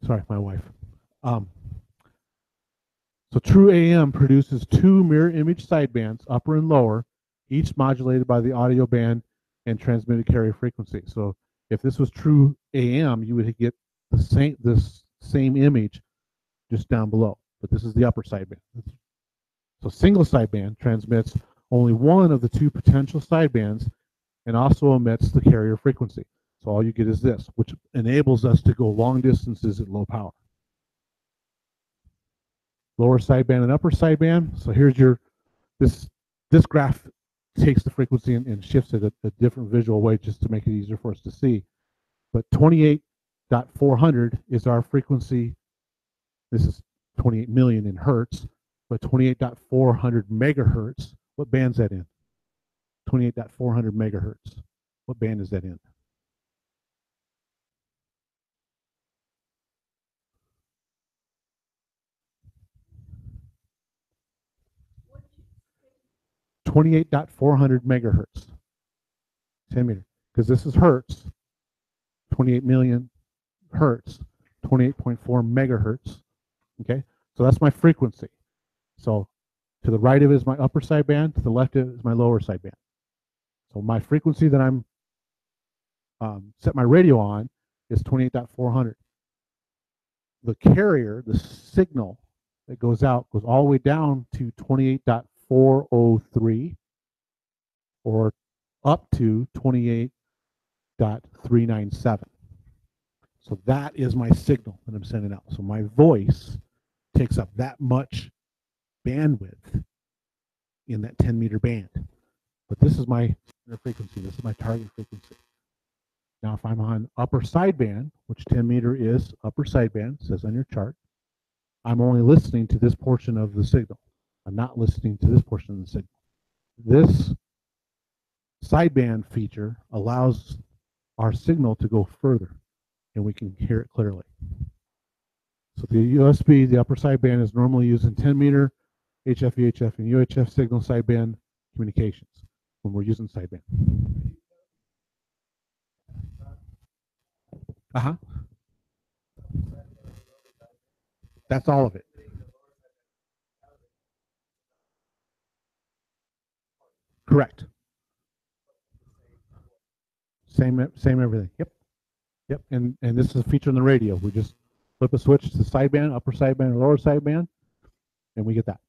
S1: sorry, my wife. So true AM produces two mirror image sidebands, upper and lower, each modulated by the audio band and transmitted carrier frequency. So if this was true AM, you would get this same image just down below. But this is the upper sideband. So single sideband transmits only one of the two potential sidebands and also emits the carrier frequency. So all you get is this, which enables us to go long distances at low power. Lower sideband and upper sideband. So here's your, this graph takes the frequency and shifts it a different visual way just to make it easier for us to see. But 28.400 is our frequency. This is 28 million in hertz, but 28.400 megahertz. What band's that in? 28.400 megahertz. What band is that in? .400 megahertz. 10 meter. Because this is hertz. 28 million hertz. 28.4 megahertz. Okay, so that's my frequency. So to the right of it is my upper sideband, to the left of it is my lower sideband. So my frequency that I'm set my radio on is 28.400. The carrier, the signal that goes out, goes all the way down to 28.403 or up to 28.397. So that is my signal that I'm sending out. So my voice takes up that much bandwidth in that 10 meter band. But this is my frequency. This is my target frequency. Now, if I'm on upper sideband, which 10 meter is upper sideband, says on your chart, I'm only listening to this portion of the signal. I'm not listening to this portion of the signal. This sideband feature allows our signal to go further, and we can hear it clearly. So the USB, the upper sideband, is normally used in 10 meter HF, VHF, and UHF signal sideband communications when we're using sideband. That's all of it. Correct. Same everything. Yep. Yep. And this is a feature in the radio. We just flip a switch to sideband, upper sideband, or lower sideband, and we get that.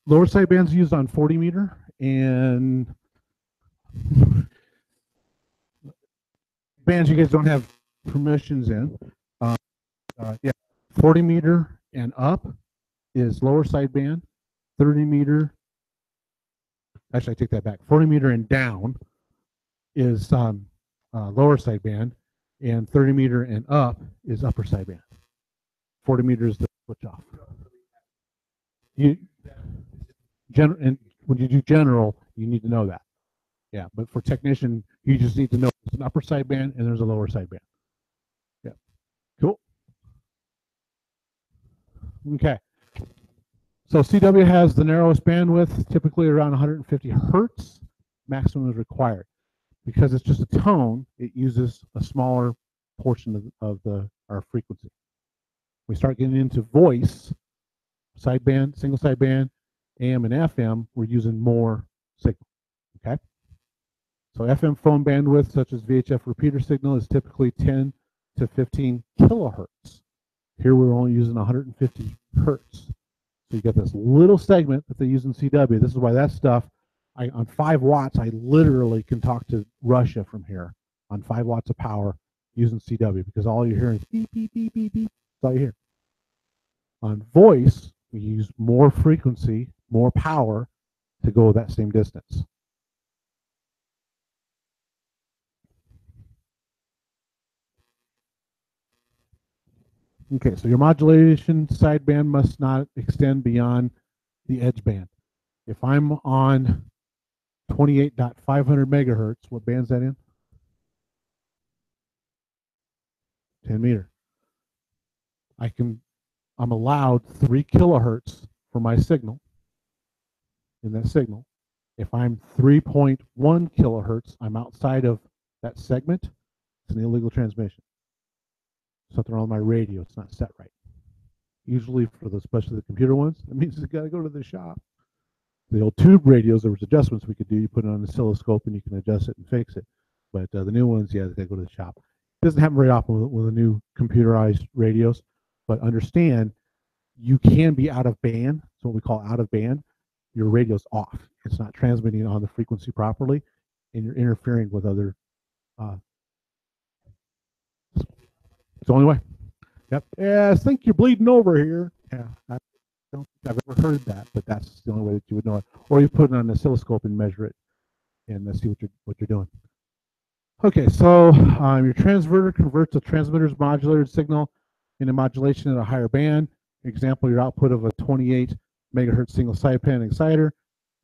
S1: Lower sideband's used on 40 meter and bands you guys don't have permissions in. Yeah, 40 meter and up is lower sideband. 30 meter, actually I take that back. 40 meter and down is lower sideband, and 30 meter and up is upper sideband. 40 meters the switch off. And when you do general, you need to know that. Yeah, but for technician, you just need to know there's an upper sideband and there's a lower sideband. Yeah, cool. Okay. So CW has the narrowest bandwidth, typically around 150 hertz. Maximum is required. Because it's just a tone, it uses a smaller portion of our frequency. We start getting into voice, sideband, single sideband, AM and FM, we're using more signal. Okay? So FM phone bandwidth, such as VHF repeater signal, is typically 10 to 15 kilohertz. Here we're only using 150 hertz. So you get this little segment that they use in CW. This is why that stuff, on 5 watts, I literally can talk to Russia from here on 5 watts of power using CW, because all you're hearing is beep, beep, beep, beep, beep. That's all you hear. On voice, we use more frequency, more power to go that same distance. Okay, so your modulation sideband must not extend beyond the edge band. If I'm on 28.500 megahertz, what band's that in? 10 meter. I'm allowed 3 kilohertz for my signal in that signal. If I'm 3.1 kilohertz, I'm outside of that segment. It's an illegal transmission. Something wrong with my radio. It's not set right. Usually for the, especially the computer ones, it means it's got to go to the shop. The old tube radios, there was adjustments we could do. You put it on an oscilloscope and you can adjust it and fix it. But the new ones, yeah, they go to the shop. It doesn't happen very often with the new computerized radios. But understand, you can be out of band. It's what we call out of band. Your radio's off. It's not transmitting on the frequency properly, and you're interfering with other. It's the only way. Yep. Yeah, I think you're bleeding over here. Yeah, I don't think I've ever heard that, but that's the only way that you would know it. Or you put it on an oscilloscope and measure it, and see what you're doing. Okay, so your transverter converts a transmitter's modulated signal into modulation at a higher band. Example, your output of a 28 megahertz single sideband exciter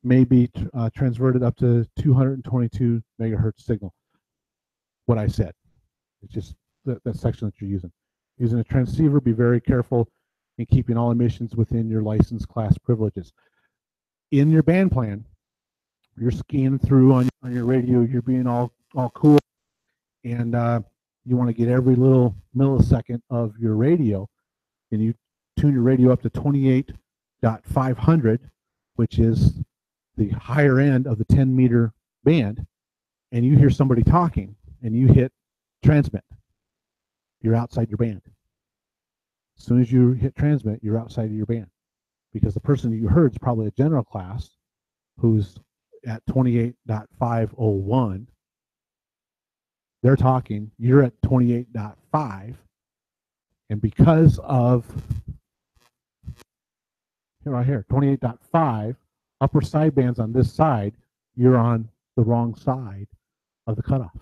S1: may be transverted up to 222 megahertz signal. What I said. It's just that section that you're using. Using a transceiver, be very careful in keeping all emissions within your license class privileges. In your band plan, you're scanning through on your radio, you're being all cool, and you want to get every little millisecond of your radio, and you tune your radio up to 28.500, which is the higher end of the 10-meter band, and you hear somebody talking, and you hit transmit. You're outside your band. As soon as you hit transmit, you're outside of your band, because the person you heard is probably a general class who's at 28.501. They're talking, you're at 28.5, and because of right here, 28.5, upper sidebands on this side, you're on the wrong side of the cutoff.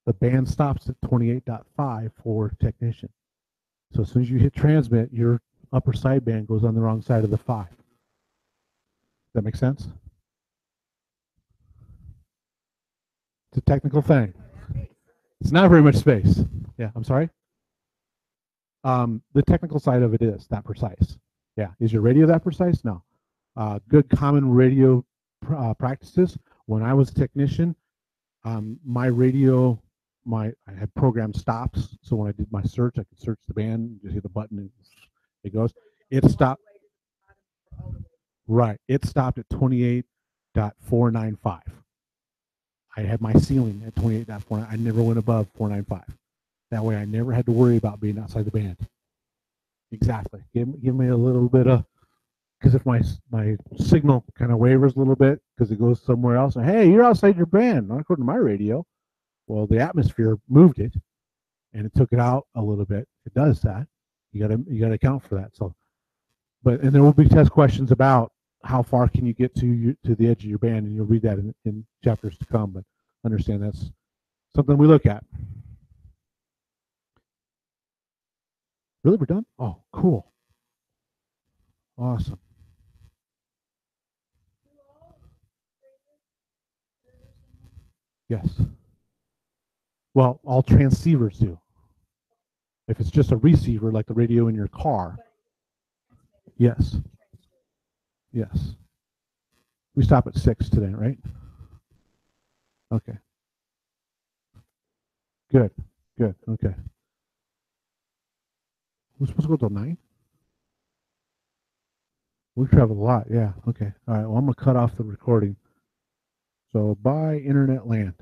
S1: The band stops at 28.5 for technician. So as soon as you hit transmit, your upper sideband goes on the wrong side of the 5. Does that make sense? It's a technical thing. It's not very much space. Yeah, I'm sorry? The technical side of it is that precise. Yeah, is your radio that precise? No. Good common radio practices. When I was a technician, my radio, I had programmed stops, so when I did my search, I could search the band, just hit the button, and it goes. It stopped. Right, it stopped at 28.495. I had my ceiling at 28.4. I never went above 495. That way, I never had to worry about being outside the band. Exactly. Give me a little bit of, because if my signal kind of wavers a little bit because it goes somewhere else, and hey, you're outside your band, not according to my radio. Well, the atmosphere moved it, and it took it out a little bit. It does that. You gotta account for that. So, and there will be test questions about how far can you get to the edge of your band, and you'll read that in chapters to come. But understand that's something we look at. Really, we're done? Oh, cool. Awesome. Yes. Well, all transceivers do. If it's just a receiver, like the radio in your car, yes. Yes. We stop at 6 today, right? Okay. Good. Good. Okay. We're supposed to go till 9? We traveled a lot, yeah. Okay. All right. Well, I'm going to cut off the recording. So, bye, Internet land.